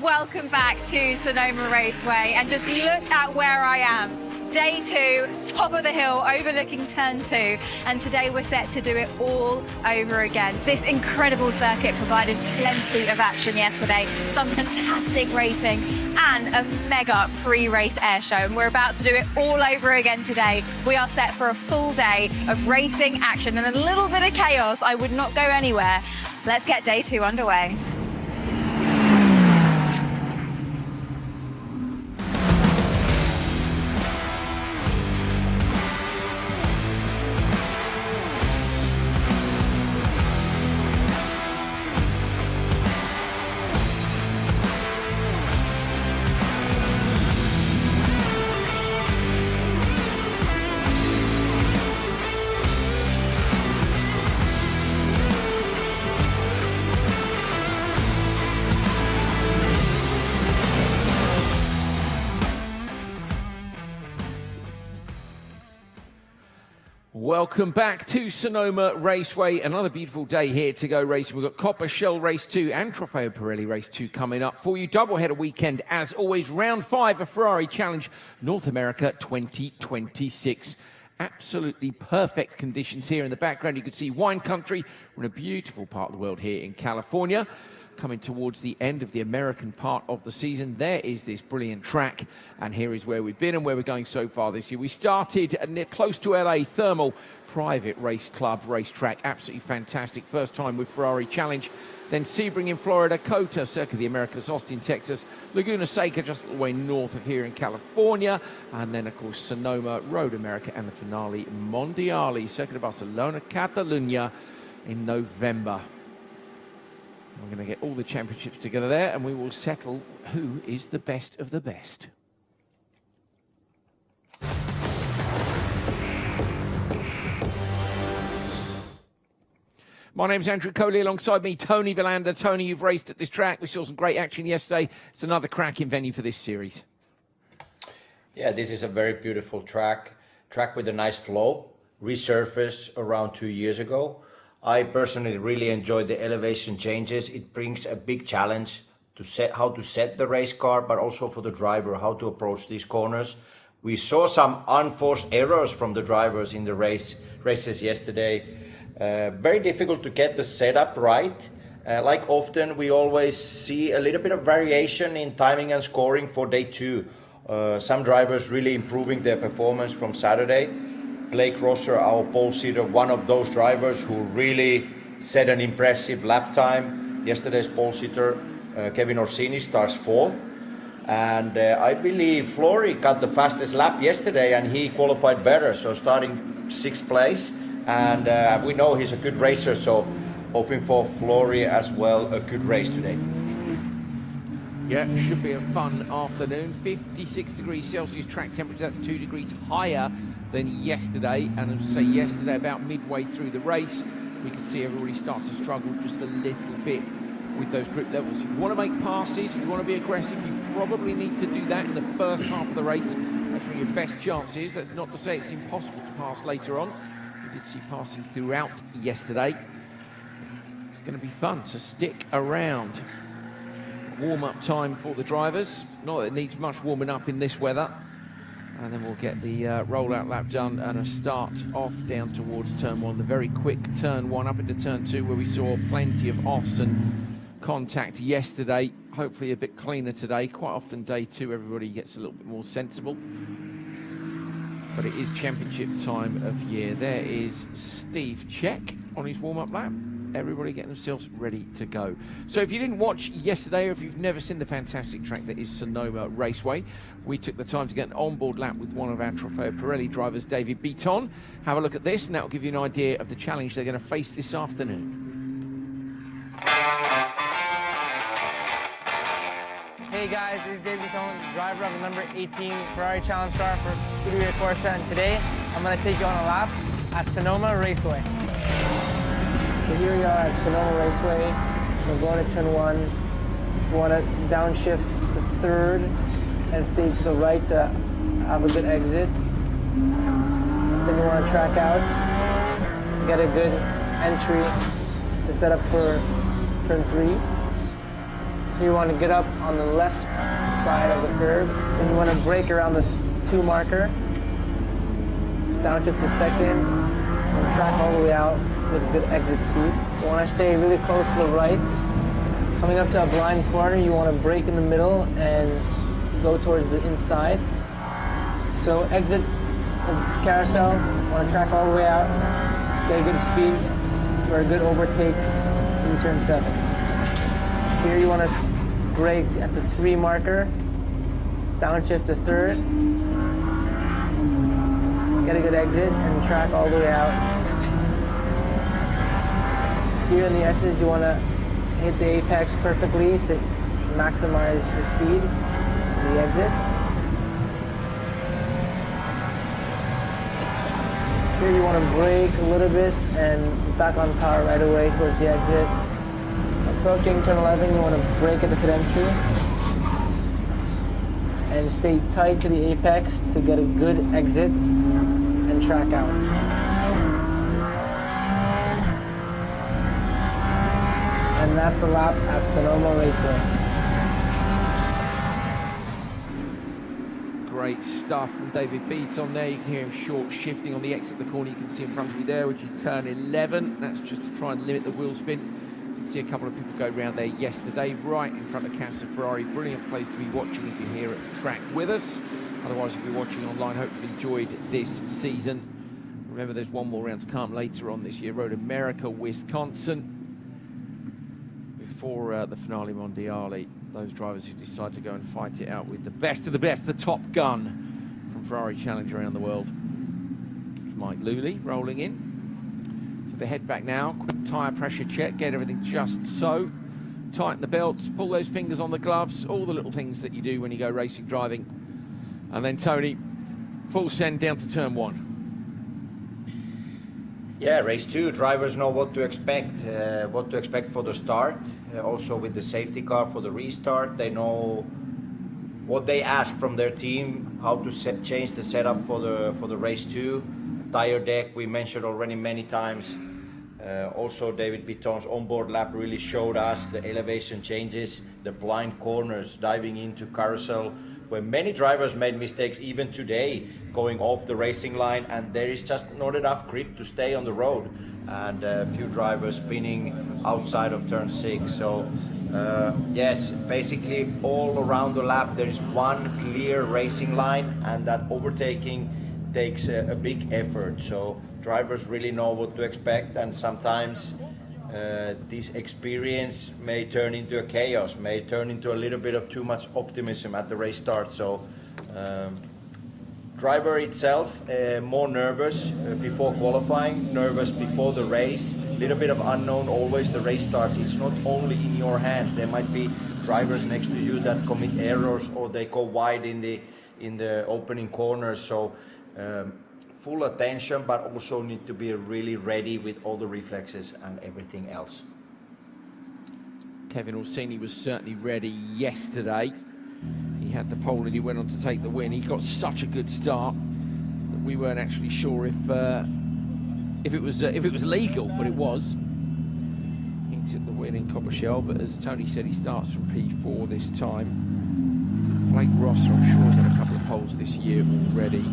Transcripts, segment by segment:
welcome back to Sonoma Raceway, and just look at where I am. Day 2, top of the hill, overlooking turn 2, and today we're set to do it all over again. This incredible circuit provided plenty of action yesterday, some fantastic racing, and a mega pre-race air show, and we're about to do it all over again today. We are set for a full day of racing action and a little bit of chaos. I would not go anywhere. Let's get day 2 underway. Welcome back to Sonoma Raceway. Another beautiful day here to go racing. We've got Copper Shell Race 2 and Trofeo Pirelli Race 2 coming up for you. Doubleheader weekend, as always. Round 5 of Ferrari Challenge North America 2026. Absolutely perfect conditions here in the background. You can see wine country. We're in a beautiful part of the world here in California. Coming towards the end of the American part of the season, there is this brilliant track, and here is where we've been and where we're going so far this year. We started near close to LA, Thermal Private Race Club racetrack, absolutely fantastic. First time with Ferrari Challenge. Then Sebring in Florida, Cota, Circuit of the Americas, Austin, Texas, Laguna Seca, just a little way north of here in California, and then of course Sonoma, Road America, and the finale Mondiali, Circuit of Barcelona, Catalunya in November. We're going to get all the championships together there, and we will settle who is the best of the best. My name's Andrew Coley, alongside me, Tony Villander. Tony, you've raced at this track. We saw some great action yesterday. It's another cracking venue for this series. Yeah, this is a very beautiful track with a nice flow, resurfaced around 2 years ago. I personally really enjoyed the elevation changes. It brings a big challenge to set how to set the race car, but also for the driver, how to approach these corners. We saw some unforced errors from the drivers in the races yesterday. Very difficult to get the setup right. Like often, we always see a little bit of variation in timing and scoring for day 2. Some drivers really improving their performance from Saturday. Blake Rosser, our pole sitter, one of those drivers who really set an impressive lap time. Yesterday's pole sitter, Kevin Orsini, starts 4th. And I believe Flory got the fastest lap yesterday and he qualified better, so starting 6th place. And we know he's a good racer, so hoping for Flory as well, a good race today. Yeah, it should be a fun afternoon. 56 degrees Celsius track temperature, that's 2 degrees higher than yesterday. And as I say, yesterday, about midway through the race, we could see everybody start to struggle just a little bit with those grip levels. If you want to make passes, if you want to be aggressive, you probably need to do that in the first half of the race. That's where your best chance is. That's not to say it's impossible to pass later on. We did see passing throughout yesterday. It's going to be fun, so stick around. Warm-up time for the drivers. Not that it needs much warming up in this weather. And then we'll get the rollout lap done and a start off down towards turn 1. The very quick turn 1 up into turn 2, where we saw plenty of offs and contact yesterday. Hopefully a bit cleaner today. Quite often day 2 everybody gets a little bit more sensible. But it is championship time of year. There is Steve Check on his warm-up lap. Everybody getting themselves ready to go. So if you didn't watch yesterday, or if you've never seen the fantastic track that is Sonoma Raceway, we took the time to get an onboard lap with one of our Trofeo Pirelli drivers, David Beaton. Have a look at this, and that will give you an idea of the challenge they're going to face this afternoon. Hey guys, this is David Beaton, driver of the number 18 Ferrari Challenge car for Scuderia Corsa, and today I'm going to take you on a lap at Sonoma Raceway. So here we are at Sonoma Raceway. We're going to turn 1. We want to downshift to 3rd and stay to the right to have a good exit. Then you want to track out, get a good entry to set up for turn 3. You want to get up on the left side of the curb, and you want to brake around this 2 marker, downshift to second, and track all the way out with a good exit speed. You want to stay really close to the right. Coming up to a blind corner, you want to brake in the middle and go towards the inside. So exit the carousel, want to track all the way out, get a good speed for a good overtake in turn 7. Here you want to brake at the 3 marker, downshift to third, get a good exit and track all the way out. Here in the S's, you want to hit the apex perfectly to maximize your speed in the exit. Here you want to brake a little bit and back on power right away towards the exit. Approaching turn 11, you want to brake at the pit entry and stay tight to the apex to get a good exit and track out. And that's a lap at Sonoma Raceway. Great stuff from David Beaton there. You can hear him short shifting on the exit of the corner. You can see in front of me there, which is turn 11. That's just to try and limit the wheel spin. You can see a couple of people go around there yesterday, right in front of Casa Ferrari. Brilliant place to be watching if you're here at the track with us. Otherwise, if you're watching online, hope you've enjoyed this season. Remember, there's one more round to come later on this year. Road America, Wisconsin. Before the finale mondiale, those drivers who decide to go and fight it out with the best of the best, the top gun from Ferrari Challenge around the world. Mike Luley rolling in. So they head back now, quick tyre pressure check, get everything just so. Tighten the belts, pull those fingers on the gloves, all the little things that you do when you go racing driving. And then Tony, full send down to turn 1. Yeah, race 2, drivers know what to expect for the start. Also with the safety car for the restart, they know what they ask from their team, how to change the setup for the race 2. Tire deck, we mentioned already many times. Also David Beaton's onboard lap really showed us the elevation changes, the blind corners, diving into carousel, where many drivers made mistakes even today going off the racing line, and there is just not enough grip to stay on the road, and a few drivers spinning outside of turn 6. So yes, basically all around the lap there is one clear racing line, and that overtaking takes a big effort. So drivers really know what to expect, and sometimes this experience may turn into a chaos, may turn into a little bit of too much optimism at the race start. So driver itself more nervous before qualifying, nervous before the race, little bit of unknown always the race starts. It's not only in your hands. There might be drivers next to you that commit errors, or they go wide in the opening corners. So full attention, but also need to be really ready with all the reflexes and everything else. Kevin Orsini was certainly ready yesterday. He had the pole and he went on to take the win. He got such a good start that we weren't actually sure if it was legal, but it was. He took the win in Coppershell, but as Tony said, he starts from P4 this time. Blake Ross, I'm sure, has had a couple of poles this year already.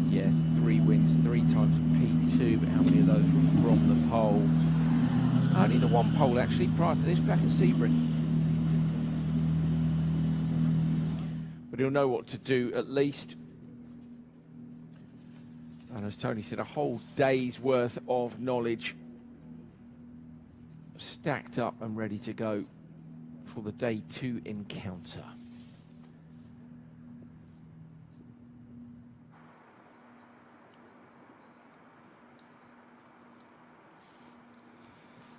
Yeah, 3 wins, 3 times P2, but how many of those were from the pole? Only the 1 pole actually prior to this back at Sebring. But he'll know what to do at least. And as Tony said, a whole day's worth of knowledge stacked up and ready to go for the day 2 encounter.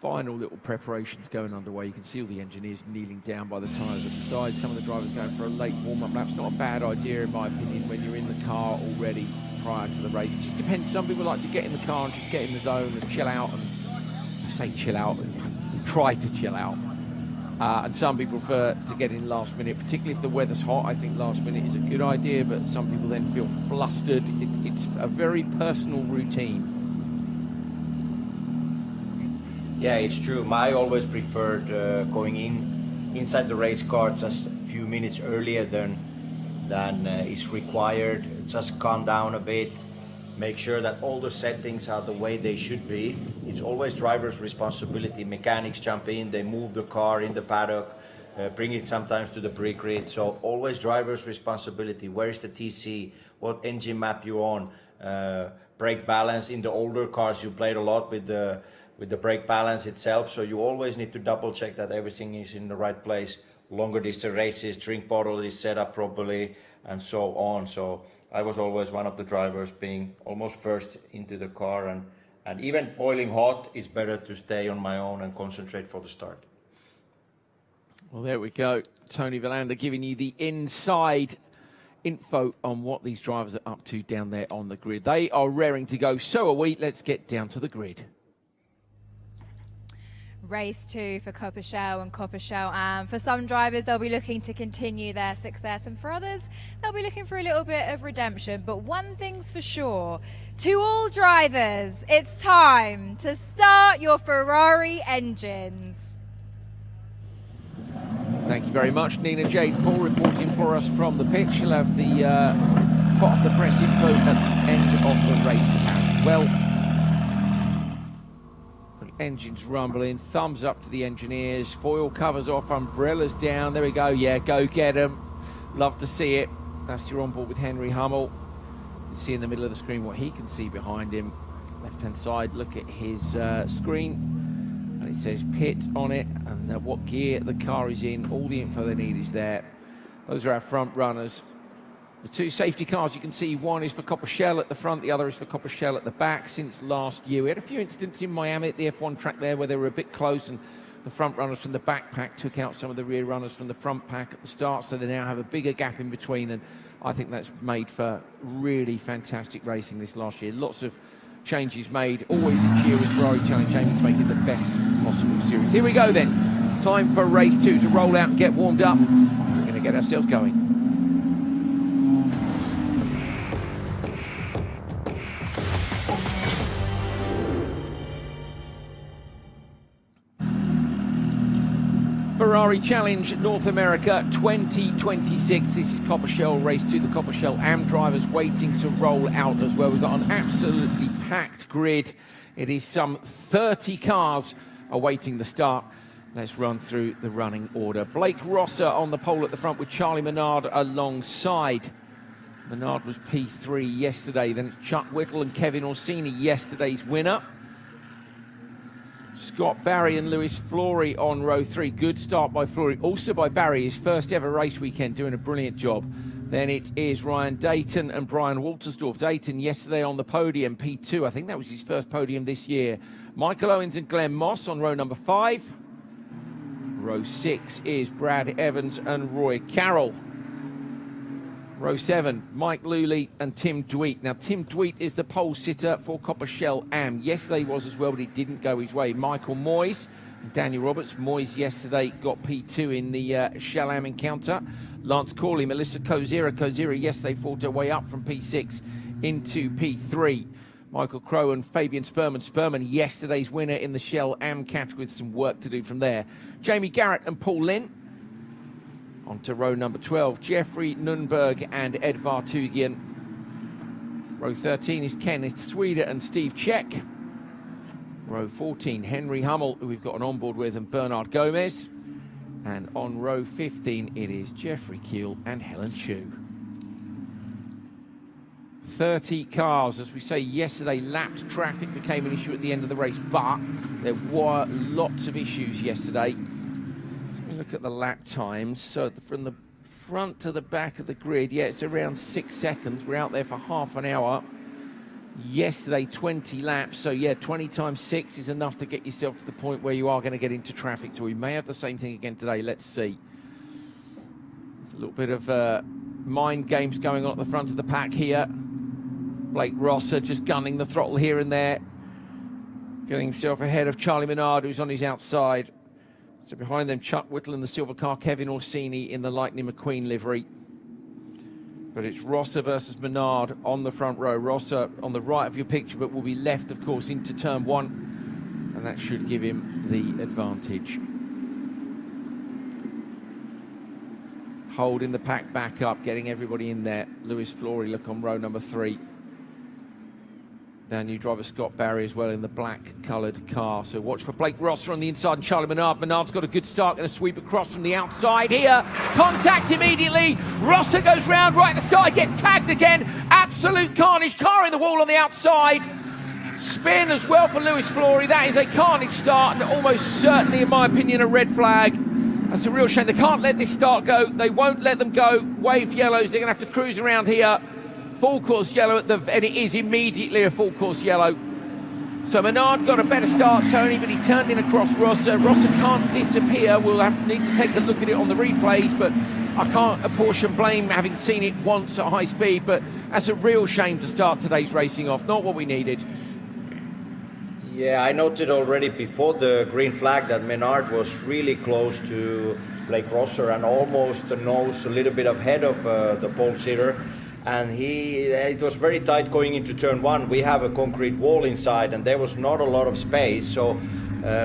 Final little preparations going underway. You can see all the engineers kneeling down by the tyres at the side. Some of the drivers going for a late warm-up lap's not a bad idea, in my opinion, when you're in the car already prior to the race. It just depends. Some people like to get in the car and just get in the zone and chill out, and I say chill out, and try to chill out. And some people prefer to get in last minute, particularly if the weather's hot. I think last minute is a good idea, but some people then feel flustered. It's a very personal routine. Yeah, it's true. I always preferred going inside the race car just a few minutes earlier than is required. Just calm down a bit, make sure that all the settings are the way they should be. It's always driver's responsibility. Mechanics jump in, they move the car in the paddock, bring it sometimes to the pre-grid. So always driver's responsibility. Where is the TC? What engine map you on? Brake balance. In the older cars, you played a lot with the brake balance itself. So you always need to double check that everything is in the right place. Longer distance races, drink bottle is set up properly, and so on. So I was always one of the drivers being almost first into the car, and even boiling hot, it's better to stay on my own and concentrate for the start. Well, there we go. Tony Villander giving you the inside info on what these drivers are up to down there on the grid. They are raring to go. So are we. Let's get down to the grid. Race 2 for Coppachel and Coppachel. For some drivers, they'll be looking to continue their success, and for others, they'll be looking for a little bit of redemption. But one thing's for sure, to all drivers, it's time to start your Ferrari engines. Thank you very much, Nina Jade Paul, reporting for us from the pitch. She'll have the hot off the press info at the end of the race as well. Engines rumbling, thumbs up to the engineers, foil covers off, umbrellas down. There we go. Yeah, go get them. Love to see it. That's your onboard with Henry Hummel. You can see in the middle of the screen what he can see behind him. Left-hand side, look at his screen, and it says pit on it, and what gear the car is in. All the info they need is there. Those are our front runners. The two safety cars you can see, one is for Coppachel at the front, the other is for Coppachel at the back. Since last year, we had a few incidents in Miami at the F1 track there where they were a bit close, and the front runners from the back pack took out some of the rear runners from the front pack at the start, so they now have a bigger gap in between, and I think that's made for really fantastic racing this last year. Lots of changes made, always each year with Ferrari Challenge aiming to make it the best possible series. Here we go then, time for race 2 to roll out and get warmed up. We're going to get ourselves going. Ferrari Challenge North America 2026. This is Coppachel Race 2. The Coppachel AM drivers waiting to roll out as well. We've got an absolutely packed grid. It is some 30 cars awaiting the start. Let's run through the running order. Blake Rosser on the pole at the front with Charlie Menard alongside. Menard was P3 yesterday. Then Chuck Whittle and Kevin Orsini, yesterday's winner. Scott Barry and Lewis Flory on row 3. Good start by Flory. Also by Barry, his first ever race weekend, doing a brilliant job. Then it is Ryan Dayton and Brian Waltersdorf. Dayton yesterday on the podium, P2. I think that was his first podium this year. Michael Owens and Glenn Moss on row number 5. Row 6 is Brad Evans and Roy Carroll. Row 7, Mike Luley and Tim Dweet. Now, Tim Dweet is the pole sitter for Coppachel AM. Yesterday was as well, but it didn't go his way. Michael Moyes and Daniel Roberts. Moyes yesterday got P2 in the Shell AM encounter. Lance Corley, Melissa Kozira. Kozira yesterday fought her way up from P6 into P3. Michael Crowe and Fabian Sperman. Sperman, yesterday's winner in the Shell AM category, with some work to do from there. Jamie Garrett and Paul Lynn. On to row number 12, Jeffrey Nunberg and Ed Vartugian. Row 13 is Kenneth Sweder and Steve Check. Row 14, Henry Hummel, who we've got an onboard with, and Bernard Gomez. And on row 15, it is Jeffrey Keel and Helen Chu. 30 cars. As we say, yesterday, lapped traffic became an issue at the end of the race, but there were lots of issues yesterday. Look at the lap times. So from the front to the back of the grid, yeah, it's around 6 seconds. We're out there for half an hour. Yesterday, 20 laps. So yeah, 20 times 6 is enough to get yourself to the point where you are going to get into traffic. So we may have the same thing again today. Let's see. There's a little bit of mind games going on at the front of the pack here. Blake Rosser just gunning the throttle here and there, getting himself ahead of Charlie Menard, who's on his outside. So behind them, Chuck Whittle in the silver car, Kevin Orsini in the Lightning McQueen livery. But it's Rosser versus Menard on the front row. Rosser on the right of your picture, but will be left, of course, into turn 1. and that should give him the advantage. Holding the pack back up, getting everybody in there. Lewis Flory, look on row number 3. Their new driver Scott Barry as well in the black-coloured car. So watch for Blake Rosser on the inside and Charlie Menard. Menard's got a good start, going to sweep across from the outside here. Contact immediately. Rosser goes round right at the start, gets tagged again. Absolute carnage. Car in the wall on the outside. Spin as well for Lewis Flory. That is a carnage start and almost certainly, in my opinion, a red flag. That's a real shame. They can't let this start go. They won't let them go. Wave yellows. They're going to have to cruise around here. Full course yellow and it is immediately a full course yellow. So Menard got a better start, Tony, but he turned in across Rosser. Rosser can't disappear. We'll need to take a look at it on the replays, but I can't apportion blame having seen it once at high speed, but that's a real shame to start today's racing off. Not what we needed. Yeah, I noted already before the green flag that Menard was really close to Blake Rosser and almost the nose a little bit ahead of the pole sitter. And it was very tight going into turn 1. We have a concrete wall inside and there was not a lot of space. So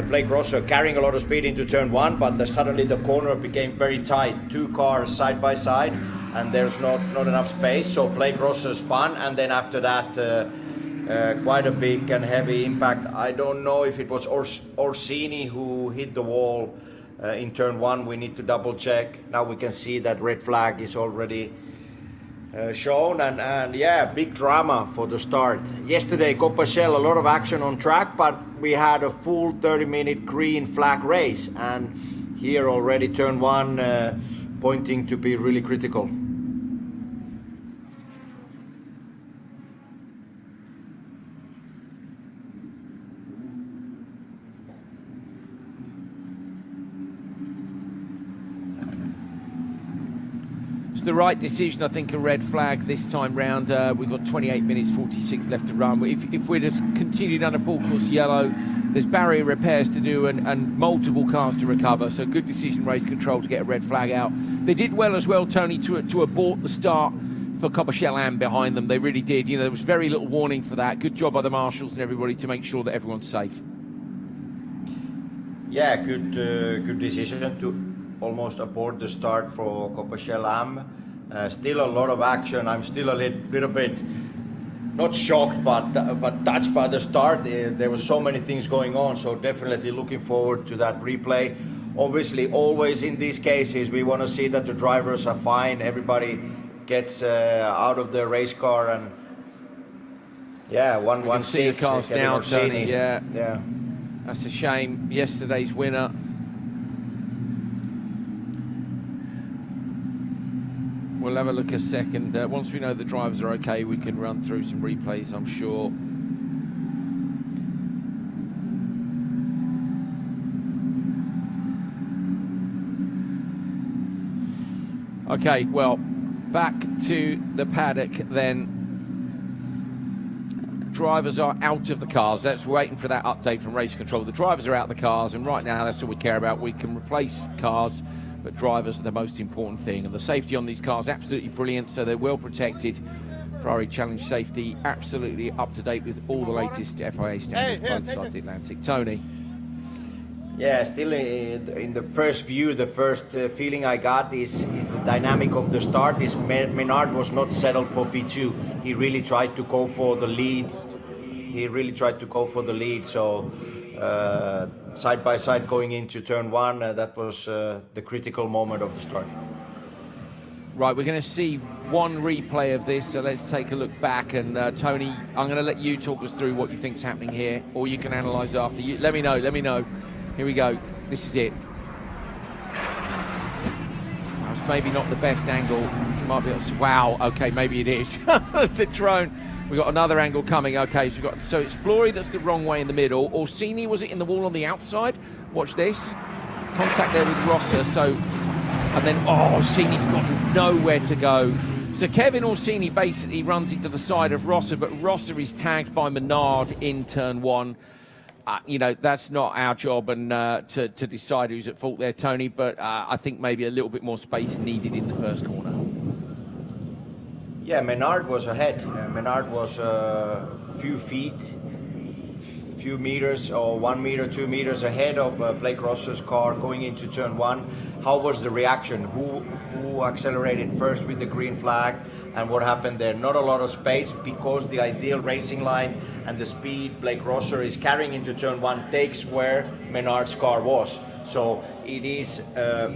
Blake Rosser carrying a lot of speed into turn 1, but suddenly the corner became very tight. 2 cars side by side and there's not enough space. So Blake Rosser spun, and then after that quite a big and heavy impact. I don't know if it was Orsini who hit the wall in turn 1. We need to double check. Now we can see that red flag is already shown, and yeah, big drama for the start. Yesterday, Coppa Shell, a lot of action on track, but we had a full 30-minute green flag race, and here already turn 1 pointing to be really critical. It's the right decision, I think, a red flag this time round. We've got 28 minutes 46 left to run. If we'd have continued under full course yellow, there's barrier repairs to do and multiple cars to recover. So good decision, race control, to get a red flag out. They did well as well, Tony, to abort the start for Coppa Shell and behind them. They really did. You know, there was very little warning for that. Good job by the marshals and everybody to make sure that everyone's safe. Yeah, good decision to almost abort the start for Coppa Shell Am. Still a lot of action. I'm still a little bit not shocked, but touched by the start. There were so many things going on, so definitely looking forward to that replay. Obviously, always in these cases, we want to see that the drivers are fine. Everybody gets out of the race car, and yeah, 1-1-6. The cars now, Tony. Yeah, yeah. That's a shame. Yesterday's winner. We'll have a look a second. Once we know the drivers are okay, we can run through some replays, I'm sure. Okay, well, back to the paddock then. Drivers are out of the cars. That's waiting for that update from race control. The drivers are out of the cars, and right now that's all we care about. We can replace cars, but drivers are the most important thing. And the safety on these cars, absolutely brilliant, so they're well protected. Ferrari Challenge safety, absolutely up to date with all the latest FIA standards both sides of the Atlantic. Tony? Yeah, still in the first view, the first feeling I got is the dynamic of the start. Menard was not settled for P2. He really tried to go for the lead. So side by side going into turn 1, that was the critical moment of the start. Right, we're going to see one replay of this, so let's take a look back. And Tony, I'm going to let you talk us through what you think's happening here, or you can analyse after. Let me know. Here we go. This is it. That's maybe not the best angle. Might be. Wow. Okay, maybe it is. The drone. We got another angle coming. Okay, so it's Flory that's the wrong way in the middle. Orsini, was it in the wall on the outside? Watch this. Contact there with Rosser. And then Orsini's got nowhere to go. So Kevin Orsini basically runs into the side of Rosser, but Rosser is tagged by Menard in turn 1. You know, that's not our job and to decide who's at fault there, Tony, but I think maybe a little bit more space needed in the first corner. Yeah, Menard was ahead. Menard was a few few meters or 1 meter, 2 meters ahead of Blake Rosser's car going into turn one. How was the reaction? Who accelerated first with the green flag, and what happened there? Not a lot of space, because the ideal racing line and the speed Blake Rosser is carrying into turn one takes where Menard's car was. So it is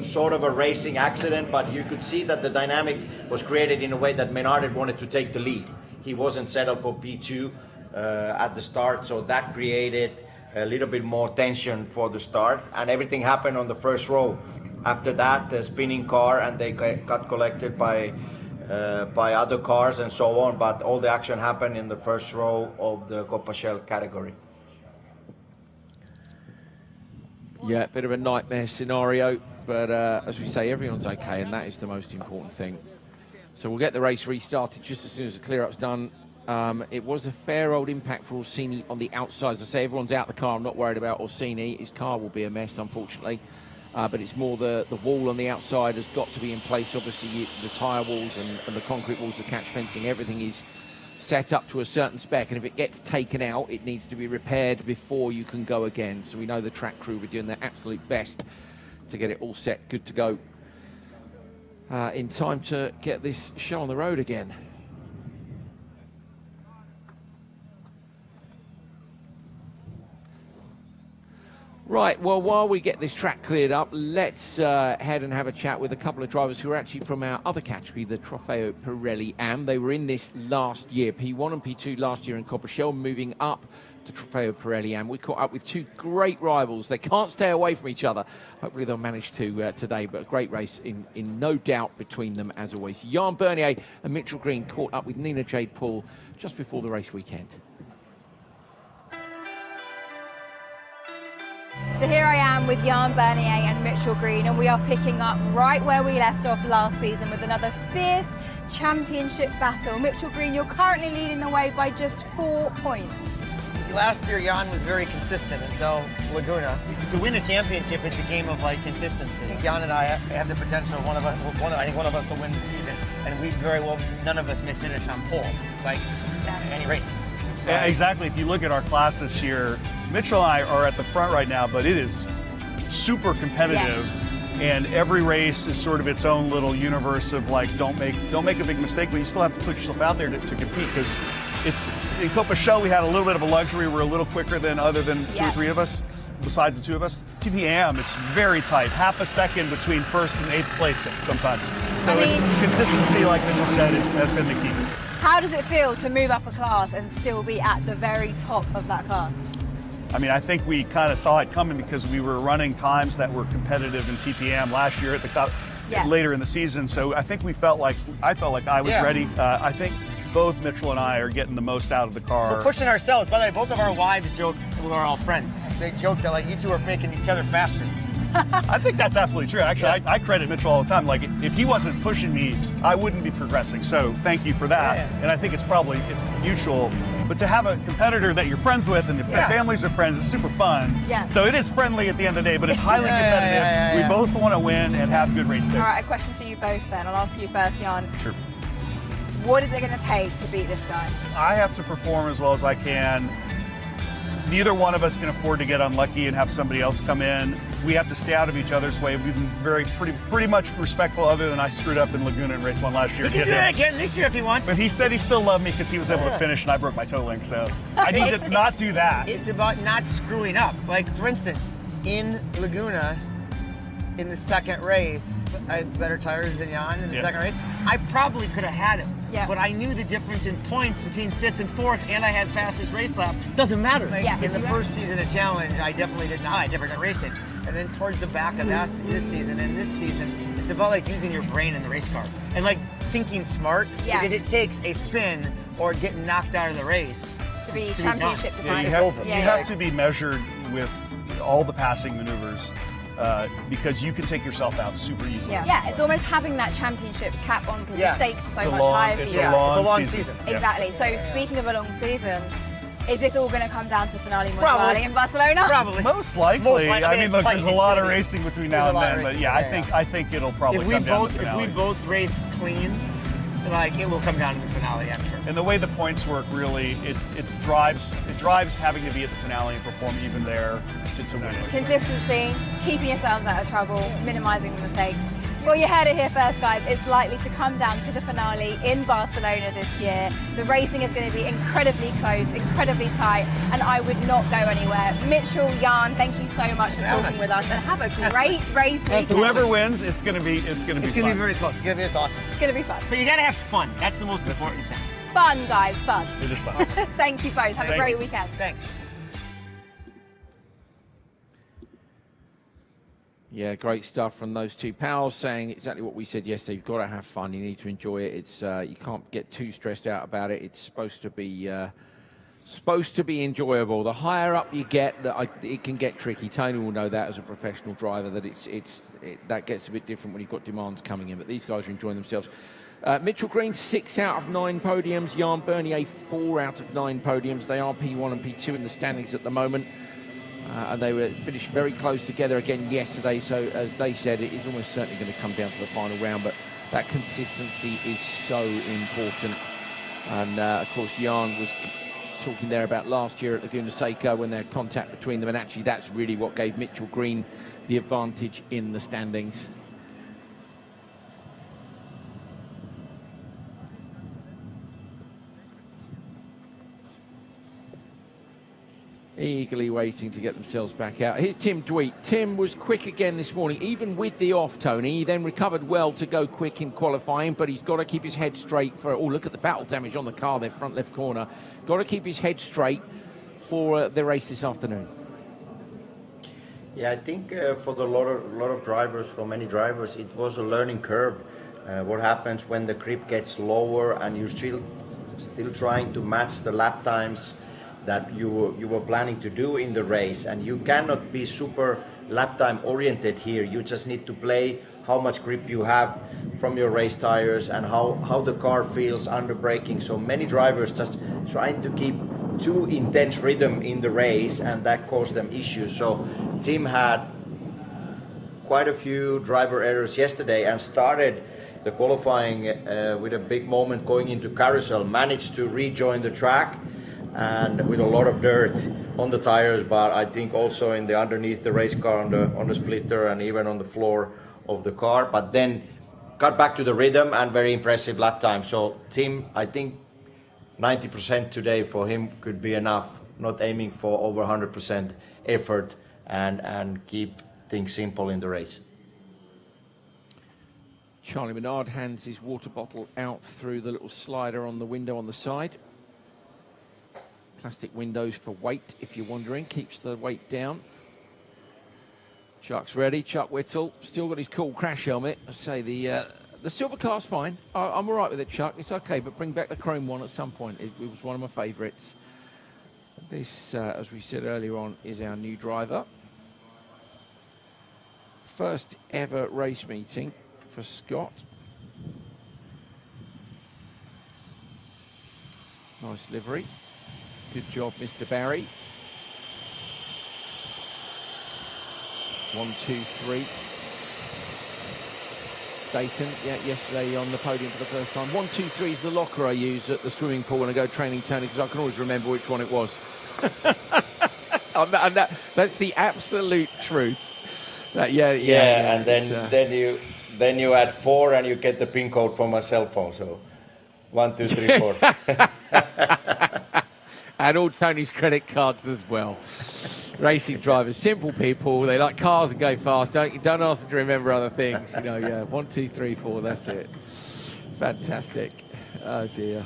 sort of a racing accident, but you could see that the dynamic was created in a way that Menard had wanted to take the lead. He wasn't settled for P2 at the start, so that created a little bit more tension for the start, and everything happened on the first row. After that, the spinning car, and they got collected by other cars and so on, but all the action happened in the first row of the Coppa Shell category. Yeah, bit of a nightmare scenario, but as we say, everyone's okay, and that is the most important thing. So we'll get the race restarted just as soon as the clear-up's done. It was a fair old impact for Orsini on the outside. As I say, everyone's out the car. I'm not worried about Orsini. His car will be a mess, unfortunately. But it's more the wall on the outside has got to be in place. Obviously, the tyre walls and the concrete walls, the catch fencing, everything is set up to a certain spec. And if it gets taken out, it needs to be repaired before you can go again. So we know the track crew are doing their absolute best to get it all set, good to go, in time to get this show on the road again. Right, well, while we get this track cleared up, let's head and have a chat with a couple of drivers who are actually from our other category, the Trofeo Pirelli Am. They were in this last year, P1 and P2 last year in Coppa Shell, moving up to Trofeo Pirelli Am. We caught up with two great rivals. They can't stay away from each other. Hopefully they'll manage to today, but a great race in no doubt between them as always. Jan Bernier and Mitchell Green caught up with Nina Jade Paul just before the race weekend. So here I am with Jan Bernier and Mitchell Green, and we are picking up right where we left off last season with another fierce championship battle. Mitchell Green, you're currently leading the way by just 4 points. Last year, Jan was very consistent until Laguna. To win a championship, it's a game of consistency. I think Jan and I have the potential. I think one of us will win the season, and we very well, none of us may finish on pole, any races. Yeah, exactly. If you look at our class this year, Mitchell and I are at the front right now, but it is super competitive, and every race is sort of its own little universe of don't make a big mistake, but you still have to put yourself out there to compete, because it's in Coppa Shell we had a little bit of a luxury. We're a little quicker than two or three of us, besides the two of us. TPM, it's very tight, half a second between first and eighth place sometimes. So it's consistency, like Mitchell said, has been the key. How does it feel to move up a class and still be at the very top of that class? I mean, I think we kind of saw it coming, because we were running times that were competitive in TPM last year at the cup later in the season. So I think I felt like I was ready. I think both Mitchell and I are getting the most out of the car. We're pushing ourselves. By the way, both of our wives joked, we're all friends. They joked that you two are making each other faster. I think that's absolutely true. Actually, I credit Mitchell all the time. If he wasn't pushing me, I wouldn't be progressing. So thank you for that. And I think it's mutual. But to have a competitor that you're friends with and their families are friends is super fun. Yeah. So it is friendly at the end of the day, but it's highly competitive. We both want to win and have good races. All right, a question to you both then. I'll ask you first, Jan. Sure. What is it going to take to beat this guy? I have to perform as well as I can. Neither one of us can afford to get unlucky and have somebody else come in. We have to stay out of each other's way. We've been pretty much respectful, other than I screwed up in Laguna in race 1 last year. He can do that again this year if he wants. But he said he still loved me because he was able to finish and I broke my toe link, so I need to not do that. It's about not screwing up. For instance, in Laguna, in the second race, I had better tires than Jan in the second race. I probably could have had him. Yeah. But I knew the difference in points between 5th and 4th, and I had fastest race lap. Doesn't matter. In the first season of Challenge, I definitely didn't. I never got racing. And then towards the back of this season, it's about using your brain in the race car and thinking smart, because it takes a spin or getting knocked out of the race to be championship defining. You have to be measured with all the passing maneuvers. Because you can take yourself out super easily. Yeah, it's almost having that championship cap on, because the stakes are so much higher for you. It's a long season. Exactly. So speaking of a long season, is this all going to come down to Finale Mondiale in Barcelona? Probably. Most likely. I mean, look, there's a lot of racing between now and then, but I think it'll probably come down to Finale. If we both race clean, like it will come down to the finale, I'm sure. And the way the points work, really, it drives having to be at the finale and perform even there to win it. Consistency, keeping yourselves out of trouble, minimizing the mistakes. Well, you heard it here first, guys. It's likely to come down to the finale in Barcelona this year. The racing is going to be incredibly close, incredibly tight, and I would not go anywhere. Mitchell, Jan, thank you so much for talking with us, and have a great race weekend. Whoever wins, it's going to be fun. It's going to be very close. It's going to be awesome. It's going to be fun. But you got to have fun. That's the most important thing. Fun, guys, fun. It is fun. Thank you both. Have a great weekend. Thanks. Yeah, great stuff from those two pals, saying exactly what we said yesterday. You've got to have fun. You need to enjoy it. It's you can't get too stressed out about it. It's supposed to be enjoyable. The higher up you get, it can get tricky. Tony will know that as a professional driver, that that gets a bit different when you've got demands coming in. But these guys are enjoying themselves. Mitchell Green, 6 out of 9 podiums. Jan Bernier, 4 out of 9 podiums. They are P1 and P2 in the standings at the moment. And they were finished very close together again yesterday. So, as they said, it is almost certainly going to come down to the final round. But that consistency is so important. And, of course, Jan was talking there about last year at Laguna Seca when there had contact between them. And actually, that's really what gave Mitchell Green the advantage in the standings. Eagerly waiting to get themselves back out. Here's Tim Dweet. Tim was quick again this morning, even with the off, Tony. He then recovered well to go quick in qualifying, but he's got to keep his head straight for... Oh, look at the battle damage on the car there, front left corner. Got to keep his head straight for the race this afternoon. Yeah, I think for the lot of drivers, for many drivers, it was a learning curve. What happens when the grip gets lower and you're still trying to match the lap times that you were planning to do in the race, and you cannot be super lap time oriented here. You just need to play how much grip you have from your race tires and how the car feels under braking. So many drivers just trying to keep too intense rhythm in the race, and that caused them issues. So Tim had quite a few driver errors yesterday and started the qualifying with a big moment going into carousel, managed to rejoin the track and with a lot of dirt on the tires, but I think also in the underneath the race car on the splitter and even on the floor of the car, but then got back to the rhythm and very impressive lap time. So Tim, I think 90% today for him could be enough, not aiming for over 100% effort and keep things simple in the race. Charlie Menard hands his water bottle out through the little slider on the window on the side. Plastic windows for weight, if you're wondering, keeps the weight down. Chuck's ready. Chuck Whittle still got his cool crash helmet. I say the silver car's fine. I'm all right with it, Chuck. It's okay, but bring back the chrome one at some point. It was one of my favourites. This, as we said earlier on, is our new driver. First ever race meeting for Scott. Nice livery. Good job, Mr. Barry. 1, 2, 3. Staten, yeah, yesterday on the podium for the first time. 1, 2, 3 is the locker I use at the swimming pool when I go training, Tony, because I can always remember which one it was. And that's the absolute truth. Yeah, and then you add 4 and you get the pin code from my cell phone. So 1, 2, 3, 4. And all Tony's credit cards as well. Racing drivers, simple people. They like cars and go fast. Don't ask them to remember other things. You know, yeah. 1, 2, 3, 4. That's it. Fantastic. Oh dear.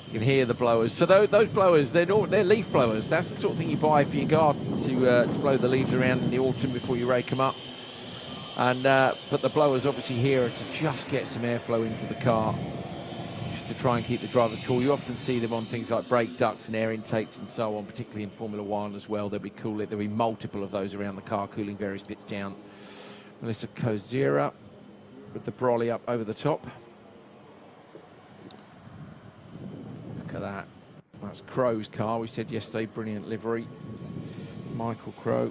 You can hear the blowers. So those blowers, they're leaf blowers. That's the sort of thing you buy for your garden to blow the leaves around in the autumn before you rake them up. And but the blowers obviously here are to just get some airflow into the car, just to try and keep the drivers cool. You often see them on things like brake ducts and air intakes and so on, particularly in Formula One as well. There'll be multiple of those around the car, cooling various bits down. Melissa Kozira with the brolly up over the top. Look at that. That's Crow's car. We said yesterday, brilliant livery. Michael Crow.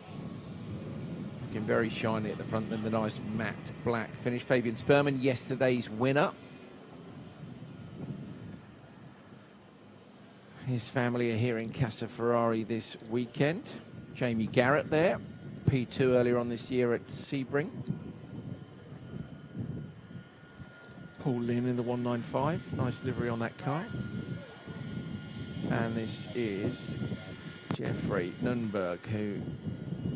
looking very shiny at the front, then the nice matte black finish. Fabian Sperman, yesterday's winner. His family are here in Casa Ferrari this weekend. Jamie Garrett there, P2 earlier on this year at Sebring. Paul Lynn in the 195, nice livery on that car. And this is Jeffrey Nunberg, who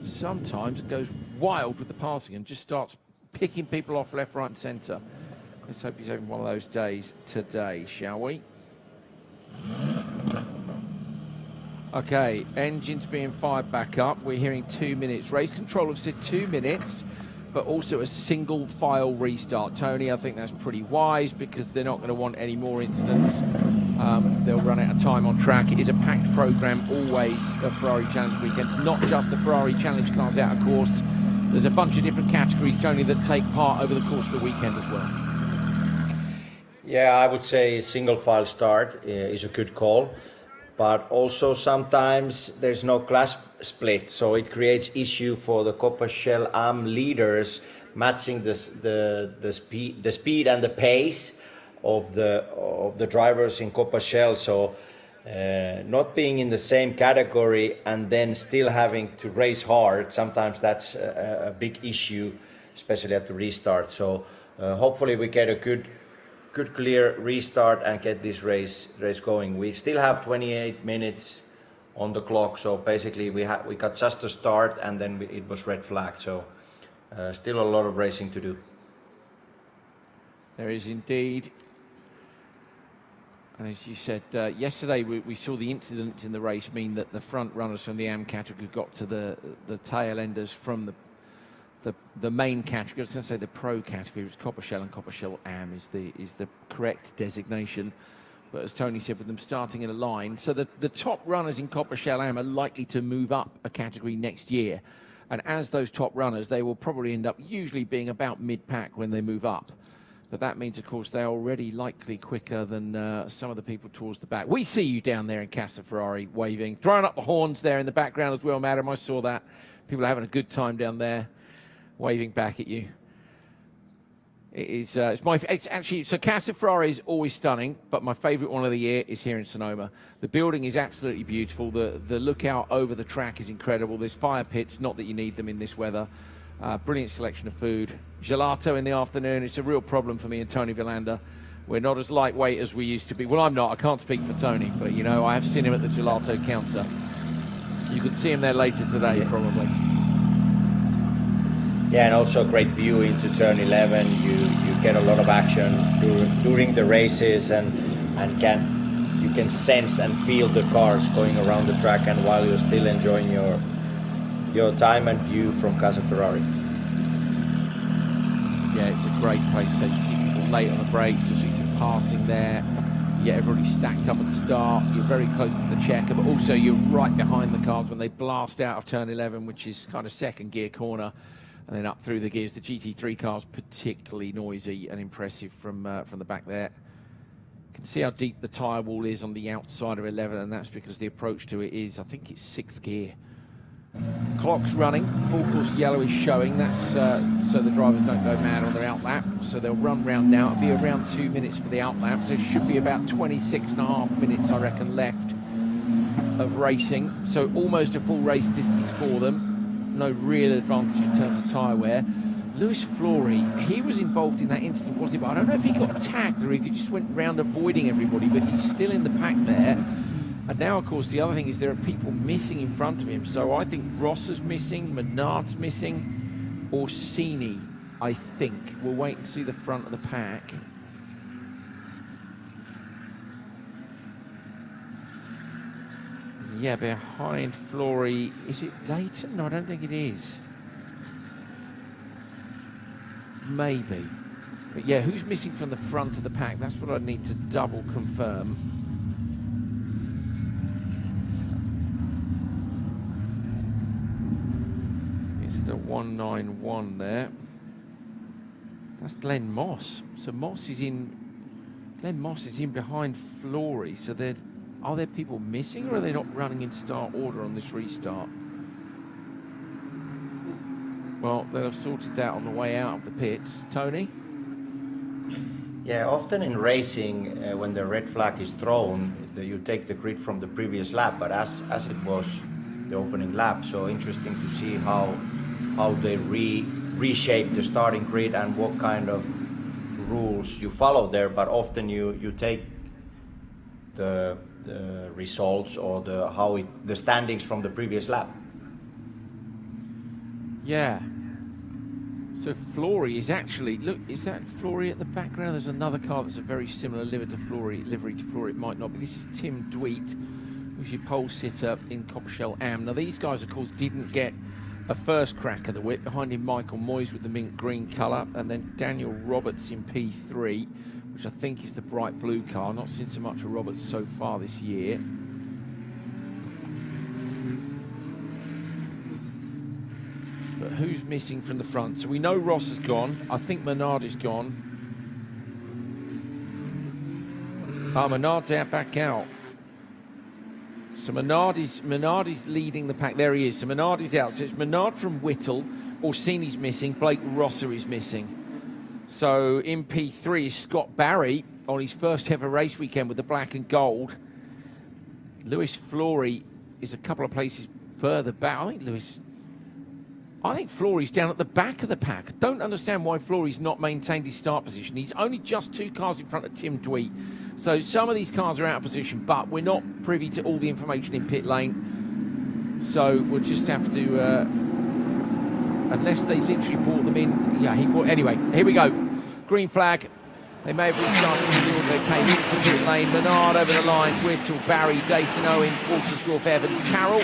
sometimes goes wild with the passing and just starts picking people off left, right and centre. Let's hope he's having one of those days today, shall we? Okay, engines being fired back up. We're hearing 2 minutes. Race control have said 2 minutes, but also a single file restart. Tony, I think that's pretty wise because they're not going to want any more incidents. They'll run out of time on track. It is a packed programme always at Ferrari Challenge weekends, not just the Ferrari Challenge cars out of course. There's a bunch of different categories, Tony, that take part over the course of the weekend as well. Yeah, I would say single file start is a good call, but also sometimes there's no class split, so it creates issue for the Copa Shell AM leaders matching the speed and the pace of the drivers in Copa Shell. So not being in the same category and then still having to race hard, sometimes that's a big issue, especially at the restart. So hopefully we get a good clear restart and get this race going. We still have 28 minutes on the clock, so basically we got just a start and then it was red flag. So still a lot of racing to do. There is indeed. And as you said, yesterday we saw the incidents in the race mean that the front runners from the AM category got to the tail enders from the main category. I was going to say the pro category. It was Copper Shell, and Copper Shell AM is the correct designation. But as Tony said, with them starting in a line, so the top runners in Copper Shell AM are likely to move up a category next year. And as those top runners, they will probably end up usually being about mid-pack when they move up. But that means, of course, they're already likely quicker than some of the people towards the back. We see you down there in Casa Ferrari waving, throwing up the horns there in the background as well, Madam. I saw that. People are having a good time down there, waving back at you. It's actually, so Casa Ferrari is always stunning, but my favourite one of the year is here in Sonoma. The building is absolutely beautiful. The lookout over the track is incredible. There's fire pits, not that you need them in this weather. Brilliant selection of food. Gelato in the afternoon. It's a real problem for me and Tony Villander. We're not as lightweight as we used to be. Well, I'm not. I can't speak for Tony, but, you know, I have seen him at the gelato counter. You can see him there later today, probably. Yeah, and also great view into turn 11. You get a lot of action during the races and you can sense and feel the cars going around the track, and while you're still enjoying your time and view from Casa Ferrari. Yeah, it's a great place. So you see people late on the brakes, you see some passing there. You get everybody stacked up at the start. You're very close to the checker, but also you're right behind the cars when they blast out of turn 11, which is kind of second gear corner, and then up through the gears. The GT3 car's particularly noisy and impressive from the back there. You can see how deep the tyre wall is on the outside of 11, and that's because the approach to it is, I think it's 6th gear. Clock's running, full course yellow is showing. That's so the drivers don't go mad on their out lap. So they'll run round now. It'll be around 2 minutes for the out lap. So it should be about 26.5 minutes, I reckon, left of racing. So almost a full race distance for them. No real advantage in terms of tyre wear. Lewis Flory, he was involved in that incident, wasn't he? But I don't know if he got tagged or if he just went round avoiding everybody, but he's still in the pack there. And now, of course, the other thing is there are people missing in front of him. So I think Ross is missing, Menard's missing, Orsini, I think. We'll wait and see the front of the pack. Yeah, behind Flory. Is it Dayton? No, I don't think it is. Maybe. But yeah, who's missing from the front of the pack? That's what I need to double confirm. It's the 191 there. That's Glenn Moss. So Glenn Moss is in behind Flory. So are there people missing, or are they not running in start order on this restart? Well, they'll have sorted that on the way out of the pits. Tony? Yeah, often in racing, when the red flag is thrown, you take the grid from the previous lap, but as it was the opening lap, so interesting to see how they reshape the starting grid and what kind of rules you follow there, but often you take the results or the standings from the previous lap. Yeah. So Flory is actually, look, is that Flory at the background? There's another car that's a very similar livery to Flory. It might not be. This is Tim Dweet, who's your pole sitter in Coppershell Am. Now these guys, of course, didn't get a first crack of the whip. Behind him, Michael Moyes with the mint green colour, and then Daniel Roberts in P3, which I think is the bright blue car. Not seen so much of Roberts so far this year. But who's missing from the front? So we know Ross has gone. I think Menard is gone. Menard's out, back out. So Menard is leading the pack. There he is. So Menard is out. So it's Menard from Whittle. Orsini's missing. Blake Rosser is missing. So in P3 is Scott Barry on his first ever race weekend with the black and gold. Lewis Flory is a couple of places further back. I think Flory's down at the back of the pack. I don't understand why Flory's not maintained his start position. He's only just 2 cars in front of Tim Dweet. So some of these cars are out of position, but we're not privy to all the information in pit lane. So we'll just have to, unless they literally brought them in. Yeah, anyway, here we go. Green flag. They may have restarted the order they came into pit lane. Menard over the line. Whittle, Barry, Dayton, Owens, Waltersdorf, Evans, Carroll.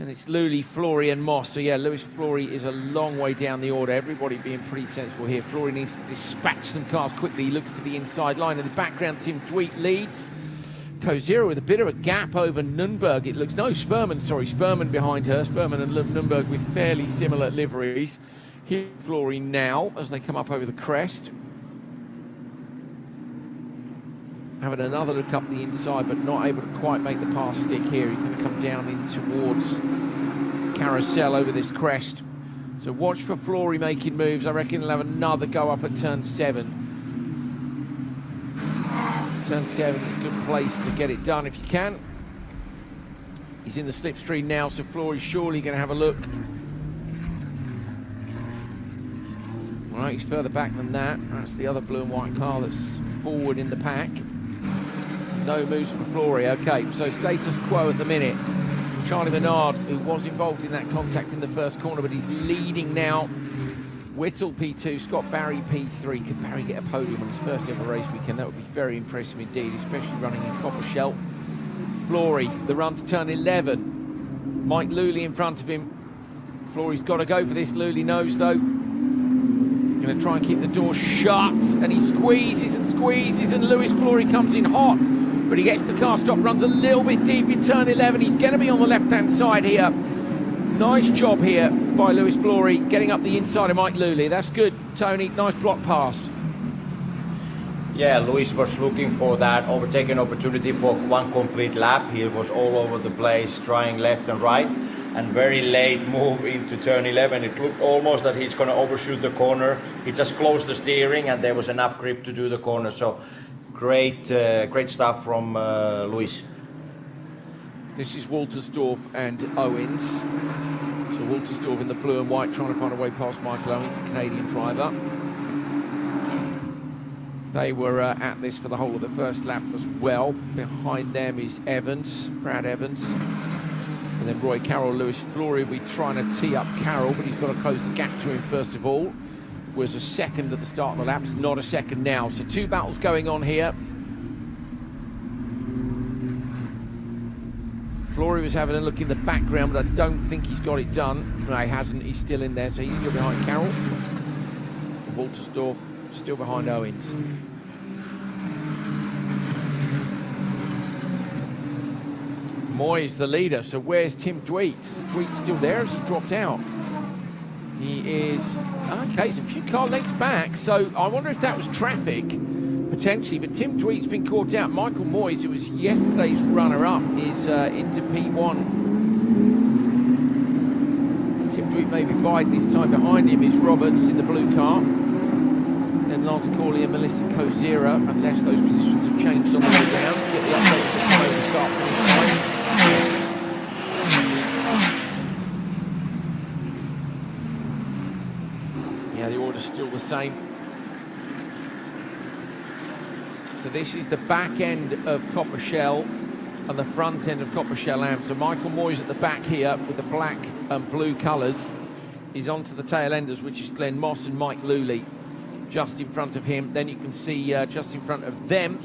And it's Lully, Flory and Moss. So yeah, Lewis Flory is a long way down the order. Everybody being pretty sensible here. Flory needs to dispatch some cars quickly. He looks to the inside line. In the background, Tim Dweet leads. Kozira with a bit of a gap over Nunberg. It looks, no, Sperman behind her. Sperman and Nunberg with fairly similar liveries. Here, Flory now as they come up over the crest. Having another look up the inside, but not able to quite make the pass stick here. He's going to come down in towards Carousel over this crest. So watch for Flory making moves. I reckon he'll have another go up at turn 7. Turn 7 is a good place to get it done if you can. He's in the slipstream now, so Flory's surely going to have a look. All right, he's further back than that. That's the other blue and white car that's forward in the pack. No moves for Flory. Okay, so status quo at the minute. Charlie Menard, who was involved in that contact in the first corner, but he's leading now. Whittle P2, Scott Barry P3. Could Barry get a podium on his first ever race weekend? That would be very impressive indeed, especially running in Coppershell. Flory, the run to turn 11. Mike Lully in front of him. Flory's got to go for this. Lully knows though. Going to try and keep the door shut, and he squeezes, and Lewis Flory comes in hot, but he gets the car stop, runs a little bit deep in turn 11. He's going to be on the left-hand side here. Nice job here by Lewis Flory, getting up the inside of Mike Lully. That's good, Tony. Nice block pass. Yeah, Lewis was looking for that overtaking opportunity for one complete lap. He was all over the place, trying left and right. And very late move into turn 11. It looked almost that he's going to overshoot the corner. He just closed the steering and there was enough grip to do the corner. So great stuff from Luis. This is Waltersdorf and Owens. So Waltersdorf in the blue and white trying to find a way past Michael Owens, the Canadian driver. They were at this for the whole of the first lap as well. Behind them is Evans, Brad Evans. And then Roy Carroll, Lewis Flory will be trying to tee up Carroll, but he's got to close the gap to him first of all. Was a second at the start of the lap, it's not a second now. So 2 battles going on here. Flory was having a look in the background, but I don't think he's got it done. No, he hasn't, he's still in there, so he's still behind Carroll. Waltersdorf still behind Owens. Moyes the leader, so where's Tim Dweet? Is Dweet still there? Has he dropped out? He is, okay, he's a few car lengths back, so I wonder if that was traffic, potentially, but Tim Dweet's been caught out. Michael Moyes, who was yesterday's runner-up, is into P1. Tim Dweet maybe biding his time behind him is Roberts in the blue car. Then Lance Corley and Melissa Kozira, unless those positions have changed on the way down. Get the update at the start finish line. Yeah, the order's still the same. So this is the back end of Copper Shell and the front end of Copper Shell Am. So Michael Moyes at the back here with the black and blue colours. He's onto the tail enders, which is Glenn Moss and Mike Luley. Just in front of him. Then you can see just in front of them,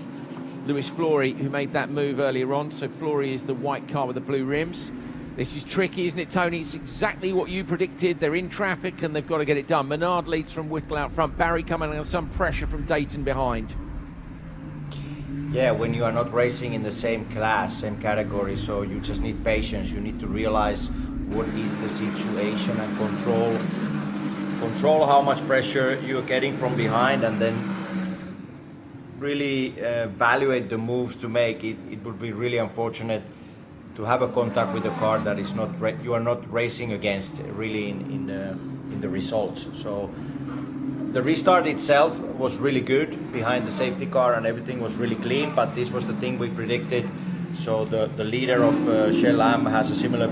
Lewis Flory, who made that move earlier on. So Flory is the white car with the blue rims. This is tricky, isn't it, Tony? It's exactly what you predicted. They're in traffic and they've got to get it done. Menard leads from Whittle out front. Barry coming under some pressure from Dayton behind. Yeah, when you are not racing in the same class, same category, so you just need patience. You need to realize what is the situation and control how much pressure you're getting from behind, and then really evaluate the moves to make. It would be really unfortunate to have a contact with a car that is not you are not racing against really in the results. So the restart itself was really good behind the safety car and everything was really clean, but this was the thing we predicted. So the leader of Shell Am has a similar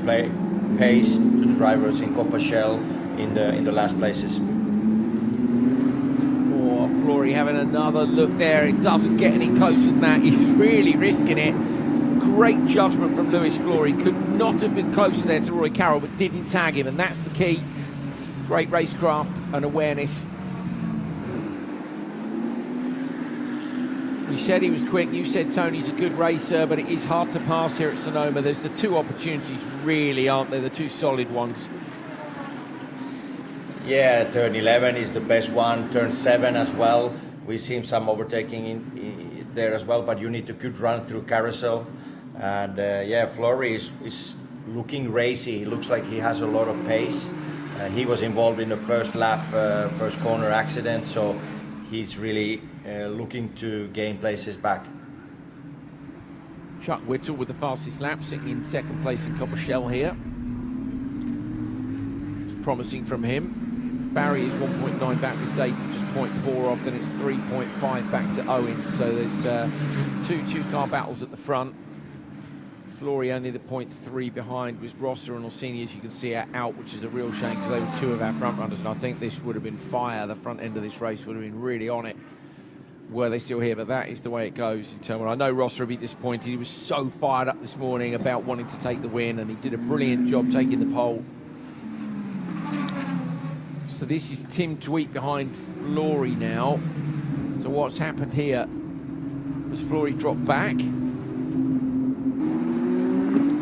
pace to the drivers in Copper Shell in the last places. Oh, Flory having another look there. It doesn't get any closer than that. He's really risking it. Great judgment from Lewis Flory. Could not have been closer there to Roy Carroll, but didn't tag him, and that's the key. Great racecraft and awareness. We said he was quick. You said Tony's a good racer, but it is hard to pass here at Sonoma. There's the two opportunities, really, aren't there? The two solid ones. Yeah, turn 11 is the best one. Turn 7 as well. We see some overtaking in there as well, but you need a good run through carousel. And yeah, Flory is looking racy. He looks like he has a lot of pace. He was involved in the first lap, first corner accident, so he's really looking to gain places back. Chuck Whittle with the fastest lap, sitting in second place in Copper Shell here. It's promising from him. Barry is 1.9 back with Dayton, just 0.4 off, then it's 3.5 back to Owens. So there's two car battles at the front. Flory only the 0.3 behind with Rosser and Orsini, as you can see, are out, which is a real shame because they were two of our front runners, and I think this would have been fire. The front end of this race would have been really on it were they still here, but that is the way it goes in Terminal. I know Rosser would be disappointed. He was so fired up this morning about wanting to take the win, and he did a brilliant job taking the pole. So this is Tim Tweet behind Flory now. So what's happened here? Has Flory dropped back?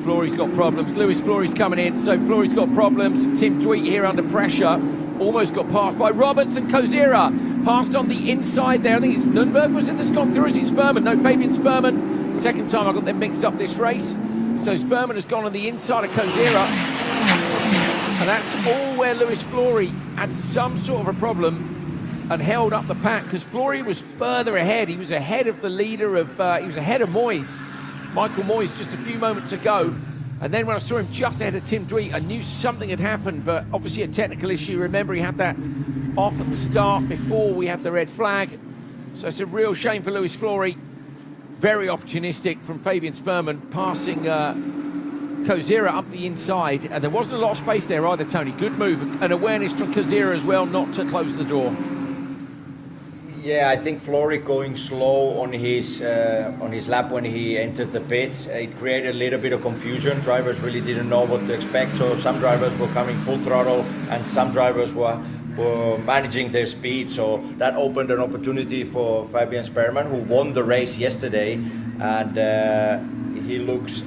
Flory's got problems. Lewis Flory's coming in, so Flory's got problems. Tim Tweet here under pressure. Almost got passed by Roberts and Kozira. Passed on the inside there. I think it's Nürnberg, was it, that's gone through? Is it Spurman? No, Fabian Spurman. Second time I got them mixed up this race. So Spurman has gone on the inside of Kozira. And that's all where Lewis Flory had some sort of a problem and held up the pack, because Flory was further ahead. He was ahead of the leader of, he was ahead of Moyes. Michael Moyes just a few moments ago, and then when I saw him just ahead of Tim Tweet, I knew something had happened, but obviously a technical issue. Remember, he had that off at the start before we had the red flag, so it's a real shame for Lewis Flory. Very opportunistic from Fabian Spurman, passing Kozira up the inside, and there wasn't a lot of space there either, Tony. Good move, and awareness from Kozira as well, not to close the door. Yeah, I think Flory going slow on his lap when he entered the pits, it created a little bit of confusion. Drivers really didn't know what to expect, so some drivers were coming full throttle and some drivers were managing their speed, so that opened an opportunity for Fabian Sperman, who won the race yesterday, and he looks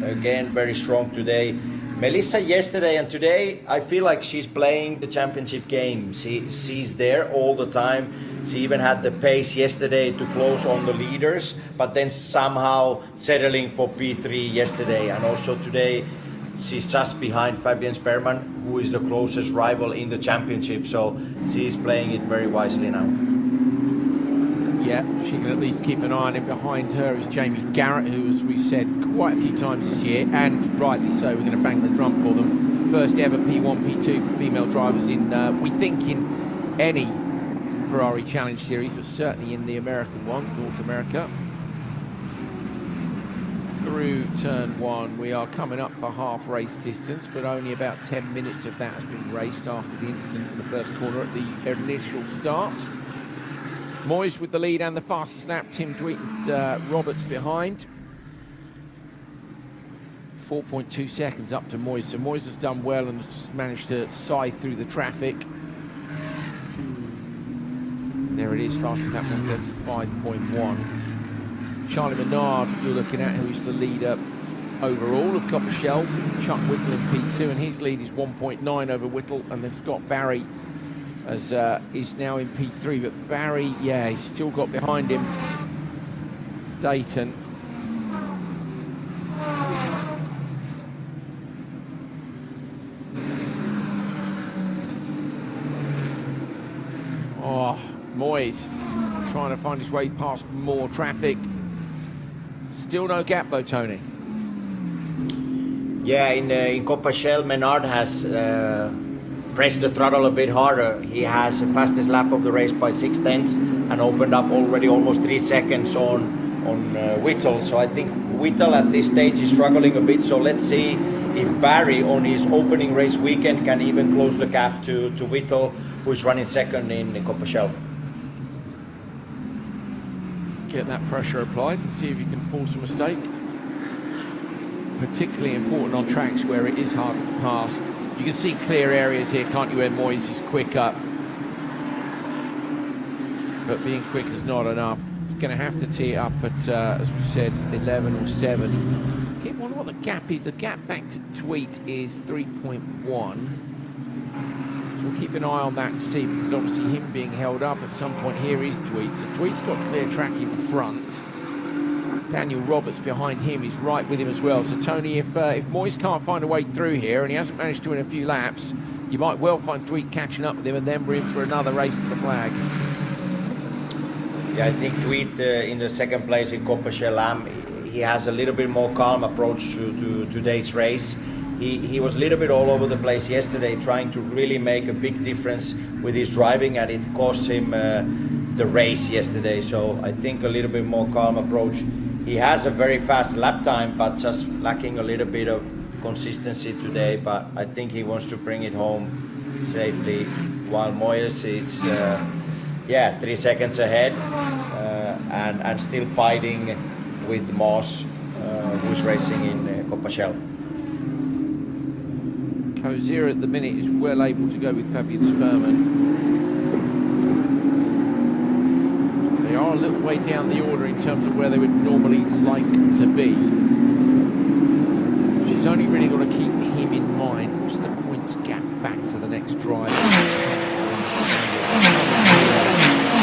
again very strong today. Melissa yesterday and today, I feel like she's playing the championship game. She's there all the time. She even had the pace yesterday to close on the leaders, but then somehow settling for P3 yesterday. And also today, she's just behind Fabian Sperman, who is the closest rival in the championship. So she's playing it very wisely now. Yeah, she can at least keep an eye on him. Behind her is Jamie Garrett, who, as we said quite a few times this year, and rightly so, we're going to bang the drum for them. first ever P1, P2 for female drivers in, we think, in any Ferrari Challenge Series, but certainly in the American one, North America. Through turn 1, we are coming up for half race distance, but only about 10 minutes of that has been raced after the incident in the first corner at the initial start. Moyes with the lead and the fastest lap, Tim Dweet and Roberts behind. 4.2 seconds up to Moyes, so Moyes has done well and has managed to scythe through the traffic. There it is, fastest lap 135.1. Charlie Menard, you're looking at, who is the leader overall of Coppershell. Chuck Whittle in P2, and his lead is 1.9 over Whittle, and then Scott Barry is now in P3, but Barry, yeah, he's still got behind him Dayton. Oh, Moyes trying to find his way past more traffic. Still no gap though, Tony. Yeah, in Coppershell, Menard has pressed the throttle a bit harder. He has the fastest lap of the race by 6/10 and opened up already almost 3 seconds on Whittle. So I think Whittle at this stage is struggling a bit. So let's see if Barry on his opening race weekend can even close the gap to Whittle, who's running second in Coppershell. Get that pressure applied and see if you can force a mistake. Particularly important on tracks where it is harder to pass. You can see clear areas here, can't you, where Moyes is quicker. But being quick is not enough. He's going to have to tee it up at, as we said, 11 or 7. I wonder what the gap is. The gap back to Tweet is 3.1. So we'll keep an eye on that and see, because obviously him being held up at some point here is Tweet. So Tweet's got clear track in front. Daniel Roberts behind him is right with him as well. So Tony, if Moyes can't find a way through here, and he hasn't managed to in a few laps, you might well find Tweet catching up with him, and then we're in for another race to the flag. Yeah, I think Tweet in the second place in Coppershell, he has a little bit more calm approach to today's race. He was a little bit all over the place yesterday, trying to really make a big difference with his driving, and it cost him the race yesterday. So I think a little bit more calm approach. He has a very fast lap time, but just lacking a little bit of consistency today. But I think he wants to bring it home safely, while Moyes is 3 seconds ahead and still fighting with Moss, who's racing in Coppershell. Kozira at the minute is well able to go with Fabian Sperman. They are a little way down the order in terms of where they would normally like to be. She's only really got to keep him in mind. What's the points gap back to the next driver?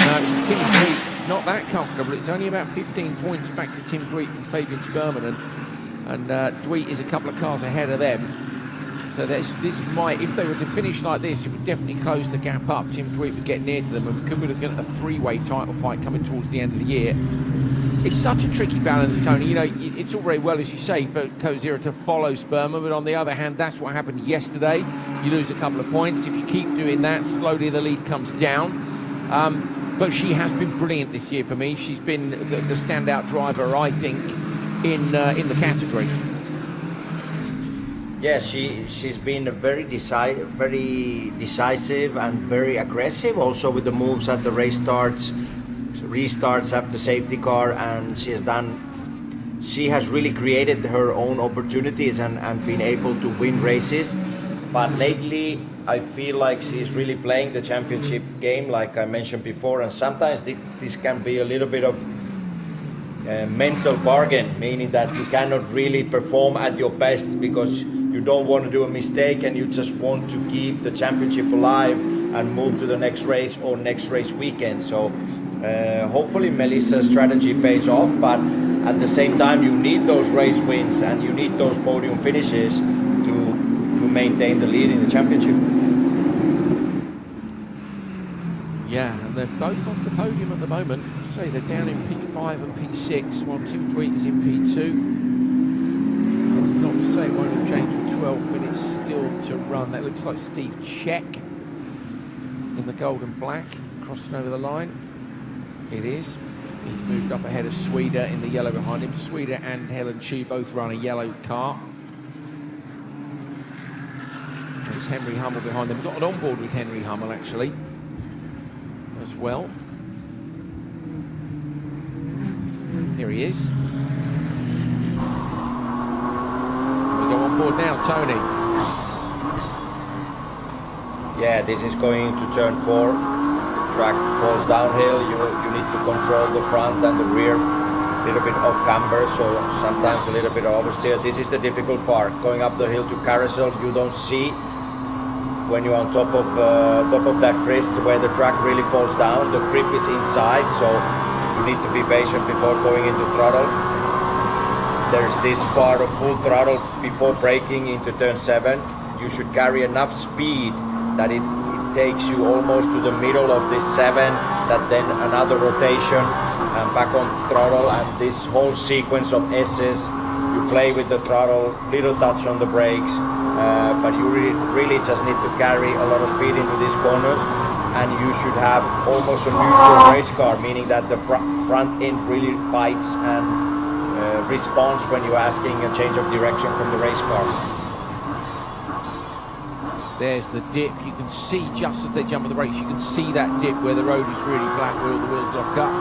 No, it's Tim Dweet. It's not that comfortable. It's only about 15 points back to Tim Dweet from Fabian Sperman, and Dweet is a couple of cars ahead of them. So this might, if they were to finish like this, it would definitely close the gap up. Tim Dweet would get near to them, and we could be looking at a three-way title fight coming towards the end of the year. It's such a tricky balance, Tony. You know, it's all very well, as you say, for Kozira to follow Sperman, but on the other hand, that's what happened yesterday. You lose a couple of points. If you keep doing that, slowly the lead comes down. But she has been brilliant this year for me. She's been the standout driver, I think, in the category. Yes, she's been very decisive and very aggressive, also with the moves at the race starts, restarts after safety car, and she has really created her own opportunities and been able to win races. But lately, I feel like she's really playing the championship game, like I mentioned before, and sometimes this can be a little bit of a mental bargain, meaning that you cannot really perform at your best because you don't want to do a mistake, and you just want to keep the championship alive and move to the next race or next race weekend. So hopefully Melissa's strategy pays off, but at the same time you need those race wins and you need those podium finishes to maintain the lead in the championship. Yeah, and they're both off the podium at the moment. Say they're down in P5 and P6, while Tim Dweet is in P2. That's not to say it won't have changed with 12 minutes still to run. That looks like Steve Check in the gold and black, crossing over the line. It is. He's moved up ahead of Sweden in the yellow behind him. Sweden and Helen Chu both run a yellow car. There's Henry Hummel behind them. We've got an onboard with Henry Hummel actually as well. Here he is. We go on board now, Tony. Yeah, this is going into turn 4. Track falls downhill. You need to control the front and the rear. A little bit off camber, so sometimes a little bit of oversteer. This is the difficult part. Going up the hill to carousel, you don't see when you're on top of that crest where the track really falls down. The grip is inside, so you need to be patient before going into throttle. There's this part of full throttle before braking into turn 7. You should carry enough speed that it takes you almost to the middle of this 7, that then another rotation and back on throttle, and this whole sequence of S's. You play with the throttle, little touch on the brakes, but you really just need to carry a lot of speed into these corners, and you should have almost a neutral race car, meaning that the front end really bites and responds when you're asking a change of direction from the race car. There's the dip. You can see just as they jump on the brakes, you can see that dip where the road is really black, where all the wheels lock up.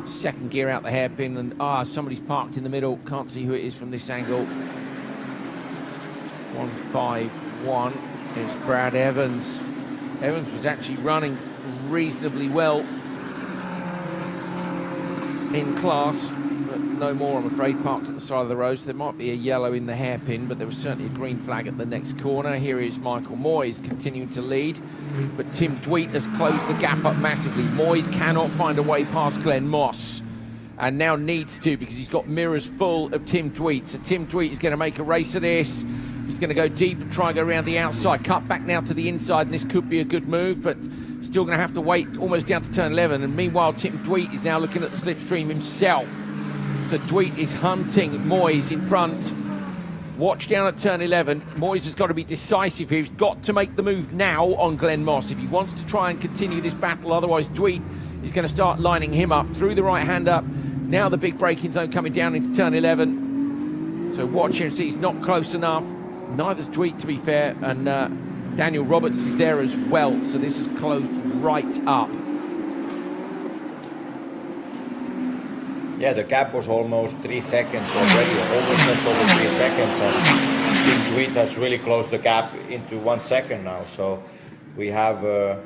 Second gear out the hairpin, and somebody's parked in the middle. Can't see who it is from this angle. 151 is Brad Evans. Evans was actually running reasonably well in class, but no more, I'm afraid, parked at the side of the road. So there might be a yellow in the hairpin, but there was certainly a green flag at the next corner. Here is Michael Moyes continuing to lead, but Tim Dweet has closed the gap up massively. Moyes cannot find a way past Glenn Moss, and now needs to, because he's got mirrors full of Tim Dweet. So Tim Dweet is going to make a race of this. He's going to go deep and try and go around the outside, cut back now to the inside, and this could be a good move, but still going to have to wait almost down to turn 11. And meanwhile, Tim Dweet is now looking at the slipstream himself. So Dweet is hunting Moyes in front. Watch down at turn 11. Moyes has got to be decisive here. He's got to make the move now on Glenn Moss if he wants to try and continue this battle. Otherwise, Dweet is going to start lining him up through the right hand up. Now the big braking zone coming down into turn 11. So watch here and see, he's not close enough. Neither's Dweet, to be fair, and Daniel Roberts is there as well. So this is closed right up. Yeah, the gap was almost 3 seconds already, almost just over 3 seconds, and Tim Dweet has really closed the gap into 1 second now. So we have a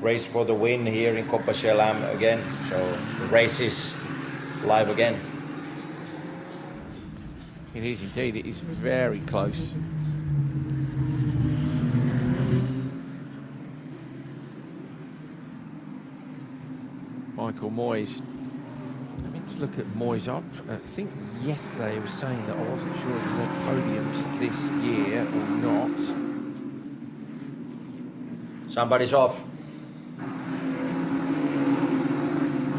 race for the win here in Coppa CLM again. So the race is live again. It is indeed, it is very close. Michael Moyes. Let me just look at Moyes up. I think yesterday he was saying that I wasn't sure if he had podiums this year or not. Somebody's off.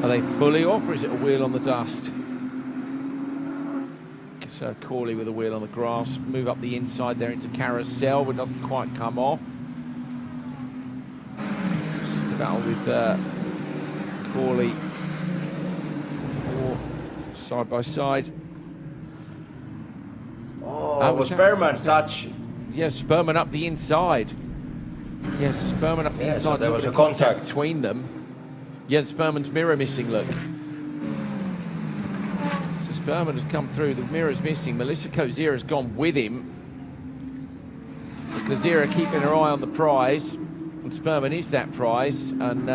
Are they fully off, or is it a wheel on the dust? So Corley with a wheel on the grass, move up the inside there into carousel, but doesn't quite come off. It's just a battle with Corley side by side. Oh, was Sperman touch? Yes, Sperman up the inside. Yes, Sperman up the inside. So there was a contact between them. Yeah, Sperman's mirror missing, look. Sperman has come through, the mirror's missing. Melissa Kozira has gone with him. So Kozira keeping her eye on the prize, and Sperman is that prize, and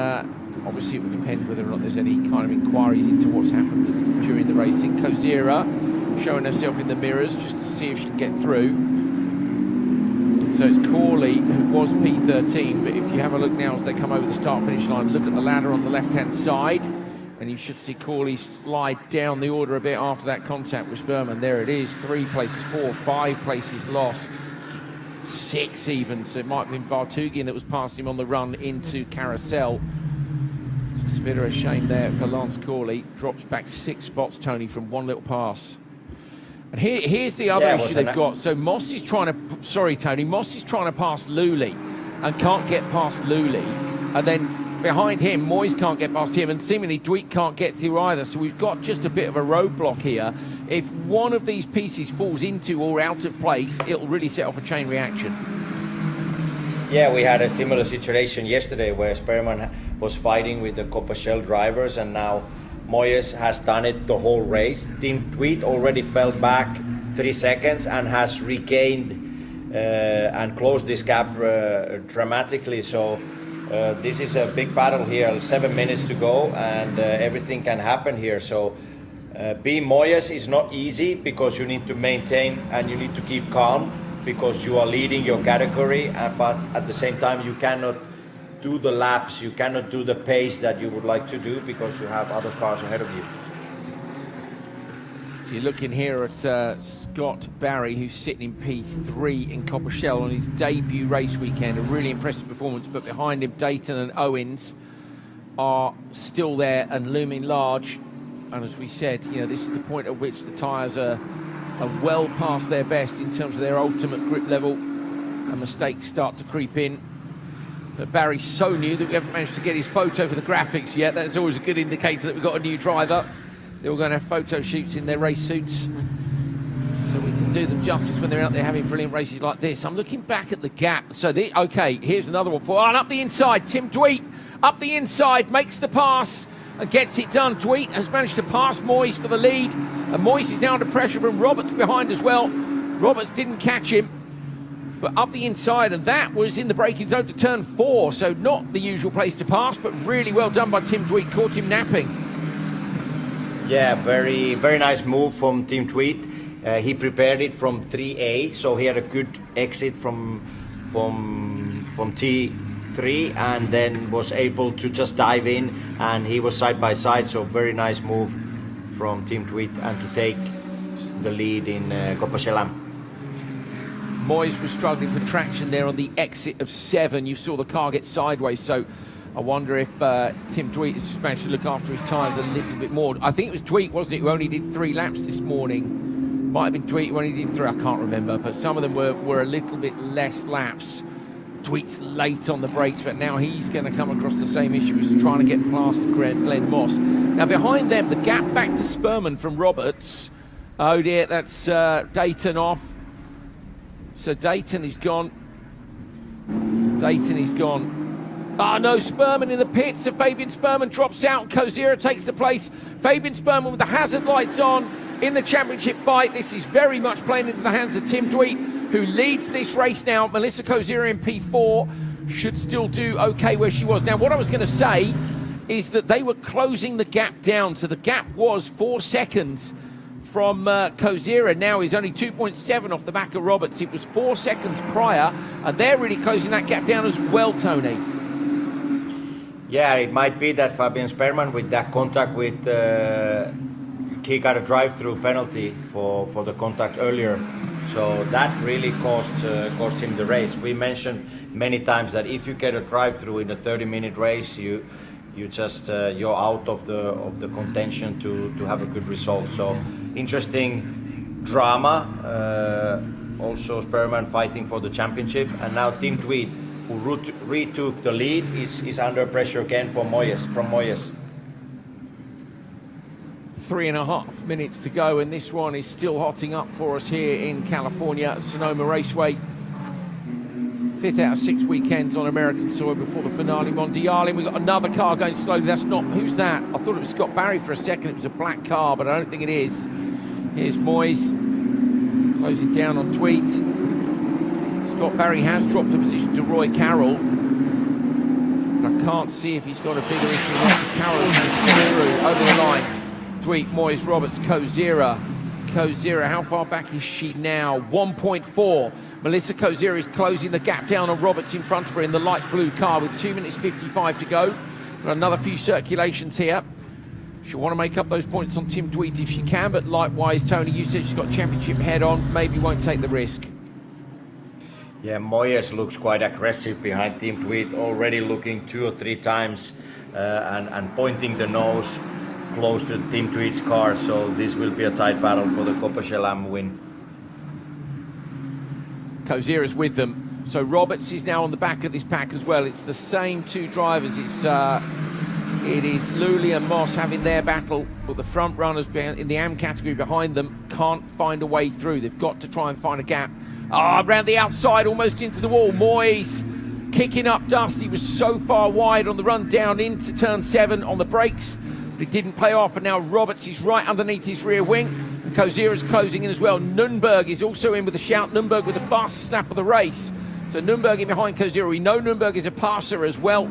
obviously it will depend whether or not there's any kind of inquiries into what's happened during the racing. Kozira showing herself in the mirrors just to see if she can get through. So it's Corley, who was P13, but if you have a look now as they come over the start-finish line, look at the ladder on the left-hand side, and you should see Corley slide down the order a bit after that contact with Sperman. There it is, 3 places, 4, 5 places lost, 6 even. So it might have been Vartugian that was passing him on the run into Carousel. So it's a bit of a shame there for Lance Corley. Drops back 6 spots, Tony, from one little pass. And here's the other Yeah, issue they've got. So Moss is trying to, sorry Tony, Moss is trying to pass Lully and can't get past Lully. And then behind him, Moyes can't get past him, and seemingly Dweek can't get through either. So we've got just a bit of a roadblock here. If one of these pieces falls into or out of place, it'll really set off a chain reaction. Yeah, we had a similar situation yesterday where Sperman was fighting with the Coppershell drivers, and now Moyes has done it the whole race. Team Tweed already fell back 3 seconds and has regained and closed this gap dramatically. So this is a big battle here. 7 minutes to go, and everything can happen here. So being Moyes is not easy because you need to maintain and you need to keep calm because you are leading your category, but at the same time you cannot do the laps, you cannot do the pace that you would like to do because you have other cars ahead of you. So you're looking here at Scott Barry, who's sitting in P3 in Coppershell on his debut race weekend. A really impressive performance, but behind him Dayton and Owens are still there and looming large. And as we said, you know, this is the point at which the tyres are well past their best in terms of their ultimate grip level, and mistakes start to creep in. But Barry's so new that we haven't managed to get his photo for the graphics yet. That's always a good indicator that we've got a new driver. They're all going to have photo shoots in their race suits, so we can do them justice when they're out there having brilliant races like this. I'm looking back at the gap. So, okay, here's another one for, and up the inside, Tim Dweet, up the inside, makes the pass and gets it done. Dweet has managed to pass Moyes for the lead, and Moyes is now under pressure from Roberts behind as well. Roberts didn't catch him, but up the inside, and that was in the braking zone to turn 4, so not the usual place to pass, but really well done by Tim Dweet, caught him napping. Yeah, very, very nice move from Team Tweed. He prepared it from 3A, so he had a good exit from T3, and then was able to just dive in, and he was side by side, so very nice move from Team Tweed and to take the lead in Coppershell. Moyes was struggling for traction there on the exit of 7. You saw the car get sideways, so I wonder if Tim Dweet has just managed to look after his tyres a little bit more. I think it was Dweet, wasn't it, who only did 3 laps this morning. Might have been Dweet who only did 3, I can't remember, but some of them were a little bit less laps. Dweet's late on the brakes, but now he's going to come across the same issue. He's trying to get past Glenn Moss. Now behind them, the gap back to Sperman from Roberts. Oh dear, that's Dayton off. So Dayton is gone. Dayton is gone. Ah, no, Sperman in the pits. So Fabian Sperman drops out. Kozira takes the place. Fabian Sperman with the hazard lights on in the championship fight. This is very much playing into the hands of Tim Dweet, who leads this race now. Melissa Kozira in P4 should still do okay where she was. Now, what I was going to say is that they were closing the gap down. So the gap was 4 seconds from Kozira. Now he's only 2.7 off the back of Roberts. It was 4 seconds prior, and they're really closing that gap down as well, Tony. Yeah, it might be that Fabian Sperman, with that contact with, he got a drive-through penalty for the contact earlier. So that really cost him the race. We mentioned many times that if you get a drive-through in a 30-minute race, you're out of the contention to have a good result. So interesting drama. Also Sperman fighting for the championship, and now Team Tweed, who retook the lead, is under pressure again from Moyes. 3.5 minutes to go, and this one is still hotting up for us here in California at Sonoma Raceway. 5th out of 6 weekends on American soil before the finale Mondiale. We've got another car going slowly. That's not, who's that? I thought it was Scott Barry for a second. It was a black car, but I don't think it is. Here's Moyes closing down on Tweet. Scott Barry has dropped a position to Roy Carroll. I can't see if he's got a bigger issue. Carroll's through over the line. Tweet, Moyes, Roberts, Kozira. Kozira, how far back is she now? 1.4. Melissa Kozira is closing the gap down on Roberts in front of her in the light blue car with 2 minutes 55 to go. Got another few circulations here. She'll want to make up those points on Tim Dweet if she can, but likewise, Tony, you said she's got championship head on, maybe won't take the risk. Yeah, Moyes looks quite aggressive behind Team Tweed, already looking 2 or 3 times and pointing the nose close to Team Tweed's car, so this will be a tight battle for the Coppa Chelam win. Kozira's with them. So Roberts is now on the back of this pack as well. It's the same two drivers. It is Lully and Moss having their battle, but the front runners in the AM category behind them can't find a way through. They've got to try and find a gap. Around the outside, almost into the wall. Moyes kicking up dust. He was so far wide on the run down into turn 7 on the brakes, but it didn't pay off. And now Roberts is right underneath his rear wing, and Kozira's closing in as well. Nürnberg is also in with a shout. Nürnberg with the fastest lap of the race. So Nürnberg in behind Kozira. We know Nürnberg is a passer as well.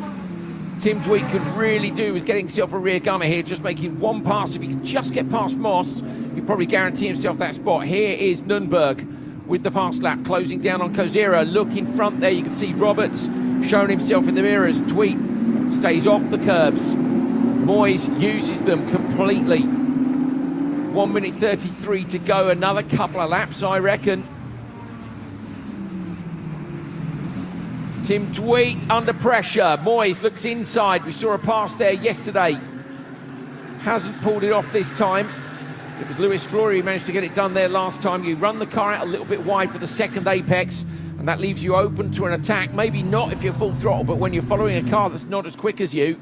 Tim Tweed could really do with getting himself a rear gunner here, just making one pass. If he can just get past Moss, he'll probably guarantee himself that spot. Here is Nürnberg with the fast lap, closing down on Kozira. Look in front there, you can see Roberts showing himself in the mirrors. Tweed stays off the curbs. Moyes uses them completely. 1 minute 33 to go, another couple of laps, I reckon. Tim Tweed under pressure. Moyes looks inside. We saw a pass there yesterday. Hasn't pulled it off this time. It was Lewis Flory who managed to get it done there last time. You run the car out a little bit wide for the second apex, and that leaves you open to an attack. Maybe not if you're full throttle, but when you're following a car that's not as quick as you,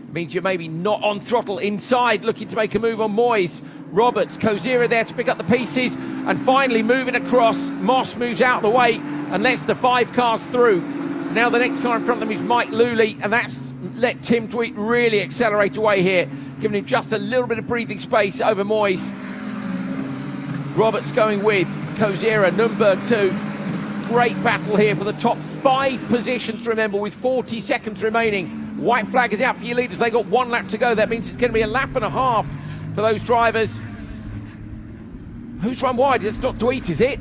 it means you're maybe not on throttle. Inside, looking to make a move on Moyes. Roberts, Kozira there to pick up the pieces, and finally moving across. Moss moves out of the way and lets the 5 cars through. So now the next car in front of them is Mike Lully, and that's let Tim Tweed really accelerate away here, giving him just a little bit of breathing space over Moyes. Roberts going with Kozira, Nürnberg 2. Great battle here for the top 5 positions, remember, with 40 seconds remaining. White flag is out for your leaders. They got 1 lap to go. That means it's going to be a lap and a half for those drivers. Who's run wide? It's not Tweed, is it?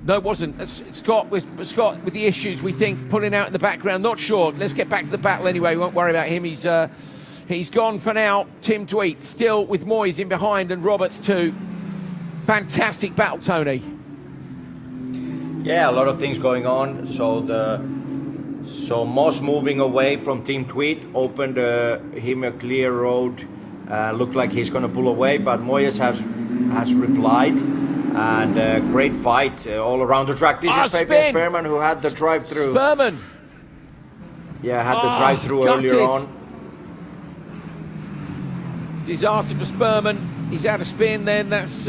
No, it wasn't. It's Scott with the issues, we think, pulling out in the background. Not sure. Let's get back to the battle anyway. We won't worry about him. He's gone for now. Tim Tweed still with Moyes in behind and Roberts too. Fantastic battle, Tony. Yeah, a lot of things going on. So Moss moving away from Team Tweed opened him a clear road. Looked like he's going to pull away, but Moyes has replied. And great fight all around the track. This is Fabian Sperman who had the drive-through. Sperman! Yeah, had the drive-through earlier on. Disaster for Sperman. He's out of spin then. That's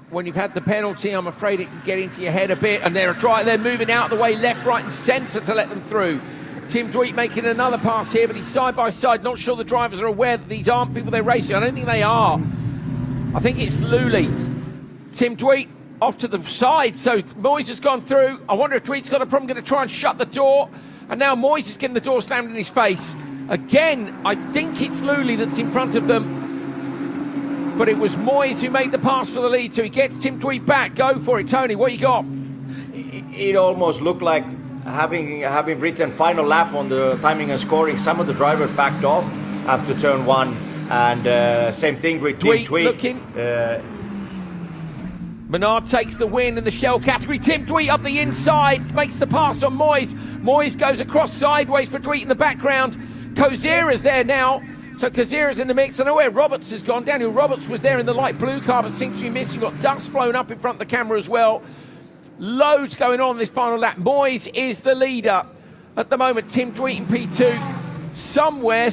when you've had the penalty. I'm afraid it can get into your head a bit. And they're moving out of the way, left, right and centre to let them through. Tim Tweed making another pass here, but he's side by side. Not sure the drivers are aware that these aren't people they're racing. I don't think they are. I think it's Lully. Tim Tweed off to the side, so Moyes has gone through. I wonder if Tweed's got a problem, going to try and shut the door. And now Moyes is getting the door slammed in his face. Again, I think it's Lully that's in front of them. But it was Moyes who made the pass for the lead, so he gets Tim Tweed back. Go for it, Tony. What you got? It almost looked like having written final lap on the timing and scoring. Some of the drivers backed off after turn 1. And same thing with Tim Tweed. Looking. Menard takes the win in the shell category. Tim Tweed up the inside, makes the pass on Moyes. Moyes goes across sideways for Tweed in the background. Kozira's there now, so Kozira's in the mix. I know where Roberts has gone. Daniel Roberts was there in the light blue car, but seems to be missing. Got dust blown up in front of the camera as well. Loads going on this final lap. Moyes is the leader at the moment. Tim Tweed in P2. Somewhere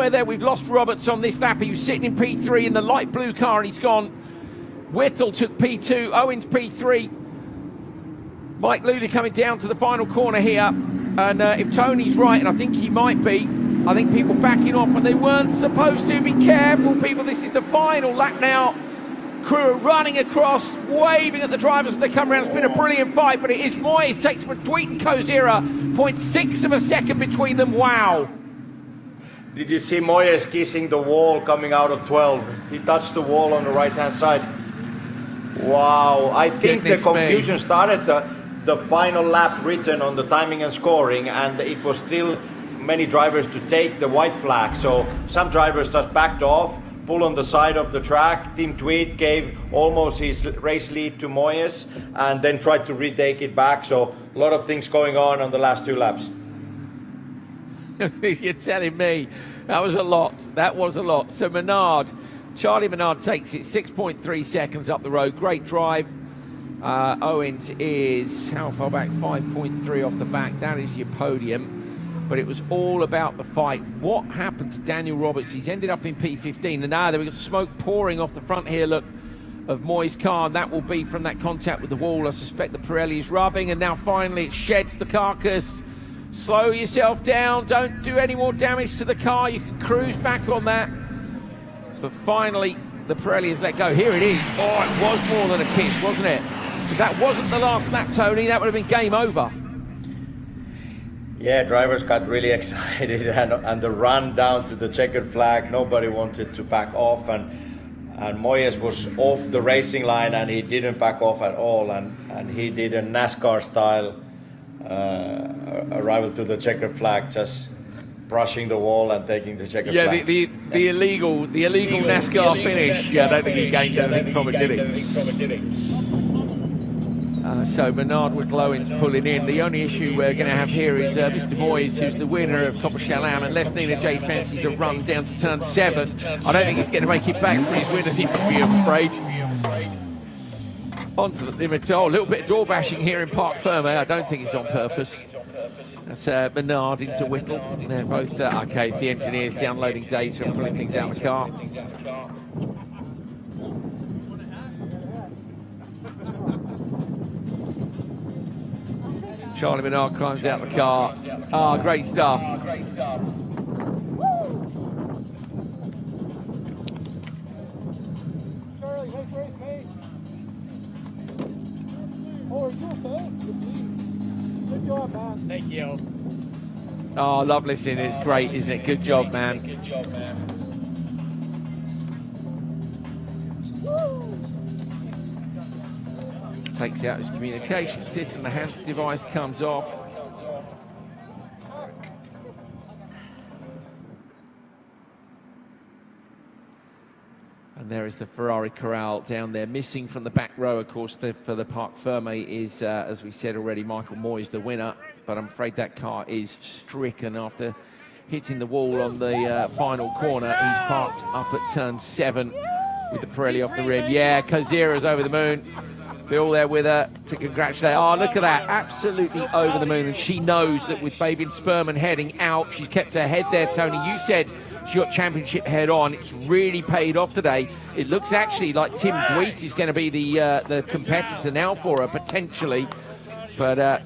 there we've lost Roberts on this lap. He was sitting in P3 in the light blue car and he's gone. Whittle took P2, Owens P3. Mike Lully coming down to the final corner here. And if Tony's right, and I think he might be, I think people backing off when they weren't supposed to. Be careful, people. This is the final lap now. Crew are running across, waving at the drivers as they come around. It's been a brilliant fight, but it is Moyes takes from Tweed and Kozira. 0.6 of a second between them. Wow. Did you see Moyes kissing the wall coming out of 12? He touched the wall on the right-hand side. Wow, I think the confusion started the final lap written on the timing and scoring, and it was still many drivers to take the white flag. So some drivers just backed off, pulled on the side of the track. Tim Tweed gave almost his race lead to Moyes and then tried to retake it back. So a lot of things going on the last 2 laps. You're telling me. That was a lot. That was a lot. So Charlie Menard takes it 6.3 seconds up the road. Great drive. Owens is how far back? 5.3 off the back. That is your podium. But it was all about the fight. What happened to Daniel Roberts? He's ended up in P15. And now we've got smoke pouring off the front here, look, of Moy's car. And that will be from that contact with the wall. I suspect the Pirelli is rubbing. And now finally it sheds the carcass. Slow yourself down. Don't do any more damage to the car. You can cruise back on that. But finally, the Pirelli has let go. Here it is. Oh, it was more than a kiss, wasn't it? If that wasn't the last lap, Tony, that would have been game over. Yeah, drivers got really excited, and the run down to the checkered flag, nobody wanted to back off, and Moyes was off the racing line, and he didn't back off at all, and he did a NASCAR style arrival to the checkered flag, just brushing the wall and taking the checkered flag. Yeah, the illegal NASCAR finish. Yeah, I don't think he gained anything from it, did he? So Menard with Owens pulling in. The only issue we're going to have here is Mr. Moyes, who's the winner of Copper-Chalam, unless Nina J fancies a run down to turn 7. I don't think he's going to make it back for his winner's interview, I'm afraid. Onto the limit. Oh, a little bit of door bashing here in Parc Ferme. I don't think it's on purpose. That's Menard into Whittle. They're both, okay, it's the engineers downloading data and pulling things out of the car. Charlie Menard climbs out the car. Ah, great stuff. Thank you. Oh, love listening. It's great, isn't it? Good job, man. Good job, man. Takes out his communication system. The hands device comes off. And there is the Ferrari corral down there, missing from the back row. Of course, for the Parc Ferme is, as we said already, Michael Moyes the winner. But I'm afraid that car is stricken after hitting the wall on the final corner. He's parked up at turn 7 with the Pirelli off the rim. Yeah, Kozira's over the moon. Bill there with her to congratulate. Oh, look at that. Absolutely over the moon. And she knows that with Fabian Sperman heading out, she's kept her head there, Tony. You said she got championship head on. It's really paid off today. It looks actually like Tim Dweet is going to be the competitor now for her, potentially. But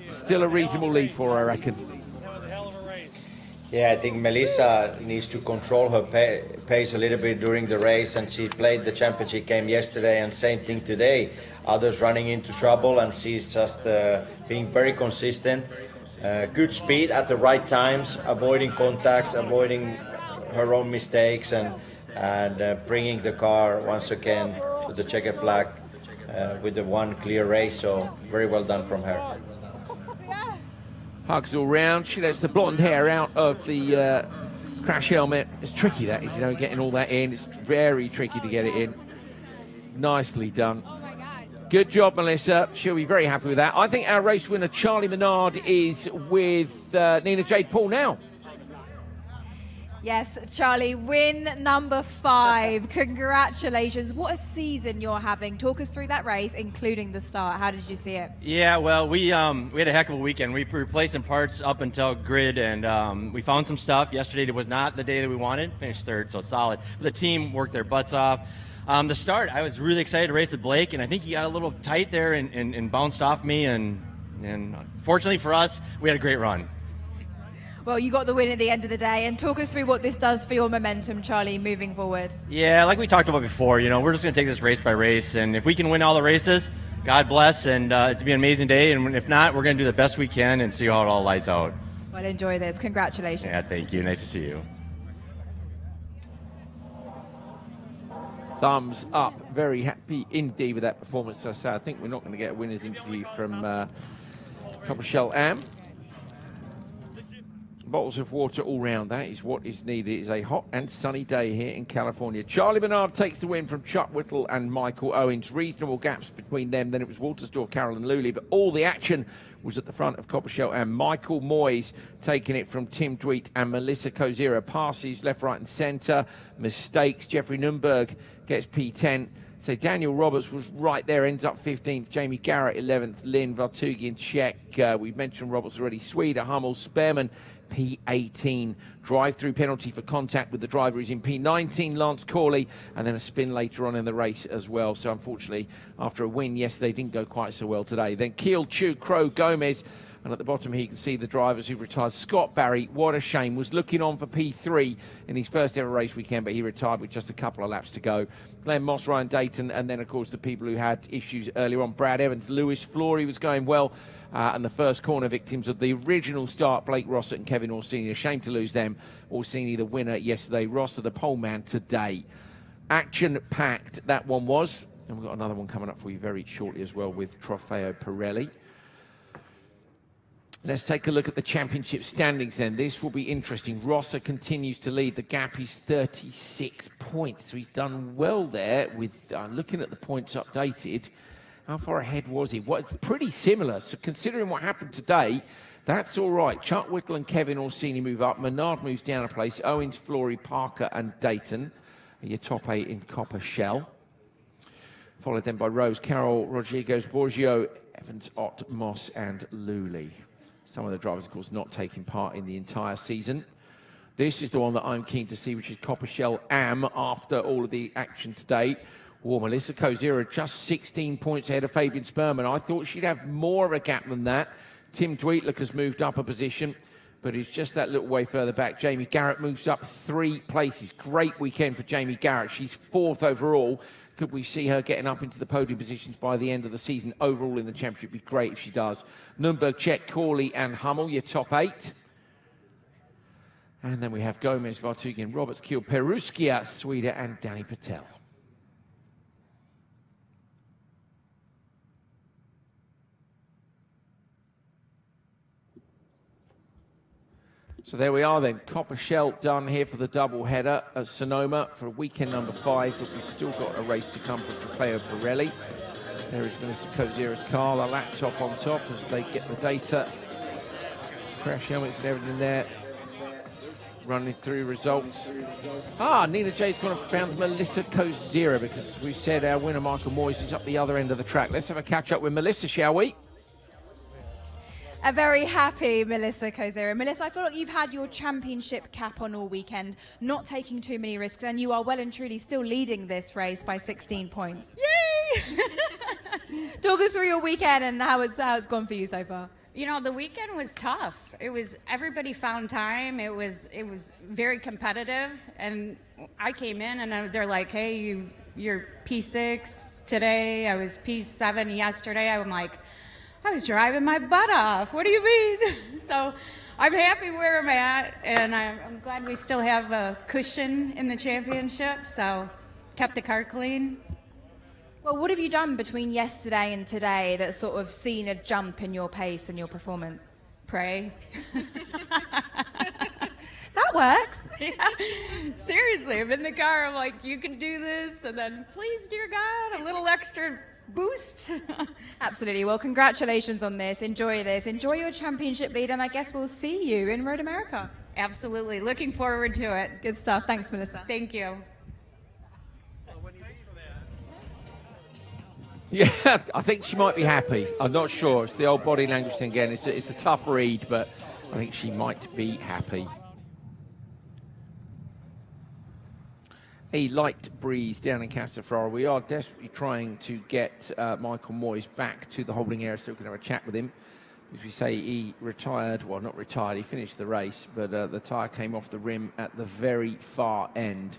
still a reasonable lead for her, I reckon. Yeah, I think Melissa needs to control her pace a little bit during the race, and she played the championship game yesterday, and same thing today. Others running into trouble, and she's just being very consistent. Good speed at the right times, avoiding contacts, avoiding her own mistakes, and bringing the car once again to the checkered flag with the one clear race. So very well done from her. Hugs all round. She lets the blonde hair out of the crash helmet. It's tricky, that is, you know, getting all that in. It's very tricky to get it in. Nicely done. Good job, Melissa. She'll be very happy with that. I think our race winner, Charlie Menard, is with Nina Jade Paul now. Yes, Charlie, win number 5. Congratulations. What a season you're having. Talk us through that race, including the start. How did you see it? Yeah, well, we had a heck of a weekend. We replaced some parts up until grid, and we found some stuff. Yesterday was not the day that we wanted. Finished 3rd, so solid. But the team worked their butts off. The start, I was really excited to race with Blake, and I think he got a little tight there and bounced off me. And fortunately for us, we had a great run. Well, you got the win at the end of the day. And talk us through what this does for your momentum, Charlie, moving forward. Yeah, like we talked about before, you know, we're just going to take this race by race. And if we can win all the races, God bless, and it's going to be an amazing day. And if not, we're going to do the best we can and see how it all lies out. Well, enjoy this. Congratulations. Yeah, thank you. Nice to see you. Thumbs up. Very happy indeed with that performance. So I think we're not going to get a winner's interview from Copper-Chalam. Bottles of water all round. That is what is needed. It is a hot and sunny day here in California. Charlie Bernard takes the win from Chuck Whittle and Michael Owens. Reasonable gaps between them. Then it was Waltersdorf, Carol and Luley. But all the action was at the front of Coppershell and Michael Moyes taking it from Tim Dweet and Melissa Kozira. Passes left, right and centre. Mistakes. Jeffrey Nunberg gets P10. So Daniel Roberts was right there, ends up 15th. Jamie Garrett 11th. Lynn Vartugian check. We've mentioned Roberts already. Swede, Hummel, Spearman P18. Drive-through penalty for contact with the driver who's in P19, Lance Corley, and then a spin later on in the race as well. So unfortunately, after a win yesterday, didn't go quite so well today. Then Keel, Chu, Crow, Gomez. And at the bottom here, you can see the drivers who've retired. Scott Barry, what a shame, was looking on for P3 in his first ever race weekend, but he retired with just a couple of laps to go. Glenn Moss, Ryan Dayton, and then, of course, the people who had issues earlier on. Brad Evans, Lewis Flory was going well, and the first corner victims of the original start, Blake Rossett and Kevin Orsini. A shame to lose them. Orsini, the winner yesterday. Rosser, the pole man today. Action-packed, that one was. And we've got another one coming up for you very shortly as well with Trofeo Pirelli. Let's take a look at the championship standings then. This will be interesting. Rosser continues to lead. The gap is 36 points. So he's done well there with looking at the points updated. How far ahead was he? Well, it's pretty similar. So considering what happened today, that's all right. Chuck Whittle and Kevin Orsini move up. Menard moves down a place. Owens, Flory, Parker and Dayton are your top 8 in Coppershell. Followed then by Rose, Carroll, Rodriguez, Borgio, Evans, Ott, Moss and Luley. Some of the drivers, of course, not taking part in the entire season. This is the one that I'm keen to see, which is Coppershell Am after all of the action today. Well, Melissa Kozira just 16 points ahead of Fabian Sperman. I thought she'd have more of a gap than that. Tim Dweetlook has moved up a position, but he's just that little way further back. Jamie Garrett moves up 3 places. Great weekend for Jamie Garrett. She's 4th overall. Could we see her getting up into the podium positions by the end of the season overall in the championship? It'd be great if she does. Nürnberg, Czech, Corley and Hummel, your top 8. And then we have Gomez, Vartugian, Roberts, Keel, Peruskia, Swede and Danny Patel. So there we are then, Coppershell done here for the double header at Sonoma for weekend number 5, but we've still got a race to come for Trofeo Pirelli. There is Melissa Kozira's car, the laptop on top as they get the data. Crash helmets and everything there. Running through results. Nina J's gone and found Melissa Kozira because we said our winner Michael Moyes is up the other end of the track. Let's have a catch up with Melissa, shall we? A very happy Melissa Kozira. Melissa, I feel like you've had your championship cap on all weekend, not taking too many risks, and you are well and truly still leading this race by 16 points. Yay! Talk us through your weekend and how it's gone for you so far. You know, the weekend was tough. It was, everybody found time. It was very competitive, and I came in and they're like, hey, you're P6 today. I was P7 yesterday. I'm like, I was driving my butt off. What do you mean? So I'm happy where I'm at, and I'm glad we still have a cushion in the championship, so kept the car clean. Well, what have you done between yesterday and today that's sort of seen a jump in your pace and your performance? Pray. That works. Yeah. Seriously, I'm in the car, I'm like, you can do this, and then please, dear God, a little extra boost. Absolutely. Well, congratulations on this. Enjoy this. Enjoy your championship lead, and I guess we'll see you in Road America. Absolutely. Looking forward to it. Good stuff. Thanks, Melissa. Thank you. Yeah, I think she might be happy. I'm not sure. It's the old body language thing again. It's a tough read, but I think she might be happy. A light breeze down in Casa Flora. We are desperately trying to get Michael Moyes back to the holding area so we can have a chat with him. As we say, he retired, well, not retired, he finished the race, but the tyre came off the rim at the very far end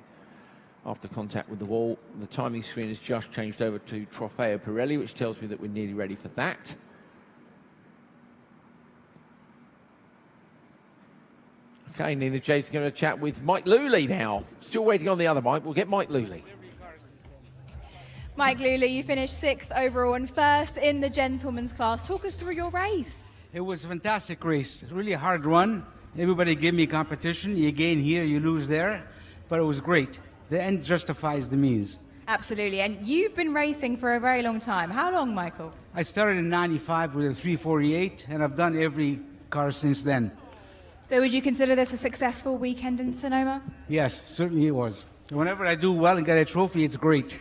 after contact with the wall. The timing screen has just changed over to Trofeo Pirelli, which tells me that we're nearly ready for that. Okay, Nina Jade's going to chat with Mike Luley now. Still waiting on the other Mike. We'll get Mike Luley. Mike Luley, you finished 6th overall and 1st in the gentleman's class. Talk us through your race. It was a fantastic race. It's really a hard run. Everybody gave me competition. You gain here, you lose there. But it was great. The end justifies the means. Absolutely. And you've been racing for a very long time. How long, Michael? I started in 95 with a 348, and I've done every car since then. So would you consider this a successful weekend in Sonoma? Yes, certainly it was. Whenever I do well and get a trophy, it's great.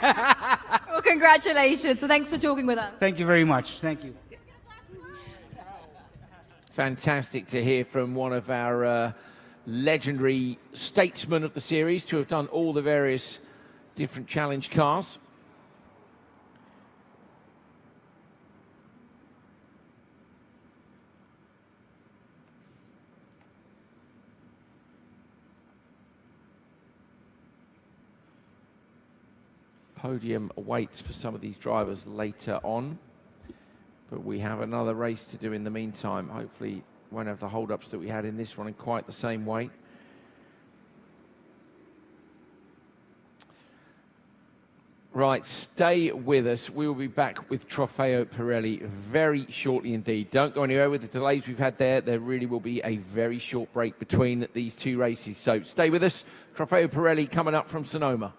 Well, congratulations. So thanks for talking with us. Thank you very much. Thank you. Fantastic to hear from one of our legendary statesmen of the series to have done all the various different challenge cars. Podium awaits for some of these drivers later on, but we have another race to do in the meantime. Hopefully won't have the hold-ups that we had in this one in quite the same way. Right, stay with us. We will be back with Trofeo Pirelli very shortly indeed. Don't go anywhere with the delays we've had there. There really will be a very short break between these two races. So stay with us. Trofeo Pirelli coming up from Sonoma.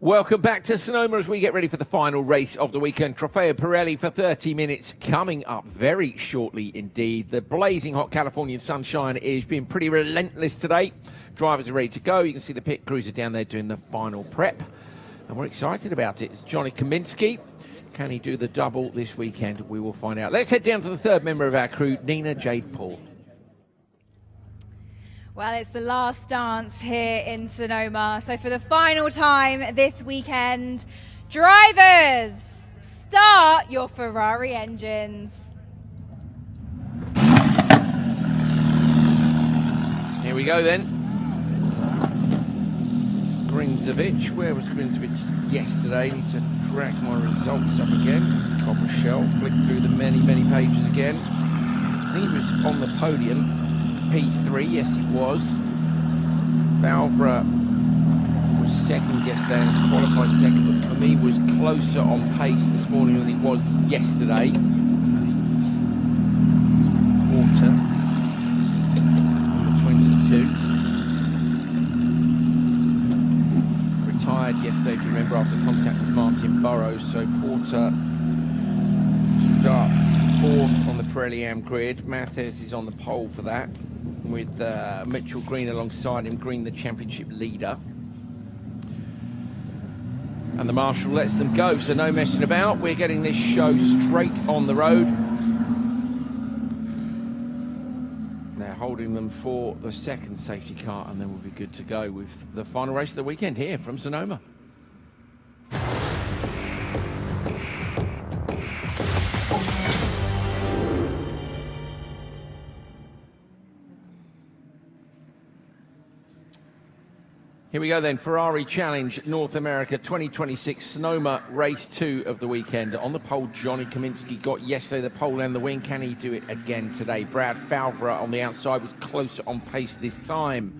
Welcome back to Sonoma as we get ready for the final race of the weekend. Trofeo Pirelli for 30 minutes coming up very shortly indeed. The blazing hot Californian sunshine is being pretty relentless today. Drivers are ready to go. You can see the pit crews are down there doing the final prep. And we're excited about it. It's Johnny Kaminsky. Can he do the double this weekend? We will find out. Let's head down to the third member of our crew, Nina Jade Paul. Well, it's the last dance here in Sonoma. So for the final time this weekend, drivers, start your Ferrari engines. Here we go then. Grinzovich, where was Grinzovich yesterday? Need to drag my results up again. It's Copper Shell, flick through the many pages again. I think he was on the podium. P3, yes he was. Falvra was second yesterday and has qualified second, but for me was closer on pace this morning than he was yesterday. Porter, number 22. Retired yesterday, if you remember, after contact with Martin Burrows, so Porter starts fourth on the Pirelli Am grid. Matthes is on the pole for that, with Mitchell Green alongside him. Green, the championship leader. And the marshal lets them go, so no messing about. We're getting this show straight on the road. They're holding them for the second safety car, and then we'll be good to go with the final race of the weekend here from Sonoma. Here we go then, Ferrari Challenge North America 2026, Sonoma race 2 of the weekend. On the pole, Johnny Kaminsky got yesterday the pole and the win. Can he do it again today? Brad Falvra on the outside was closer on pace this time.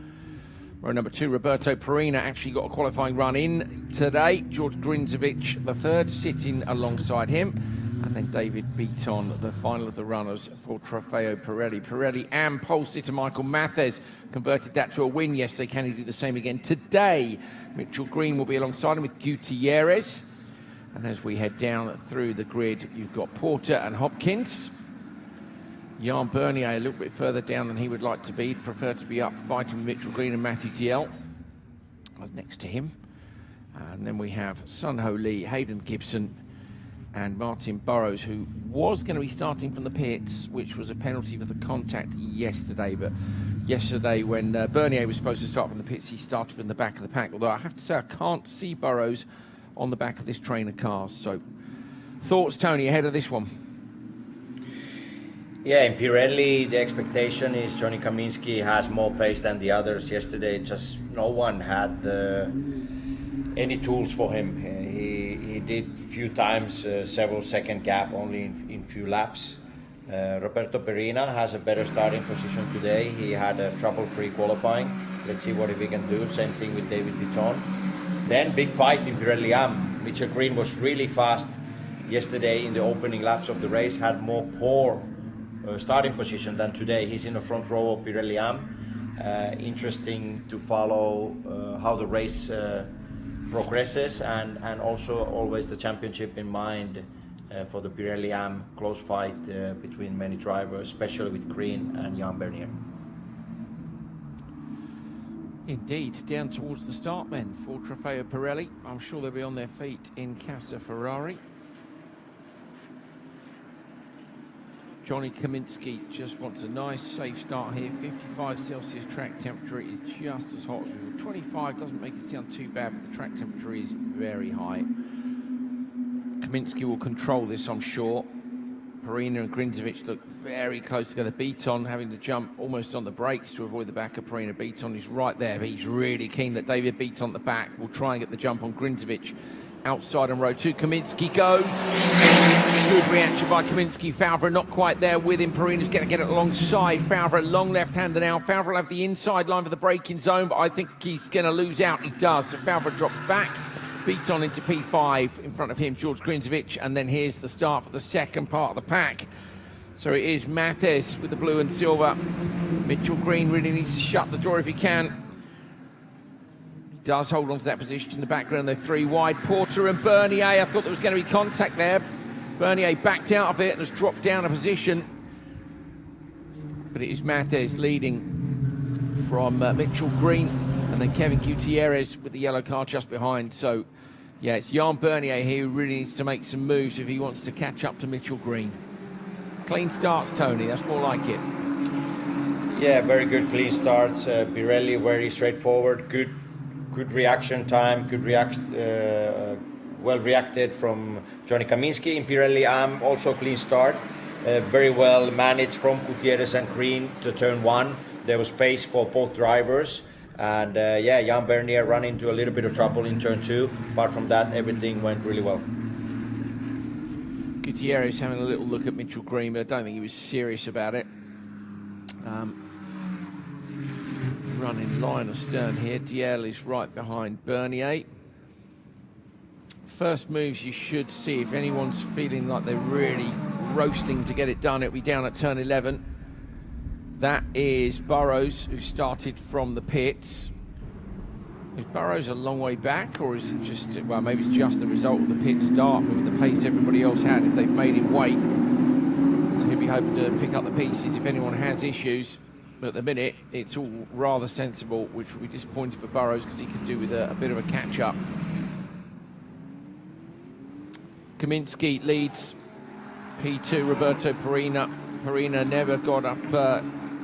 Row number 2, Roberto Perina actually got a qualifying run in today. George Grinzovich, the third, sitting alongside him. And then David Beaton, the final of the runners for Trofeo Pirelli. Pirelli and pole sitter Michael Matthes converted that to a win yesterday. Can he do the same again today? Mitchell Green will be alongside him with Gutierrez. And as we head down through the grid, you've got Porter and Hopkins. Jan Bernier a little bit further down than he would like to be. He'd prefer to be up fighting with Mitchell Green and Matthew Diel next to him. And then we have Sun Ho Lee, Hayden Gibson, and Martin Burrows, who was going to be starting from the pits, which was a penalty for the contact yesterday. But yesterday, when Bernier was supposed to start from the pits, he started from the back of the pack. Although I have to say, I can't see Burrows on the back of this train of cars. So, thoughts, Tony, ahead of this one? Yeah, in Pirelli, the expectation is Johnny Kaminsky has more pace than the others. Yesterday, just no one had any tools for him. He did few times several second gap only in few laps. Roberto Perina has a better starting position today. He had a trouble-free qualifying. Let's see what he can do. Same thing with David Beaton. Then big fight in Pirelli Am. Mitchell Green was really fast yesterday in the opening laps of the race. Had more poor starting position than today. He's in the front row of Pirelli Am. Interesting to follow how the race progresses, and also always the championship in mind for the Pirelli Am. Close fight between many drivers, especially with Green and Jan Bernier. Indeed, down towards the start then for Trofeo Pirelli. I'm sure they'll be on their feet in Casa Ferrari. Johnny Kaminsky just wants a nice, safe start here. 55 Celsius track temperature is just as hot as we were. 25 doesn't make it sound too bad, but the track temperature is very high. Kaminsky will control this, I'm sure. Perina and Grinzovich look very close together. Beaton having to jump almost on the brakes to avoid the back of Perina. Beaton is right there, but he's really keen that David Beaton at the back will try and get the jump on Grinzovich. Outside on row 2, Kaminsky goes. Good reaction by Kaminsky. Falvra not quite there with him. Perina's going to get it alongside Falvra. Long left-hander now. Falvra will have the inside line for the braking zone, but I think he's going to lose out. He does. So Falvra drops back. Beaton into P5. In front of him, George Grinzovich. And then here's the start for the second part of the pack. So it is Matthes with the blue and silver. Mitchell Green really needs to shut the door if he can. He does hold on to that position in the background. They're 3 wide. Porter and Bernier. I thought there was going to be contact there. Bernier backed out of it and has dropped down a position. But it is Mathes leading from Mitchell Green, and then Kevin Gutierrez with the yellow car just behind. So, yeah, it's Jan Bernier here who really needs to make some moves if he wants to catch up to Mitchell Green. Clean starts, Tony. That's more like it. Yeah, very good clean starts. Pirelli very straightforward. Good reaction time. Well reacted from Johnny Kaminsky. In Pirelli, also clean start. Very well managed from Gutierrez and Green to turn 1. There was space for both drivers. And Jan Bernier ran into a little bit of trouble in turn 2. Apart from that, everything went really well. Gutierrez having a little look at Mitchell Green, but I don't think he was serious about it. Running line astern here. Diel is right behind Bernier. First moves you should see, if anyone's feeling like they're really roasting to get it done, it'll be down at turn 11. That is Burrows, who started from the pits. Is Burrows a long way back, or is it just, well, maybe it's just the result of the pit start with the pace everybody else had if they've made him wait. So he'll be hoping to pick up the pieces if anyone has issues. But at the minute, it's all rather sensible, which will be disappointing for Burrows because he could do with a bit of a catch-up. Kaminsky leads. P2, Roberto Perina. Perina never got up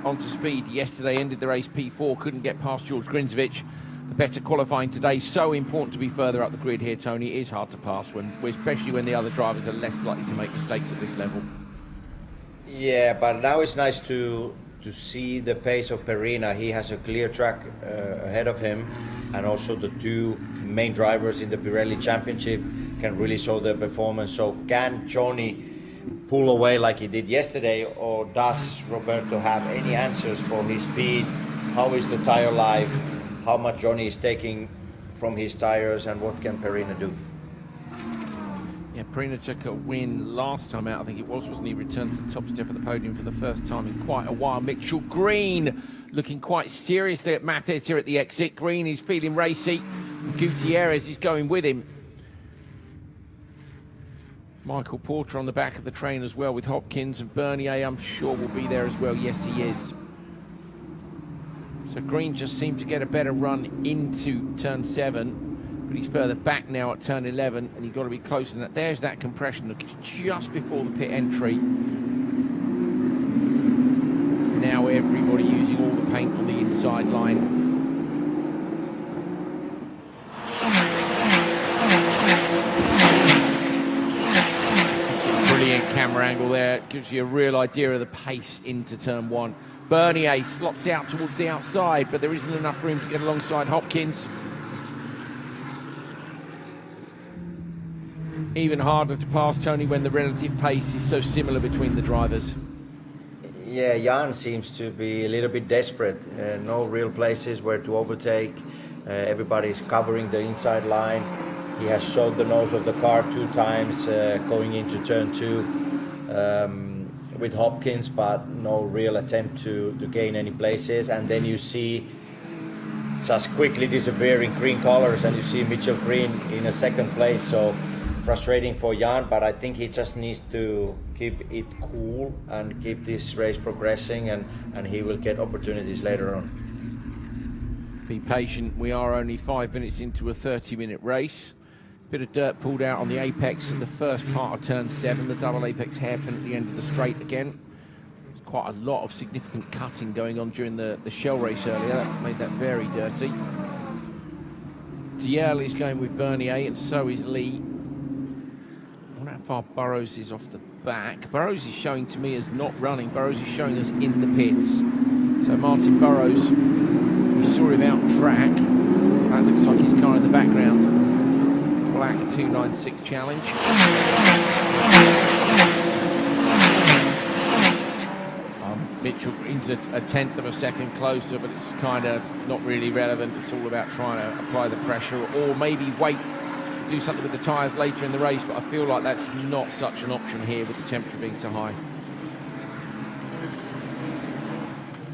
onto speed yesterday, ended the race P4, couldn't get past George Grinzovich. The better qualifying today, so important to be further up the grid here, Tony. It is hard to pass, especially when the other drivers are less likely to make mistakes at this level. Yeah, but now it's nice to see the pace of Perina. He has a clear track ahead of him, and also the 2 main drivers in the Pirelli Championship can really show their performance. So can Johnny pull away like he did yesterday, or does Roberto have any answers for his speed? How is the tire life? How much Johnny is taking from his tires, and what can Perina do? Yeah, Perina took a win last time out, I think it was, wasn't he? Returned to the top step of the podium for the first time in quite a while. Mitchell Green looking quite seriously at Mathes here at the exit. Green is feeling racy, and Gutierrez is going with him. Michael Porter on the back of the train as well with Hopkins, and Bernier I'm sure will be there as well. Yes, he is. So Green just seemed to get a better run into turn 7. But he's further back now at turn 11, and you've got to be close to that. There's that compression. Look, it's just before the pit entry. Now everybody using all the paint on the inside line. Some brilliant camera angle there. It gives you a real idea of the pace into turn 1. Bernier slots out towards the outside, but there isn't enough room to get alongside Hopkins. Even harder to pass, Tony, when the relative pace is so similar between the drivers. Yeah, Jan seems to be a little bit desperate. No real places where to overtake. Everybody's covering the inside line. He has showed the nose of the car 2 times going into turn 2 with Hopkins, but no real attempt to gain any places. And then you see just quickly disappearing green colors, and you see Mitchell Green in a 2nd place. So frustrating for Jan, but I think he just needs to keep it cool and keep this race progressing, and he will get opportunities later on. Be patient. We are only 5 minutes into a 30-minute race. Bit of dirt pulled out on the apex in the first part of turn 7. The double apex hairpin at the end of the straight again. There's quite a lot of significant cutting going on during the shell race earlier. That made that very dirty. Diel is going with Bernier, and so is Lee. I wonder how far Burrows is off the back. Burrows is showing to me as not running. Burrows is showing us in the pits. So Martin Burrows, we saw him out track. That looks like his car in the background. Black 296 Challenge. Mitchell Green's a 1/10 of a second closer, but it's kind of not really relevant. It's all about trying to apply the pressure, or maybe wait, do something with the tyres later in the race, but I feel like that's not such an option here with the temperature being so high.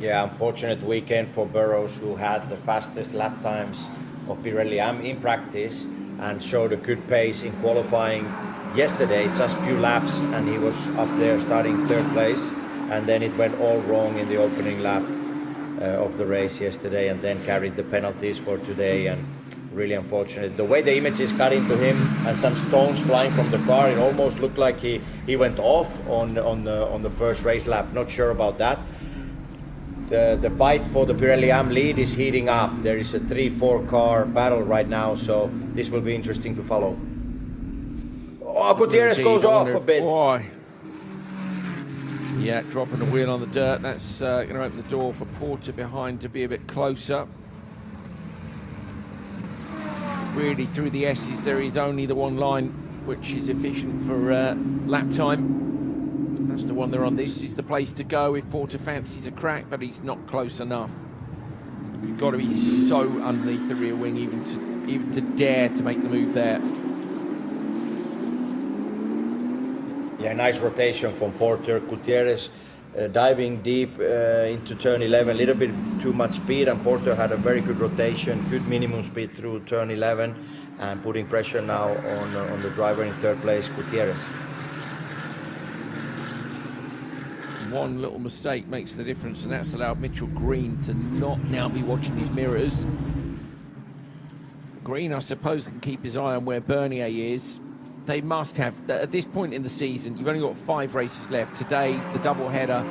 Yeah, unfortunate weekend for Burrows, who had the fastest lap times of Pirelli Am in practice and showed a good pace in qualifying yesterday, just few laps, and he was up there starting third place, and then it went all wrong in the opening lap of the race yesterday, and then carried the penalties for today, and really unfortunate. The way the images got into him and some stones flying from the car, it almost looked like he went off on the first race lap. Not sure about that. The fight for the Pirelli Am lead is heating up. There is a 3-4 car battle right now, so this will be interesting to follow. Oh, Gutierrez goes off a bit. Why? Yeah, dropping the wheel on the dirt. That's going to open the door for Porter behind to be a bit closer. Really, through the S's, there is only the one line which is efficient for lap time. That's the one they're on. This is the place to go if Porter fancies a crack, but he's not close enough. You've got to be so underneath the rear wing even to dare to make the move there. Yeah, nice rotation from Porter. Gutierrez diving deep into turn 11, a little bit too much speed, and Porter had a very good rotation, good minimum speed through turn 11, and putting pressure now on the driver in third place, Gutierrez. One little mistake makes the difference, and that's allowed Mitchell Green to not now be watching his mirrors. Green, I suppose, can keep his eye on where Bernier is. They must have, at this point in the season, you've only got 5 races left. Today, the doubleheader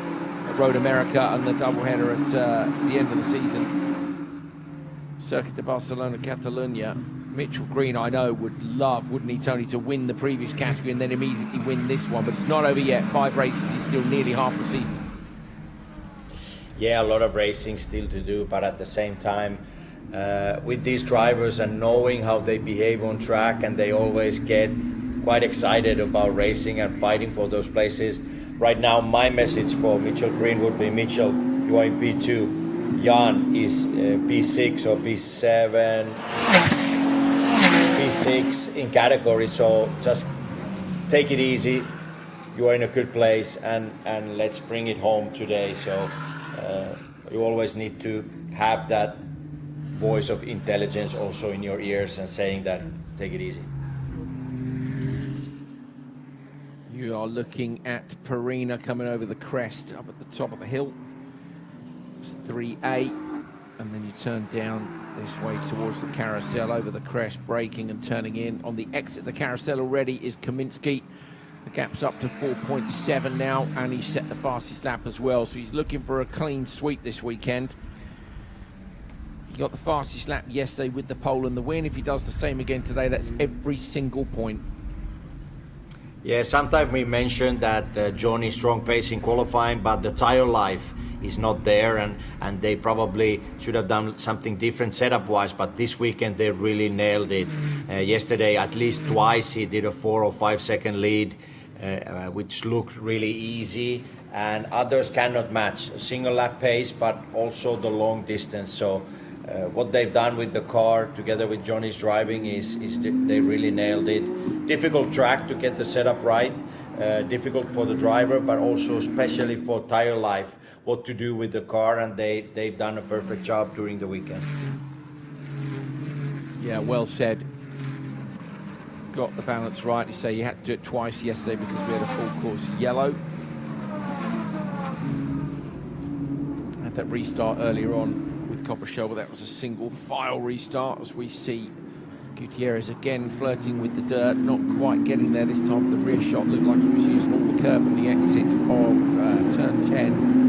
at Road America and the doubleheader at the end of the season. Circuit de Barcelona, Catalunya. Mitchell Green, I know, would love, wouldn't he, Tony, to win the previous category and then immediately win this one. But it's not over yet. 5 races is still nearly half the season. Yeah, a lot of racing still to do, but at the same time, with these drivers and knowing how they behave on track, and they always get quite excited about racing and fighting for those places. Right now, my message for Mitchell Green would be, Mitchell, you are in P2. Jan is P6 or P7, P6 in category, so just take it easy. You are in a good place, and let's bring it home today. So you always need to have that voice of intelligence also in your ears and saying that, take it easy. You are looking at Perina coming over the crest up at the top of the hill. It's 3A, and then you turn down this way towards the carousel over the crest, braking and turning in. On the exit of the carousel already is Kaminsky. The gap's up to 4.7 now, and he's set the fastest lap as well, so he's looking for a clean sweep this weekend. He got the fastest lap yesterday with the pole and the win. If he does the same again today, that's every single point. Yeah, sometimes we mentioned that Johnny strong pace in qualifying, but the tire life is not there, and they probably should have done something different setup-wise, but this weekend they really nailed it. Yesterday, at least twice, he did a 4 or 5 second lead, which looked really easy, and others cannot match. A single lap pace, but also the long distance. So what they've done with the car together with Johnny's driving is they really nailed it. Difficult track to get the setup right, difficult for the driver, but also especially for tire life, what to do with the car, and they've done a perfect job during the weekend. Yeah, well said. Got the balance right. You say you had to do it twice yesterday because we had a full course yellow. Had that restart earlier on with Coppershell, but that was a single file restart, as we see Gutierrez again flirting with the dirt, not quite getting there this time. The rear shot looked like he was using all the curb and the exit of turn 10.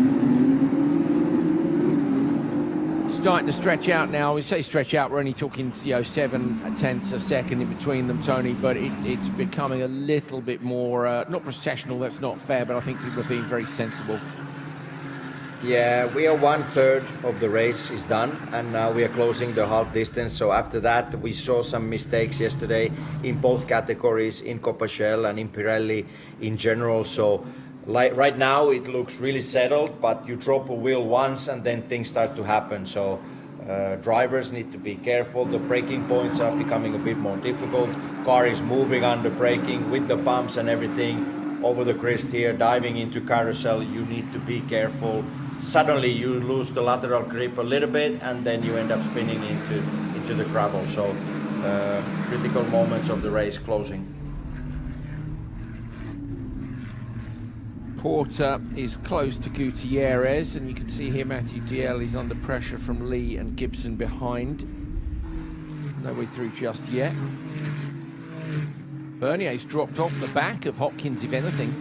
Starting to stretch out now. We say stretch out, we're only talking 7 tenths a second in between them, Tony, but it's becoming a little bit more, not processional, that's not fair, but I think people are being very sensible. Yeah, we are 1/3 of the race is done, and now we are closing the half distance. So after that, we saw some mistakes yesterday in both categories, in Coppershell and in Pirelli in general. So right now it looks really settled, but you drop a wheel once and then things start to happen. So drivers need to be careful. The braking points are becoming a bit more difficult. Car is moving under braking with the bumps and everything over the crest here, diving into carousel. You need to be careful. Suddenly you lose the lateral grip a little bit, and then you end up spinning into into the gravel. So critical moments of the race closing. Porter is close to Gutierrez, and you can see here Matthew DL is under pressure from Lee and Gibson behind. No way through just yet. Bernier's dropped off the back of Hopkins, if anything.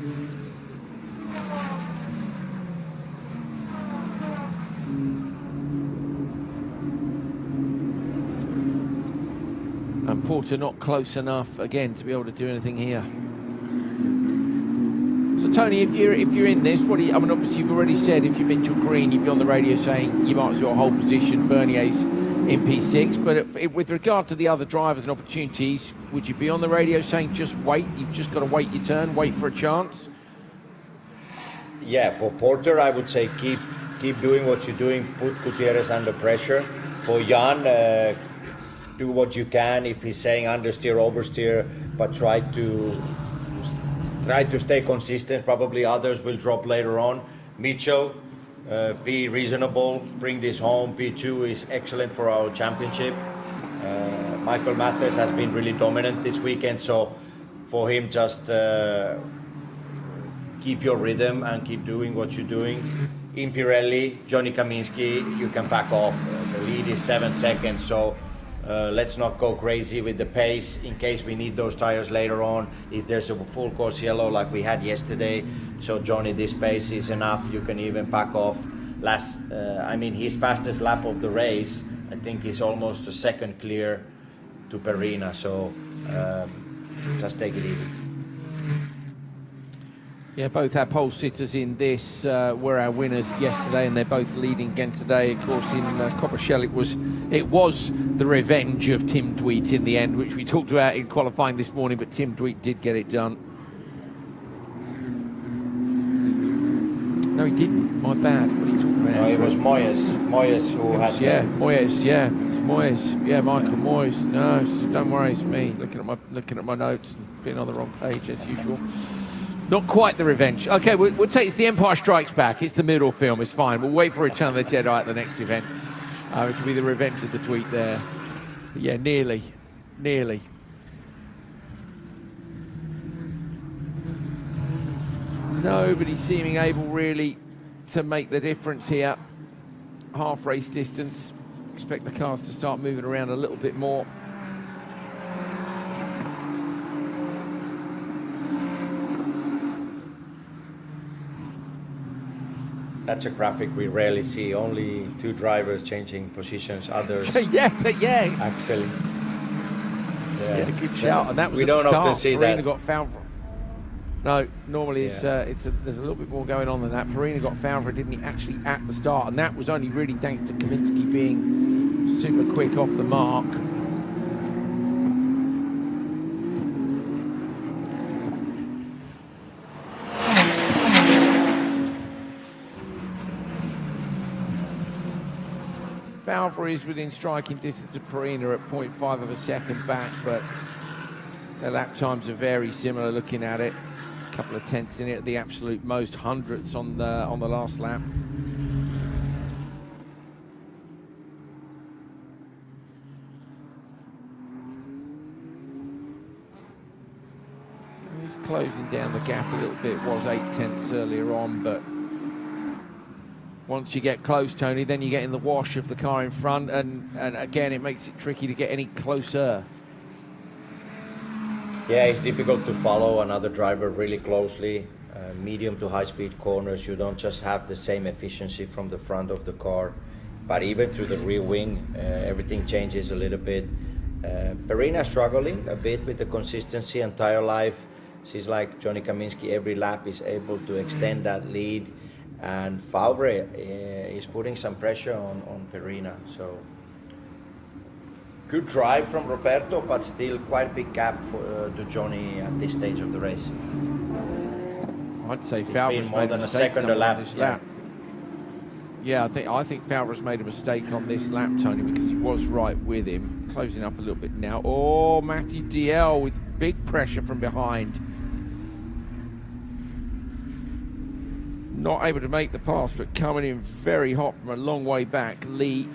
And Porter not close enough again to be able to do anything here. So Tony, if you're in this, what do you? I mean, obviously you've already said if you're Mitchell Green, you'd be on the radio saying you might as well hold position. Bernier's in P6, but with regard to the other drivers and opportunities, would you be on the radio saying just wait? You've just got to wait your turn, wait for a chance. Yeah, for Porter, I would say keep doing what you're doing. Put Gutierrez under pressure. For Jan, do what you can. If he's saying understeer, oversteer, but try to stay consistent. Probably others will drop later on. Mitchell, be reasonable, bring this home. P2 is excellent for our championship. Michael Mathis has been really dominant this weekend, so for him just keep your rhythm and keep doing what you're doing. In Pirelli, Johnny Kaminsky, you can back off. The lead is 7 seconds, so let's not go crazy with the pace in case we need those tires later on if there's a full course yellow like we had yesterday. So Johnny, this pace is enough. You can even back off. His fastest lap of the race, I think, is almost a second clear to Perina. So just take it easy. Yeah, both our pole sitters in this were our winners yesterday, and they're both leading again today. Of course, in Coppershell, it was the revenge of Tim Dweet in the end, which we talked about in qualifying this morning, but Tim Dweet did get it done. No, he didn't. My bad. What are you talking about? No, it was Moyes who had. Yeah, Moyes. Yeah, it was Moyes. Yeah, Michael Moyes. No, don't worry, it's me looking at my notes and being on the wrong page as usual. Not quite the revenge. Okay, we'll take it's the Empire Strikes Back. It's the middle film. It's fine. We'll wait for Return of the Jedi at the next event. It could be the revenge of the tweet there. But yeah, nearly. Nobody seeming able really to make the difference here. Half race distance. Expect the cars to start moving around a little bit more. That's a graphic we rarely see. Only two drivers changing positions. Others. yeah. Actually. Yeah, good shout. And that was we don't often see Perina that. got fouled for. No, normally there's a little bit more going on than that. Perina got fouled for it, didn't he? Actually, at the start, and that was only really thanks to Kaminsky being super quick off the mark. Falva is within striking distance of Perina at 0.5 of a second back, but their lap times are very similar looking at it. A couple of tenths in it at the absolute most, hundredths on the last lap. He's closing down the gap a little bit, was 8 tenths earlier on, but once you get close, Tony, then you get in the wash of the car in front, and again, it makes it tricky to get any closer. Yeah, it's difficult to follow another driver really closely. Medium to high-speed corners, you don't just have the same efficiency from the front of the car, but even through the rear wing, everything changes a little bit. Perina struggling a bit with the consistency and tire life. She's like Johnny Kaminsky, every lap is able to extend that lead. And Favre is putting some pressure on Perina. So good drive from Roberto, but still quite a big gap to Johnny at this stage of the race. I'd say Favre's more made than a a mistake second a lap. this lap. Yeah, I think Favre's made a mistake on this lap, Tony, because he was right with him. Closing up a little bit now. Oh, Matthew DL with big pressure from behind. Not able to make the pass, but coming in very hot from a long way back. Lee.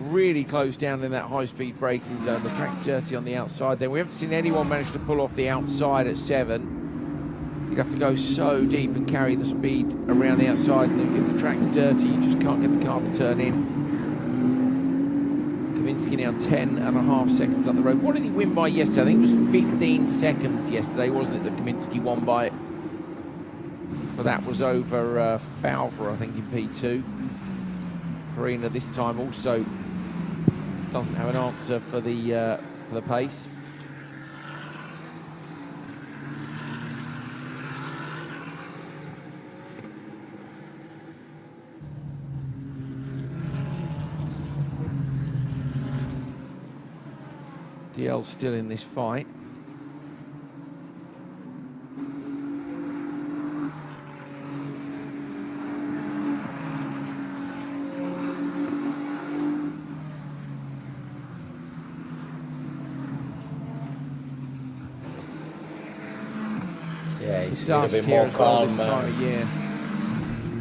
really close down in that high-speed braking zone. The track's dirty on the outside there. We haven't seen anyone manage to pull off the outside at 7. You'd have to go so deep and carry the speed around the outside, and if the track's dirty, you just can't get the car to turn in. Kaminski now 10.5 seconds up the road. What did he win by yesterday? I think it was 15 seconds yesterday, wasn't it, that Kaminski won by? Well, that was over Fowler, I think, in P2. Farina this time also doesn't have an answer for the pace. DL's still in this fight. Yeah, it's a little bit more calm. This time of year.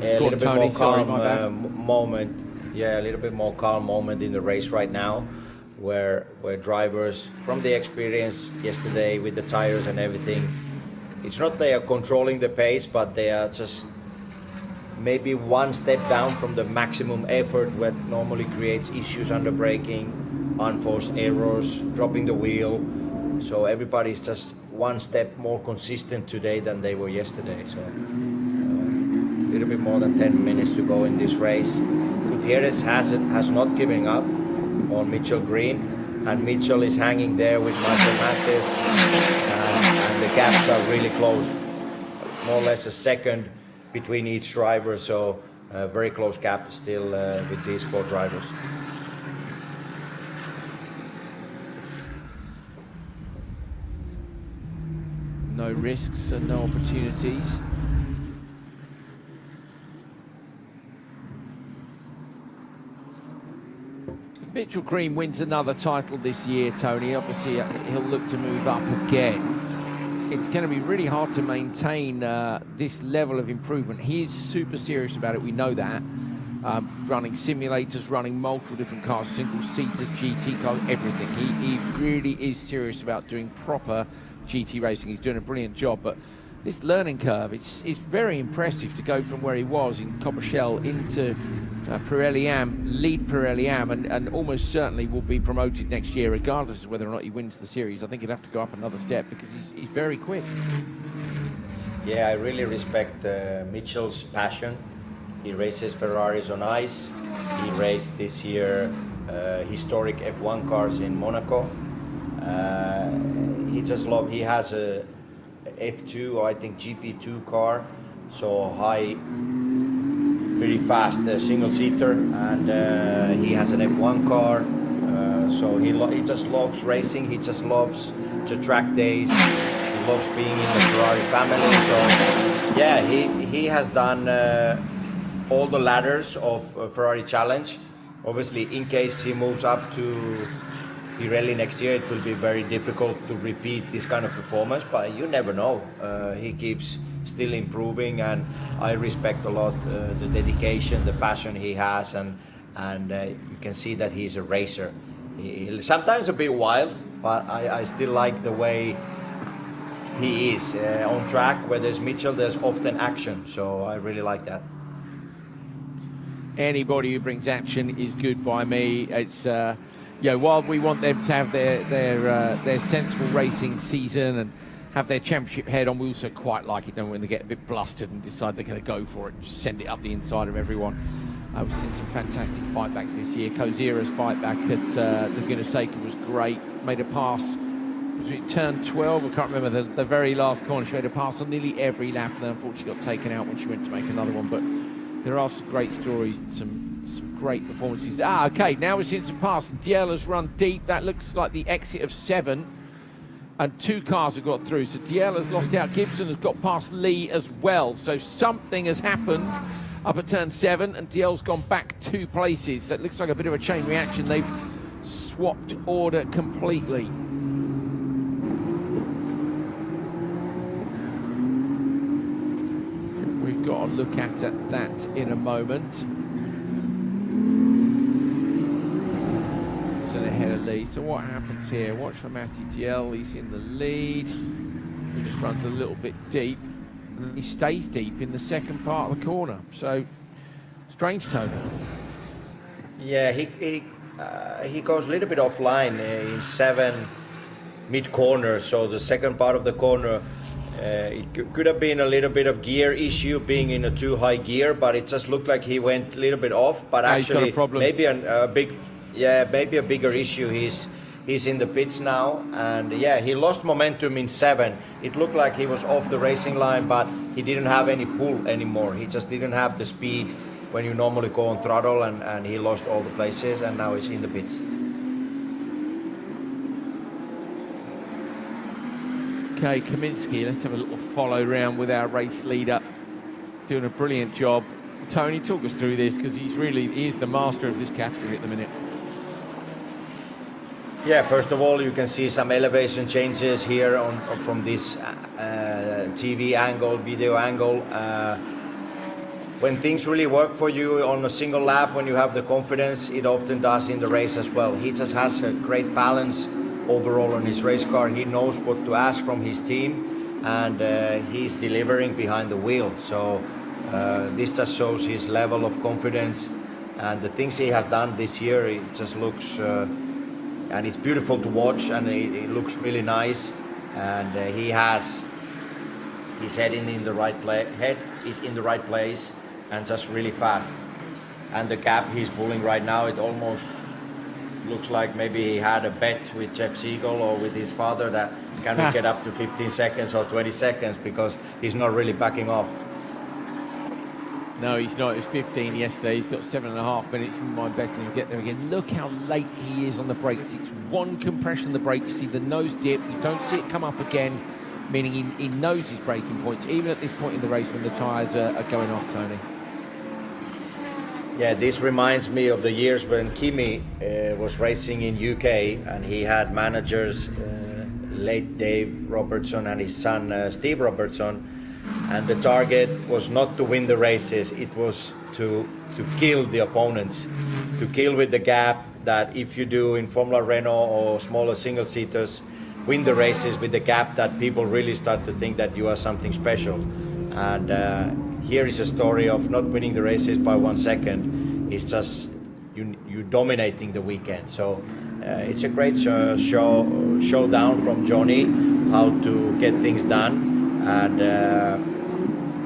Yeah, a little bit more calm moment. Yeah, a little bit more calm moment in the race right now, where drivers, from the experience yesterday with the tires and everything, it's not they are controlling the pace, but they are just maybe one step down from the maximum effort, what normally creates issues under braking, unforced errors, dropping the wheel. So everybody's just one step more consistent today than they were yesterday. So a little bit more than 10 minutes to go in this race. Gutierrez has not given up on Mitchell Green, and Mitchell is hanging there with Michael Mathis, and the gaps are really close, more or less a second between each driver, so a very close gap still with these 4 drivers. No risks and no opportunities. If Mitchell Green wins another title this year, Tony, obviously he'll look to move up again. It's going to be really hard to maintain this level of improvement. He's super serious about it, we know that. Running simulators, running multiple different cars, single-seaters, GT cars, everything. He really is serious about doing proper GT racing. He's doing a brilliant job, but this learning curve, it's very impressive to go from where he was in Coppershell into Pirelli Am, lead Pirelli Am, and almost certainly will be promoted next year regardless of whether or not he wins the series. I think he'll have to go up another step because he's very quick. Yeah, I really respect Mitchell's passion. He races Ferraris on ice. He raced this year historic F1 cars in Monaco. He has a F2, or I think GP2 car, so high, very fast single-seater, and he has an F1 car, so he just loves racing. He just loves the track days. He loves being in the Ferrari family. So yeah, he has done all the ladders of Ferrari Challenge. Obviously, in case he moves up to Pirelli next year, it will be very difficult to repeat this kind of performance, but you never know. He keeps still improving, and I respect a lot the dedication, the passion he has, and you can see that he's a racer. He's sometimes a bit wild, but I still like the way he is on track. Where there's Mitchell, there's often action, so I really like that. Anybody who brings action is good by me. It's while we want them to have their sensible racing season and have their championship head on, we also quite like it, don't we, when they get a bit blustered and decide they're going to go for it and just send it up the inside of everyone. We've seen some fantastic fightbacks this year. Kozira's fight back at Laguna Seca was great. Made a pass, was it turn 12? I can't remember the very last corner. She made a pass on nearly every lap, and then unfortunately got taken out when she went to make another one. But there are some great stories and some great performances. Okay, now we're seeing some pass. Diel has run deep. That looks like the exit of 7. And 2 cars have got through. So Diel has lost out. Gibson has got past Lee as well. So something has happened up at turn 7, and Diel's gone back 2 places. So it looks like a bit of a chain reaction. They've swapped order completely. We've got a look at that in a moment. lead. So what happens here? Watch for Matthew Diel. He's in the lead. He just runs a little bit deep. And he stays deep in the second part of the corner. So strange, Tony. Yeah, he goes a little bit offline in 7 mid-corner. So the second part of the corner, it could have been a little bit of gear issue, being in a too high gear, but it just looked like he went a little bit off. But actually, maybe a bigger issue. He's in the pits now, and yeah, he lost momentum in 7. It looked like he was off the racing line, but he didn't have any pull anymore. He just didn't have the speed when you normally go on throttle, and he lost all the places, and now he's in the pits. Okay, Kaminsky, let's have a little follow round with our race leader. Doing a brilliant job. Tony, talk us through this, because he is the master of this category at the minute. Yeah, first of all, you can see some elevation changes here from this TV angle, video angle. When things really work for you on a single lap, when you have the confidence, it often does in the race as well. He just has a great balance overall on his race car. He knows what to ask from his team, and he's delivering behind the wheel. So this just shows his level of confidence, and the things he has done this year, it just looks... and it's beautiful to watch, and it looks really nice. And he's heading in the right place. Head is in the right place, and just really fast. And the gap he's pulling right now, it almost looks like maybe he had a bet with Jeff Siegel or with his father that can we get up to 15 seconds or 20 seconds, because he's not really backing off. No, he's not. It was 15 yesterday. He's got 7.5 minutes from my bet, and he'll get there again. Look how late he is on the brakes. It's one compression of the brake. You see the nose dip. You don't see it come up again, meaning he knows his braking points, even at this point in the race when the tyres are going off, Tony. Yeah, this reminds me of the years when Kimi was racing in UK, and he had managers, late Dave Robertson and his son Steve Robertson. And the target was not to win the races, it was to kill the opponents, to kill with the gap that if you do in Formula Renault or smaller single-seaters, win the races with the gap that people really start to think that you are something special. And here is a story of not winning the races by 1 second. It's just you dominating the weekend. So it's a great showdown from Johnny, how to get things done. And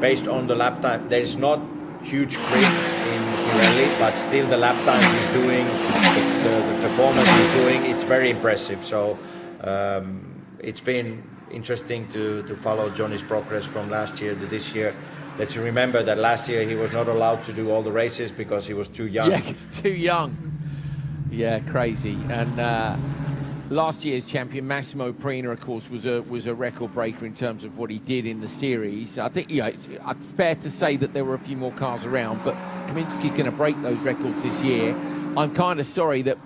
based on the lap time, there is not huge grip in Pirelli, but still the lap times he's doing, the performance he's doing, it's very impressive. So it's been interesting to follow Johnny's progress from last year to this year. Let's remember that last year he was not allowed to do all the races because he was too young. Yeah, he's too young. Yeah, crazy. And last year's champion Massimo Prina, of course, was a record breaker in terms of what he did in the series. I think it's fair to say that there were a few more cars around, but Kaminsky's going to break those records this year. I'm kind of sorry that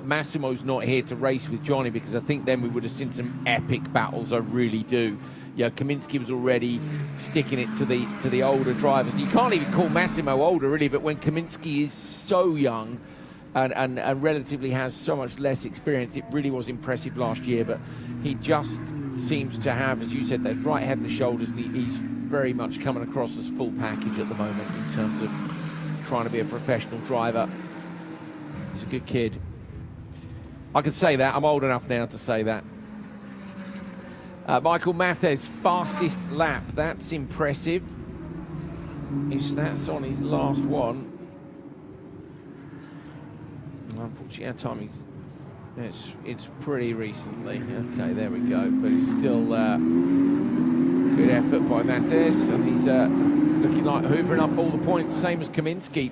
Massimo's not here to race with Johnny, because I think then we would have seen some epic battles. I really do. Yeah, Kaminsky was already sticking it to the older drivers. And you can't even call Massimo older, really, but when Kaminsky is so young and relatively has so much less experience, it really was impressive last year. But he just seems to have, as you said, that right head and shoulders, and he's very much coming across as full package at the moment in terms of trying to be a professional driver. He's a good kid. I can say that. I'm old enough now to say that. Michael Mathes, fastest lap. That's impressive. That's on his last one. Unfortunately, our timing, it's pretty recently. Okay, there we go. But it's still good effort by Mathes, and he's looking like hoovering up all the points, same as Kaminsky.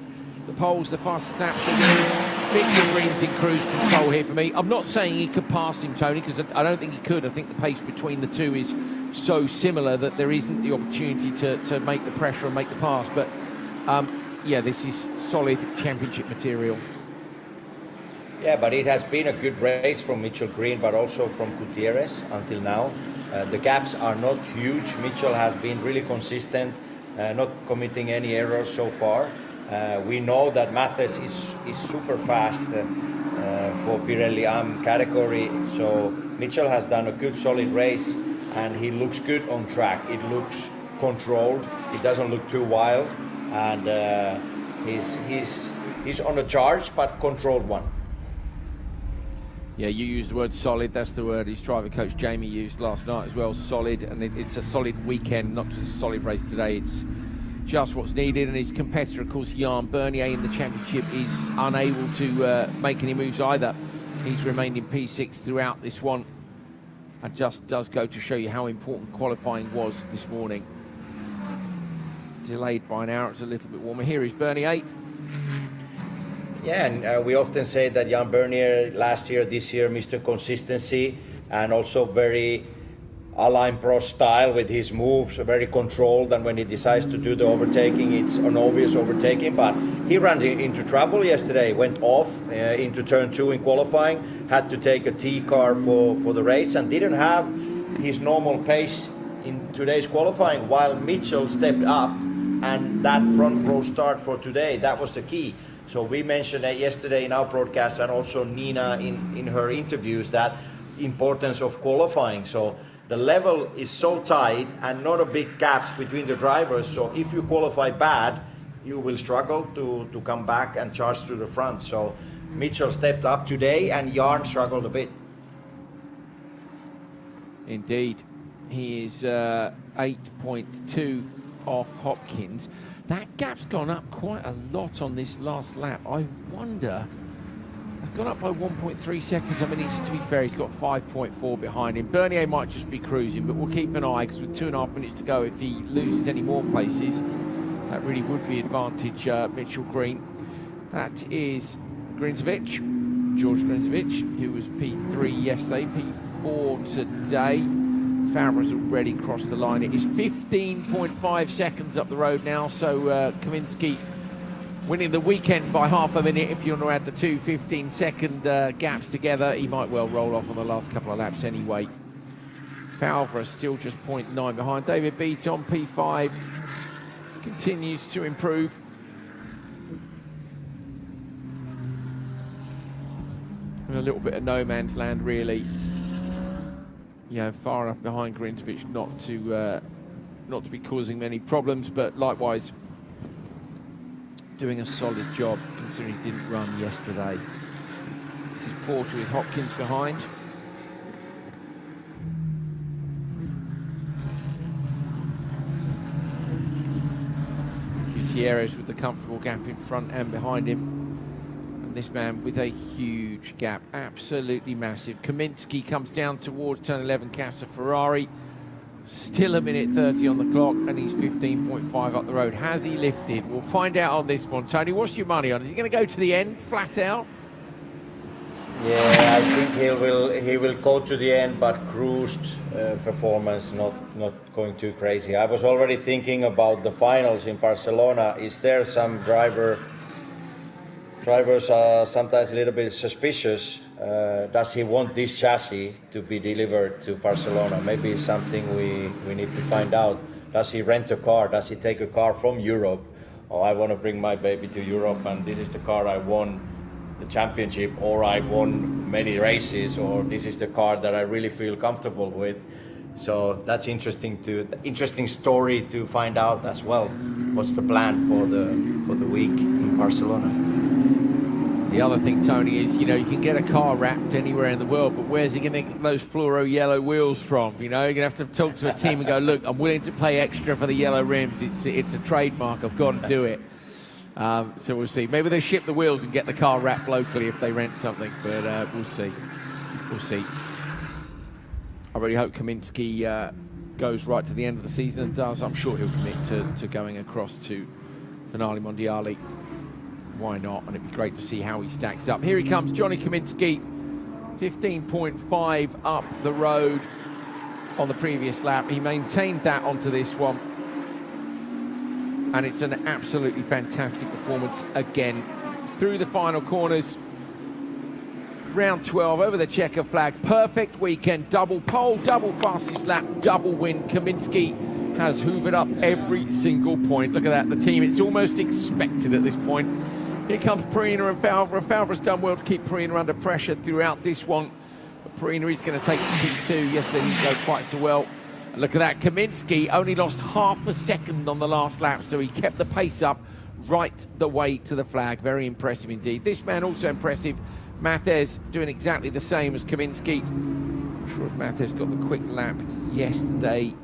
The poles, the fastest lap, the wins. Victor Green's in cruise control here for me. I'm not saying he could pass him, Tony, because I don't think he could. I think the pace between the two is so similar that there isn't the opportunity to make the pressure and make the pass. But yeah, this is solid championship material. Yeah, but it has been a good race from Mitchell Green, but also from Gutierrez until now. The gaps are not huge. Mitchell has been really consistent, not committing any errors so far. We know that Matthes is super fast for Pirelli AM category, so Mitchell has done a good solid race and he looks good on track. It looks controlled, it doesn't look too wild, and he's on a charge but controlled one. Yeah, you used the word solid. That's the word his driver coach Jamie used last night as well. Solid, and it's a solid weekend, not just a solid race today. It's just what's needed. And his competitor, of course, Jan Bernier in the championship, is unable to make any moves either. He's remained in P6 throughout this one. And just does go to show you how important qualifying was this morning. Delayed by an hour. It's a little bit warmer. Here is Bernier. Yeah, and we often say that Jan Bernier last year, this year, Mr. Consistency, and also very Alain Prost style with his moves, very controlled, and when he decides to do the overtaking, it's an obvious overtaking, but he ran into trouble yesterday, went off into turn 2 in qualifying, had to take a T car for the race, and didn't have his normal pace in today's qualifying, while Mitchell stepped up, and that front row start for today, that was the key. So we mentioned that yesterday in our broadcast, and also Nina in her interviews, that importance of qualifying. So the level is so tight and not a big gaps between the drivers. So if you qualify bad, you will struggle to come back and charge to the front. So Mitchell stepped up today and Jan struggled a bit. Indeed. He is 8.2 off Hopkins. That gap's gone up quite a lot on this last lap. I wonder, it's gone up by 1.3 seconds. I mean, to be fair, he's got 5.4 behind him. Bernier might just be cruising, but we'll keep an eye, because with 2.5 minutes to go, if he loses any more places, that really would be advantage Mitchell Green. That is Grinsvich, George Grinsvich, who was P3 yesterday, P4 today. Favre's already crossed the line. It is 15.5 seconds up the road now, so Kaminsky winning the weekend by half a minute. If you want to add the two 15-second gaps together, he might well roll off on the last couple of laps anyway. Favre still just 0.9 behind. David Beaton, P5, continues to improve. In a little bit of no man's land, really. Yeah, far enough behind Grinsvich not to be causing many problems, but likewise doing a solid job considering he didn't run yesterday. This is Porter with Hopkins behind. Gutierrez with the comfortable gap in front and behind him. This man with a huge gap, absolutely massive. Kaminsky comes down towards turn 11, Casa Ferrari. Still a minute 30 on the clock, and he's 15.5 up the road. Has he lifted? We'll find out on this one. Tony, what's your money on? Is he going to go to the end, flat out? Yeah, I think he will go to the end, but cruised performance, not going too crazy. I was already thinking about the finals in Barcelona. Is there some drivers are sometimes a little bit suspicious. Does he want this chassis to be delivered to Barcelona? Maybe it's something we need to find out. Does he rent a car? Does he take a car from Europe? Oh, I want to bring my baby to Europe, and this is the car I won the championship, or I won many races, or this is the car that I really feel comfortable with. So that's interesting story to find out as well. What's the plan for the week in Barcelona? The other thing, Tony, is, you can get a car wrapped anywhere in the world, but where's he going to get those fluoro yellow wheels from? You're going to have to talk to a team and go, look, I'm willing to pay extra for the yellow rims. It's a trademark. I've got to do it. So we'll see. Maybe they ship the wheels and get the car wrapped locally if they rent something, but we'll see. We'll see. I really hope Kaminsky goes right to the end of the season and does. I'm sure he'll commit to going across to Finale Mondiale. Why not? And it'd be great to see how he stacks up. Here he comes, Johnny Kaminsky, 15.5 up the road on the previous lap. He maintained that onto this one. And it's an absolutely fantastic performance again. Through the final corners, round 12 over the checker flag. Perfect weekend, double pole, double fastest lap, double win. Kaminsky has hoovered up every single point. Look at that, the team, it's almost expected at this point. Here comes Perina and Falva. Falva's done well to keep Perina under pressure throughout this one. But Perina is going to take the T2. Yesterday didn't go quite so well. And look at that, Kaminsky only lost half a second on the last lap, so he kept the pace up right the way to the flag. Very impressive indeed. This man also impressive. Mathez doing exactly the same as Kaminsky. I'm sure if Mathez got the quick lap yesterday.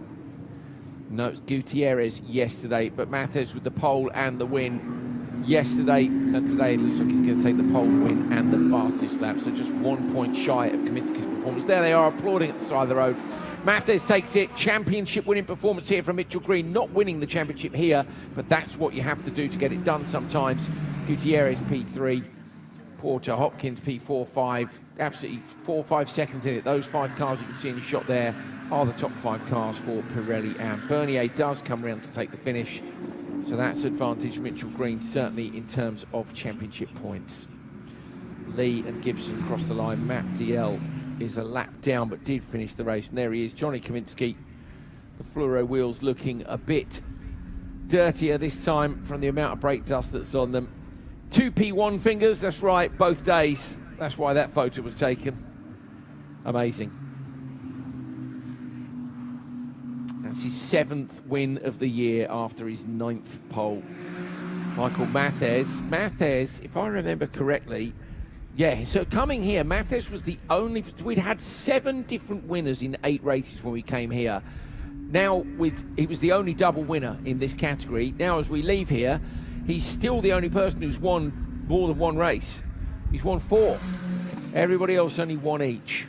No, it's Gutierrez yesterday, but Mathez with the pole and the win yesterday, and today it looks like he's going to take the pole win and the fastest lap, so just 1 point shy of Kaminsky's performance. There they are applauding at the side of the road. Mathez takes it, championship winning performance here from Mitchell Green, not winning the championship here, but that's what you have to do to get it done sometimes. Gutierrez P3, Porter, Hopkins P4, 5, absolutely 4-5 seconds in it. Those 5 cars you can see in the shot there are the top 5 cars for Pirelli, and Bernier does come around to take the finish. So that's advantage Mitchell Green, certainly in terms of championship points. Lee and Gibson cross the line. Matt DL is a lap down but did finish the race, and there he is, Johnny Kaminsky. The fluoro wheels looking a bit dirtier this time from the amount of brake dust that's on them. 2 P1 fingers, that's right, both days. That's why that photo was taken. Amazing. That's his 7th win of the year after his 9th pole. Michael Mathez. Mathez, if I remember correctly, yeah, so coming here, Mathez was the only, we'd had 7 different winners in 8 races when we came here. Now, he was the only double winner in this category. Now, as we leave here, he's still the only person who's won more than 1 race. He's won 4. Everybody else only 1 each.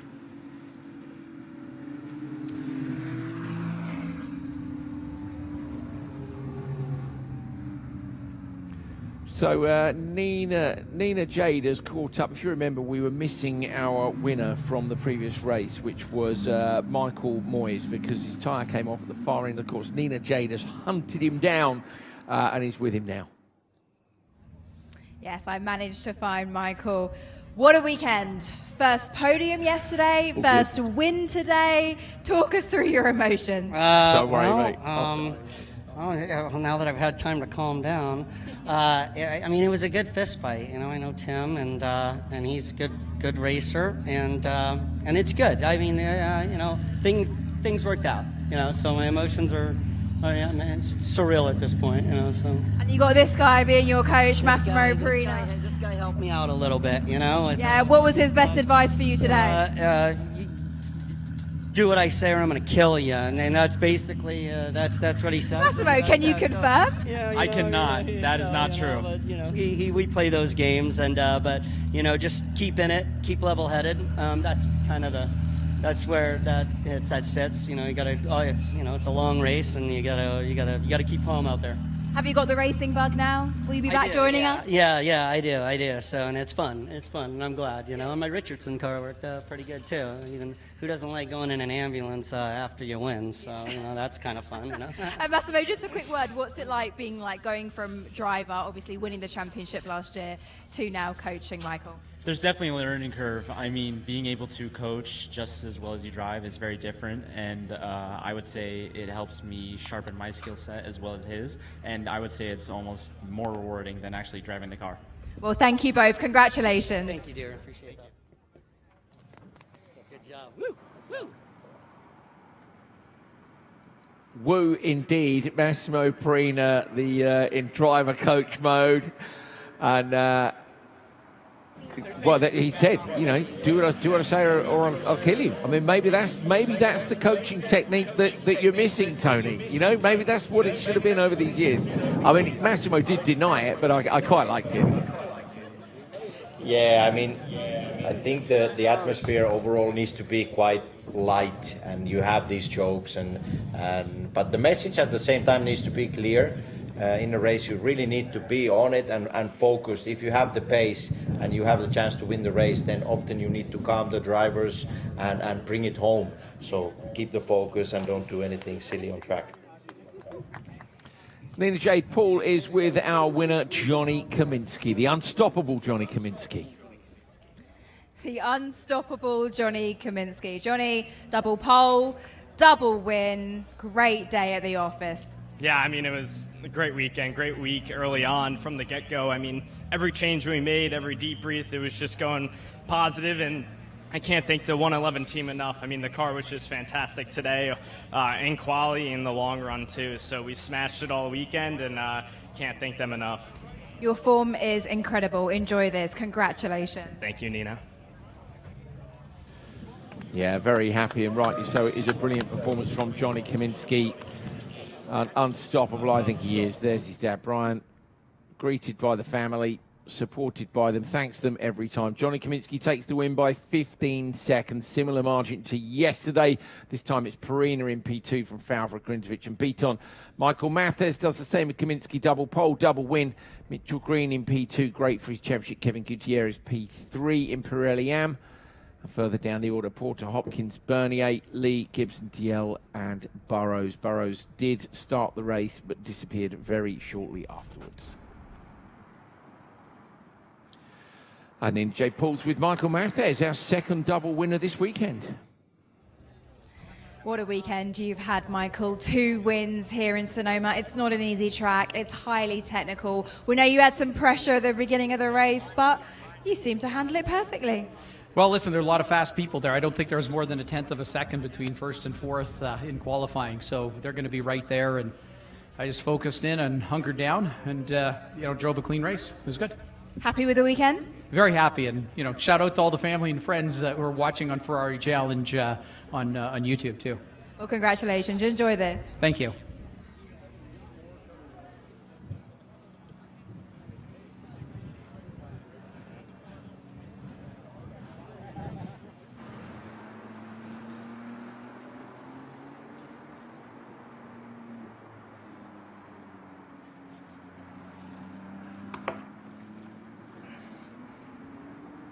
So Nina Jade has caught up. If you remember, we were missing our winner from the previous race, which was Michael Moyes, because his tyre came off at the far end of the course. Nina Jade has hunted him down and is with him now. Yes, I managed to find Michael. What a weekend. First podium yesterday, first win today. Talk us through your emotions. Don't worry, mate. Now that I've had time to calm down, I mean, it was a good fist fight. You know, I know Tim, and he's a good racer, and it's good. I mean, you know, things worked out. You know, so my emotions are. It's surreal at this point, you know. So. And you got this guy being your coach, Massimo Perina. This guy helped me out a little bit, you know. Yeah. What was his best advice for you today? Do what I say, or I'm going to kill you, and that's basically that's what he said. Massimo, can you confirm? Yeah, I cannot. That is not true. But, you know, we play those games, and but you know, just keep in it, keep level-headed. That's kind of that's where that sits. You know, you gotta. Oh, it's a long race, and you gotta keep calm out there. Have you got the racing bug now? Will you be back joining us? Yeah, I do. So, and it's fun, and I'm glad, you know. And my Richardson car worked pretty good too. Even who doesn't like going in an ambulance after you win? So, you know, that's kind of fun, you know. Massimo, just a quick word. What's it like being going from driver, obviously winning the championship last year, to now coaching Michael? There's definitely a learning curve. I mean, being able to coach just as well as you drive is very different, and I would say it helps me sharpen my skill set as well as his, and I would say it's almost more rewarding than actually driving the car. Well, thank you both. Congratulations. Thank you, dear. Appreciate that. Good job. Woo! Woo! Woo indeed. Massimo Perina, in driver coach mode, and well, he said, you know, do what I say, or I'll kill you. I mean, maybe that's the coaching technique that you're missing, Tony. You know, maybe that's what it should have been over these years. I mean, Massimo did deny it, but I quite liked it. Yeah, I mean, I think the atmosphere overall needs to be quite light, and you have these jokes, but the message at the same time needs to be clear. In a race, you really need to be on it and focused. If you have the pace and you have the chance to win the race, then often you need to calm the drivers and bring it home. So keep the focus and don't do anything silly on track. Nina Jade Paul is with our winner, Johnny Kaminsky, the unstoppable Johnny Kaminsky. The unstoppable Johnny Kaminsky. Johnny, double pole. double win, great day at the office. Yeah, I mean, it was a great weekend, great week early on from the get-go. I mean, every change we made, every debrief, it was just going positive, and I can't thank the 111 team enough. I mean, the car was just fantastic today, in quali, in the long run, too. So we smashed it all weekend, and can't thank them enough. Your form is incredible. Enjoy this. Congratulations. Thank you, Nina. Yeah, very happy, and rightly so. It is a brilliant performance from Johnny Kaminski. Unstoppable, I think he is. There's his dad, Brian, greeted by the family, supported by them, thanks them every time. Johnny Kaminski takes the win by 15 seconds, similar margin to yesterday. This time it's Perina in P2 from Favre, Grinzovic and Beaton. Michael Mathes does the same with Kaminski, double pole, double win. Mitchell Green in P2, great for his championship. Kevin Gutierrez P3 in Pirelli Am. And further down the order, Porter, Hopkins, Bernier, Lee, Gibson, DL and Burrows. Burrows did start the race but disappeared very shortly afterwards. And then Jay Pauls with Michael Mathes, our second double winner this weekend. What a weekend you've had, Michael. 2 wins here in Sonoma. It's not an easy track. It's highly technical. We know you had some pressure at the beginning of the race, but you seem to handle it perfectly. Well, listen, there are a lot of fast people there. I don't think there was more than a tenth of a second between first and fourth in qualifying. So they're going to be right there. And I just focused in and hunkered down and, drove a clean race. It was good. Happy with the weekend? Very happy. And, shout out to all the family and friends who are watching on Ferrari Challenge on YouTube, too. Well, congratulations. Enjoy this. Thank you.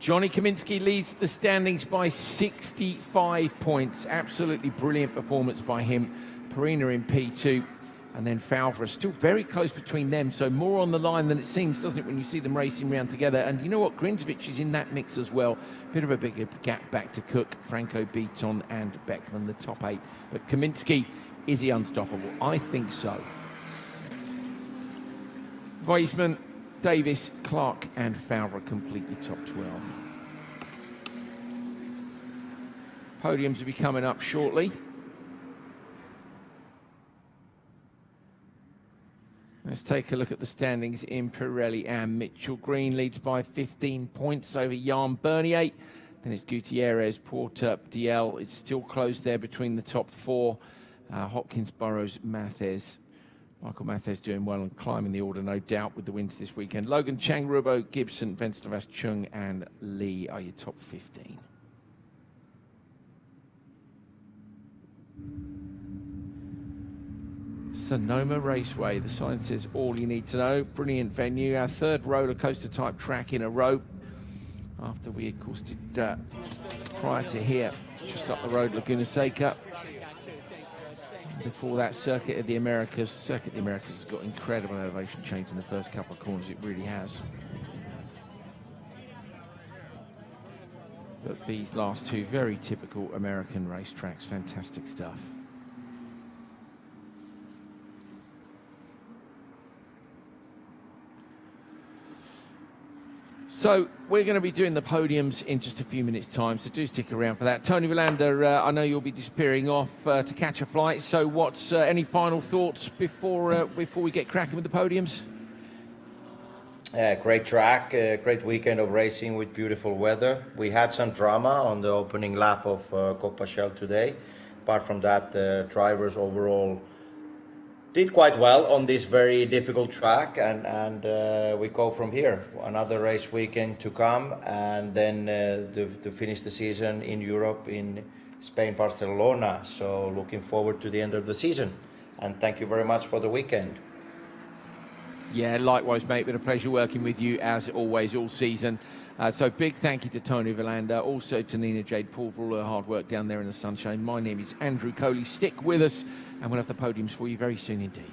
Johnny Kaminski leads the standings by 65 points. Absolutely brilliant performance by him. Perina in P2 and then Favre. Still very close between them, so more on the line than it seems, doesn't it, when you see them racing around together. And you know what? Grinzovic is in that mix as well. Bit of a bigger gap back to Cook, Franco, Beaton and Beckman, the top 8. But Kaminski, is he unstoppable? I think so. Weisman, Davis, Clark and Favre complete the top 12. Podiums will be coming up shortly. Let's take a look at the standings in Pirelli and Mitchell Green leads by 15 points over Jan Bernier. Then it's Gutierrez, Porter, DL. It's still close there between the top 4. Hopkins, Burrows, Mathes. Michael Mathes doing well and climbing the order, no doubt, with the wins this weekend. Logan Chang, Rubo, Gibson, Venstavas, Chung and Lee are your top 15. Sonoma Raceway, the sign says all you need to know. Brilliant venue, our 3rd roller coaster type track in a row. After we, of course, did prior to here, just up the road, Laguna Seca. Before that, Circuit of the Americas. Circuit of the Americas has got incredible elevation change in the first couple of corners. It really has. But these last 2, very typical American racetracks. Fantastic stuff. So we're going to be doing the podiums in just a few minutes' time, so do stick around for that. Tony Villander, I know you'll be disappearing off to catch a flight, so what's any final thoughts before we get cracking with the podiums? Great track, great weekend of racing with beautiful weather. We had some drama on the opening lap of Copa Shell today. Apart from that, the drivers overall did quite well on this very difficult track, and we go from here. Another race weekend to come, and then to finish the season in Europe, in Spain, Barcelona. So looking forward to the end of the season, and thank you very much for the weekend. Yeah, likewise, mate. Been a pleasure working with you as always all season. So big thank you to Tony Villander, also to Nina Jade Paul for all her hard work down there in the sunshine. My name is Andrew Coley. Stick with us, and we'll have the podiums for you very soon indeed.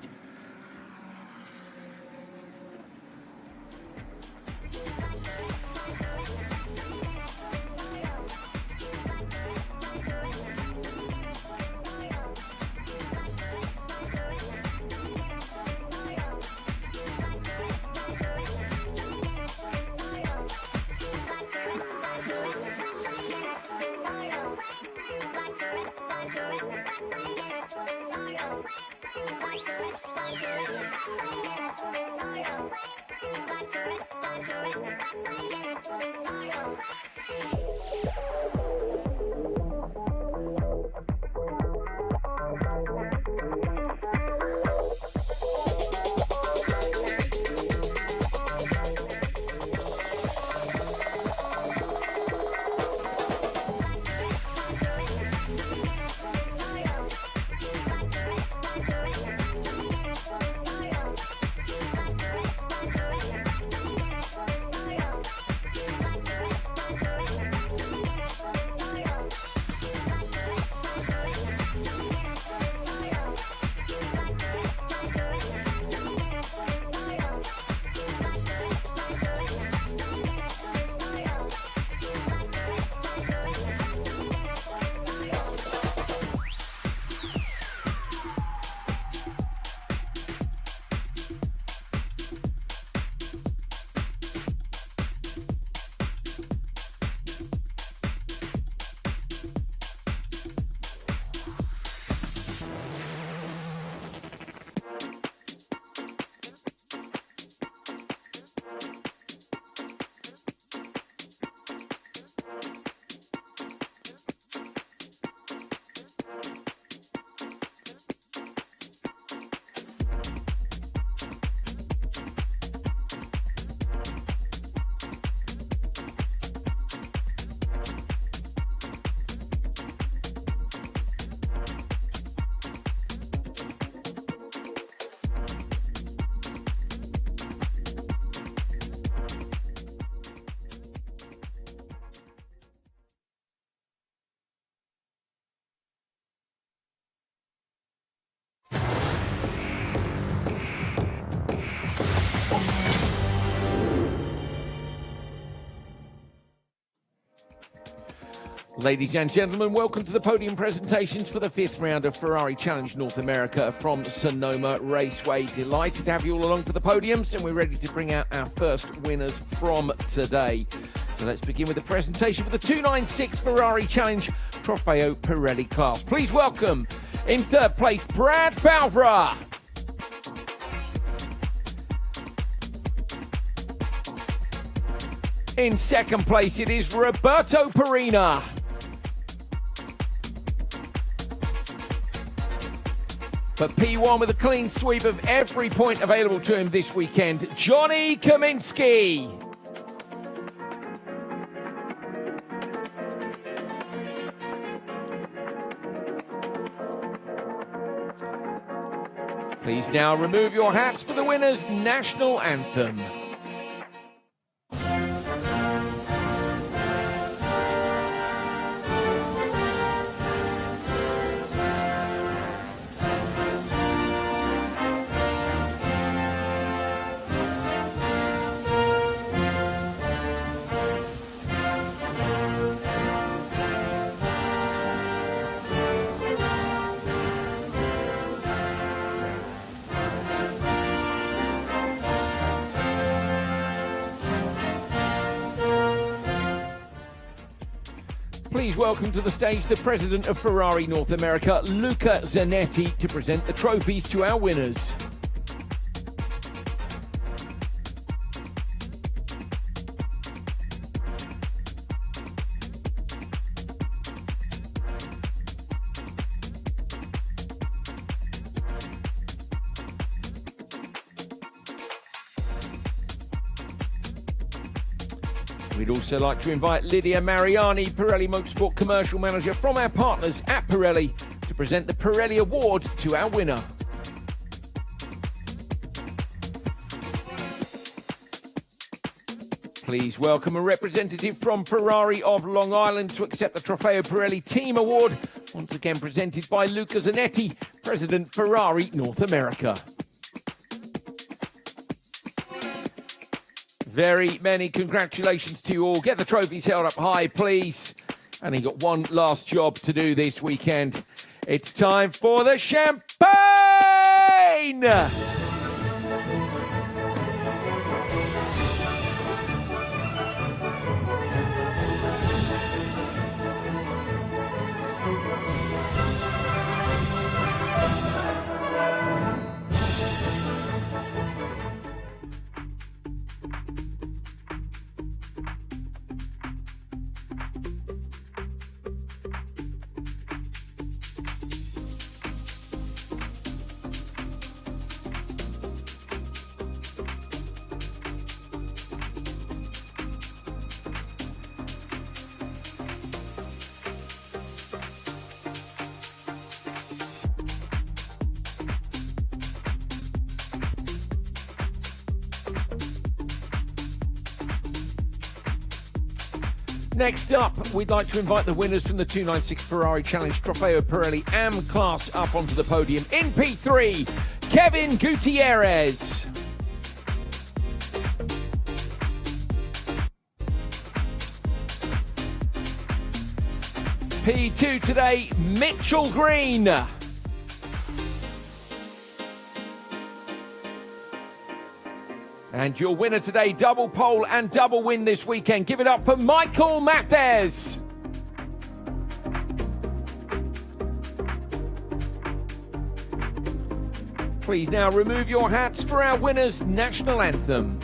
Ladies and gentlemen, welcome to the podium presentations for the 5th round of Ferrari Challenge North America from Sonoma Raceway. Delighted to have you all along for the podiums, and we're ready to bring out our first winners from today. So let's begin with the presentation for the 296 Ferrari Challenge Trofeo Pirelli class. Please welcome, in third place, Brad Falvra. In second place, it is Roberto Perina. But P1 with a clean sweep of every point available to him this weekend, Johnny Kaminsky. Please now remove your hats for the winner's national anthem. Please welcome to the stage the president of Ferrari North America, Luca Zanetti, to present the trophies to our winners. We'd also like to invite Lydia Mariani, Pirelli Motorsport Commercial Manager from our partners at Pirelli, to present the Pirelli Award to our winner. Please welcome a representative from Ferrari of Long Island to accept the Trofeo Pirelli Team Award, once again presented by Luca Zanetti, President Ferrari North America. Very many congratulations to you all. Get the trophies held up high, please. And he got one last job to do this weekend. It's time for the champagne! Next up, we'd like to invite the winners from the 296 Ferrari Challenge Trofeo Pirelli AM class up onto the podium. In P3, Kevin Gutierrez. P2 today, Mitchell Green. And your winner today, double pole and double win this weekend. Give it up for Michael Mathes. Please now remove your hats for our winner's national anthem.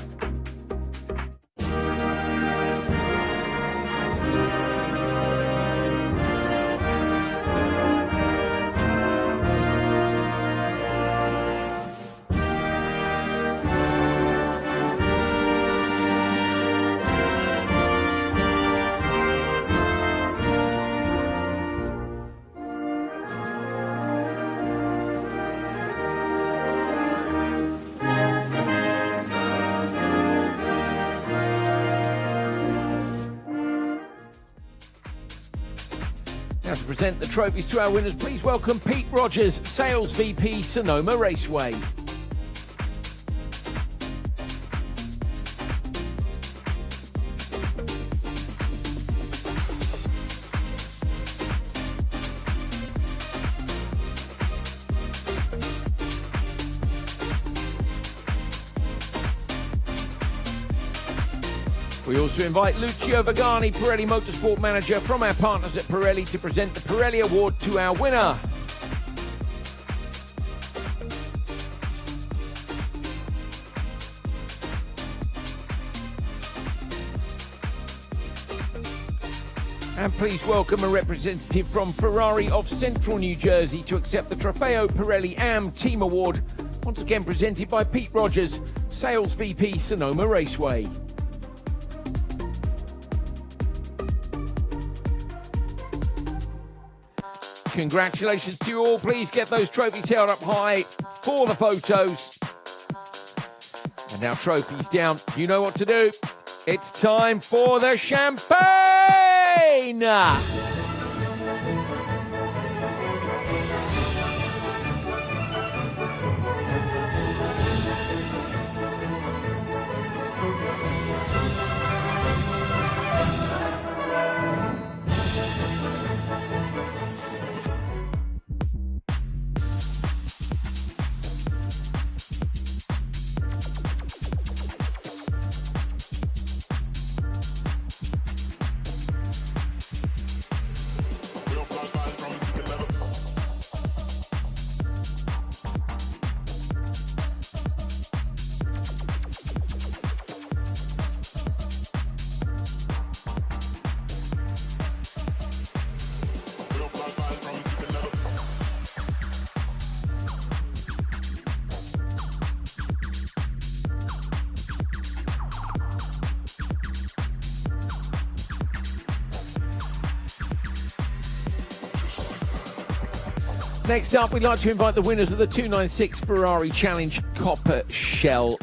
Now to present the trophies to our winners, please welcome Pete Rogers, Sales VP, Sonoma Raceway. We also invite Lucio Vagani, Pirelli Motorsport Manager from our partners at Pirelli, to present the Pirelli Award to our winner. And please welcome a representative from Ferrari of Central New Jersey to accept the Trofeo Pirelli AM Team Award, once again presented by Pete Rogers, Sales VP, Sonoma Raceway. Congratulations to you all. Please get those trophies held up high for the photos. And now trophies down. You know what to do. It's time for the champagne! Next up, we'd like to invite the winners of the 296 Ferrari Challenge Copper Shell.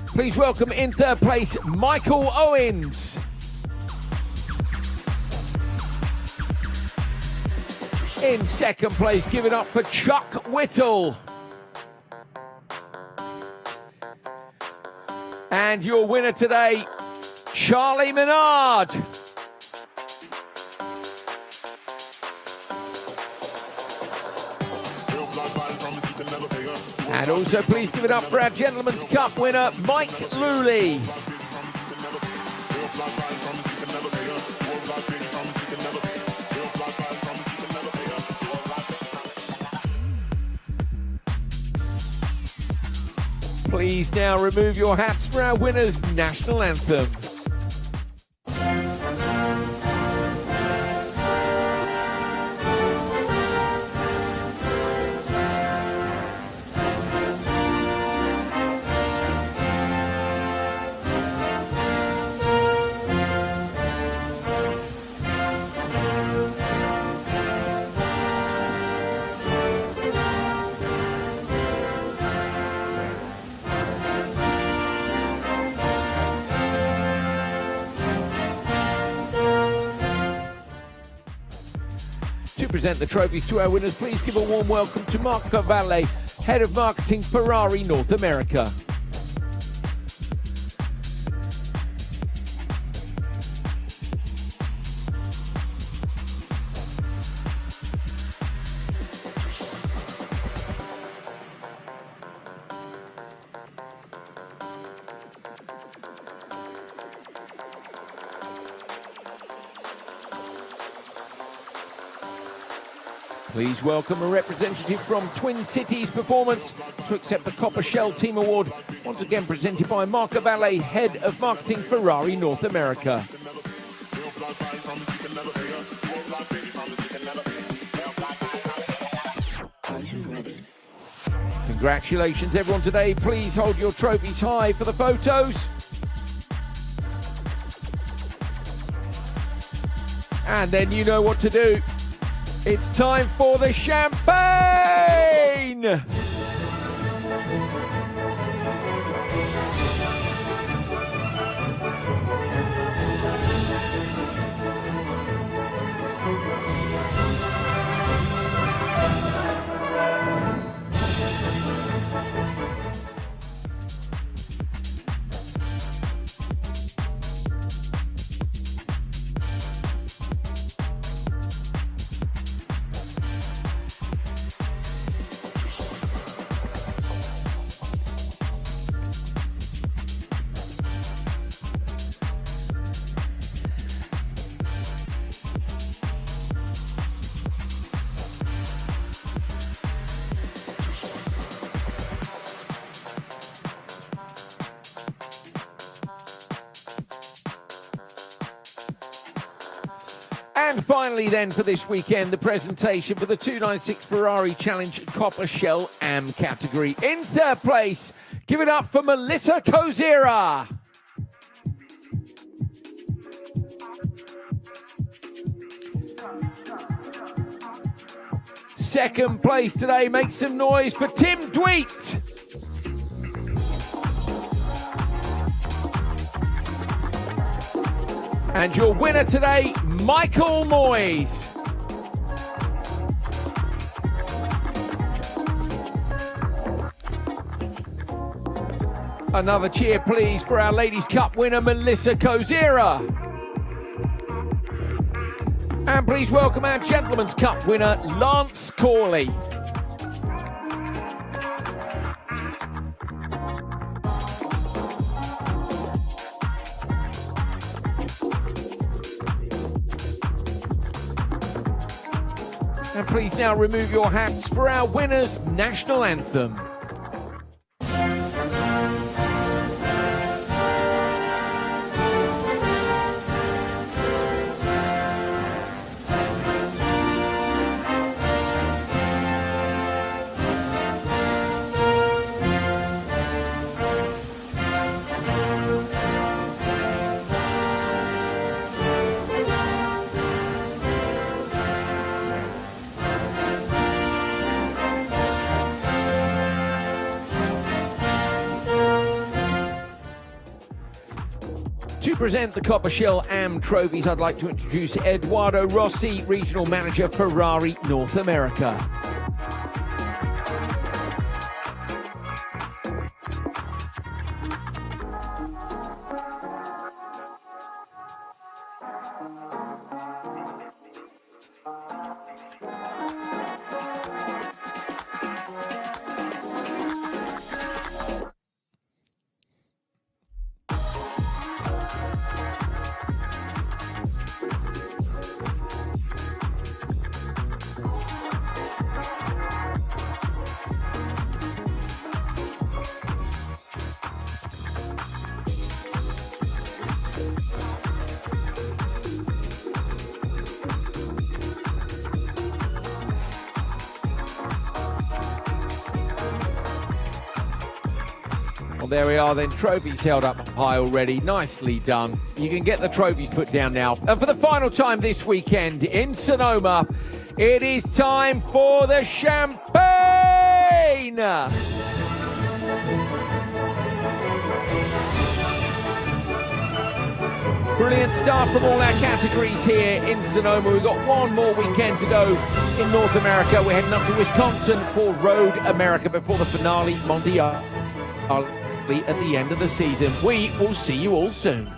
Please welcome in third place, Michael Owens. In second place, give it up for Chuck Whittle. And your winner today, Charlie Menard. And also please give it up for our Gentleman's Cup winner, Mike Luley. Please now remove your hats for our winner's national anthem. present the trophies to our winners, please give a warm welcome to Marco Valle, Head of Marketing, Ferrari North America. Please welcome a representative from Twin Cities Performance to accept the Copper Shell Team Award, once again presented by Marco Valle, Head of Marketing, Ferrari North America. Congratulations everyone today. Please hold your trophies high for the photos. And then you know what to do. It's time for the champagne! And finally then for this weekend, the presentation for the 296 Ferrari Challenge Copper Shell AM category. In third place, give it up for Melissa Kozira. Second place today, make some noise for Tim Dweet. And your winner today, Michael Moyes. Another cheer, please, for our Ladies' Cup winner, Melissa Kozira. And please welcome our Gentlemen's Cup winner, Lance Corley. And please now remove your hats for our winner's national anthem. To present the Copper Shell AM trophies, I'd like to introduce Eduardo Rossi, Regional Manager, Ferrari North America. Well, there we are then, trophies held up high already, nicely done. You can get the trophies put down now. And for the final time this weekend in Sonoma, it is time for the champagne! Brilliant start from all our categories here in Sonoma. We've got one more weekend to go in North America. We're heading up to Wisconsin for Road America before the finale Mondial at the end of the season. We will see you all soon.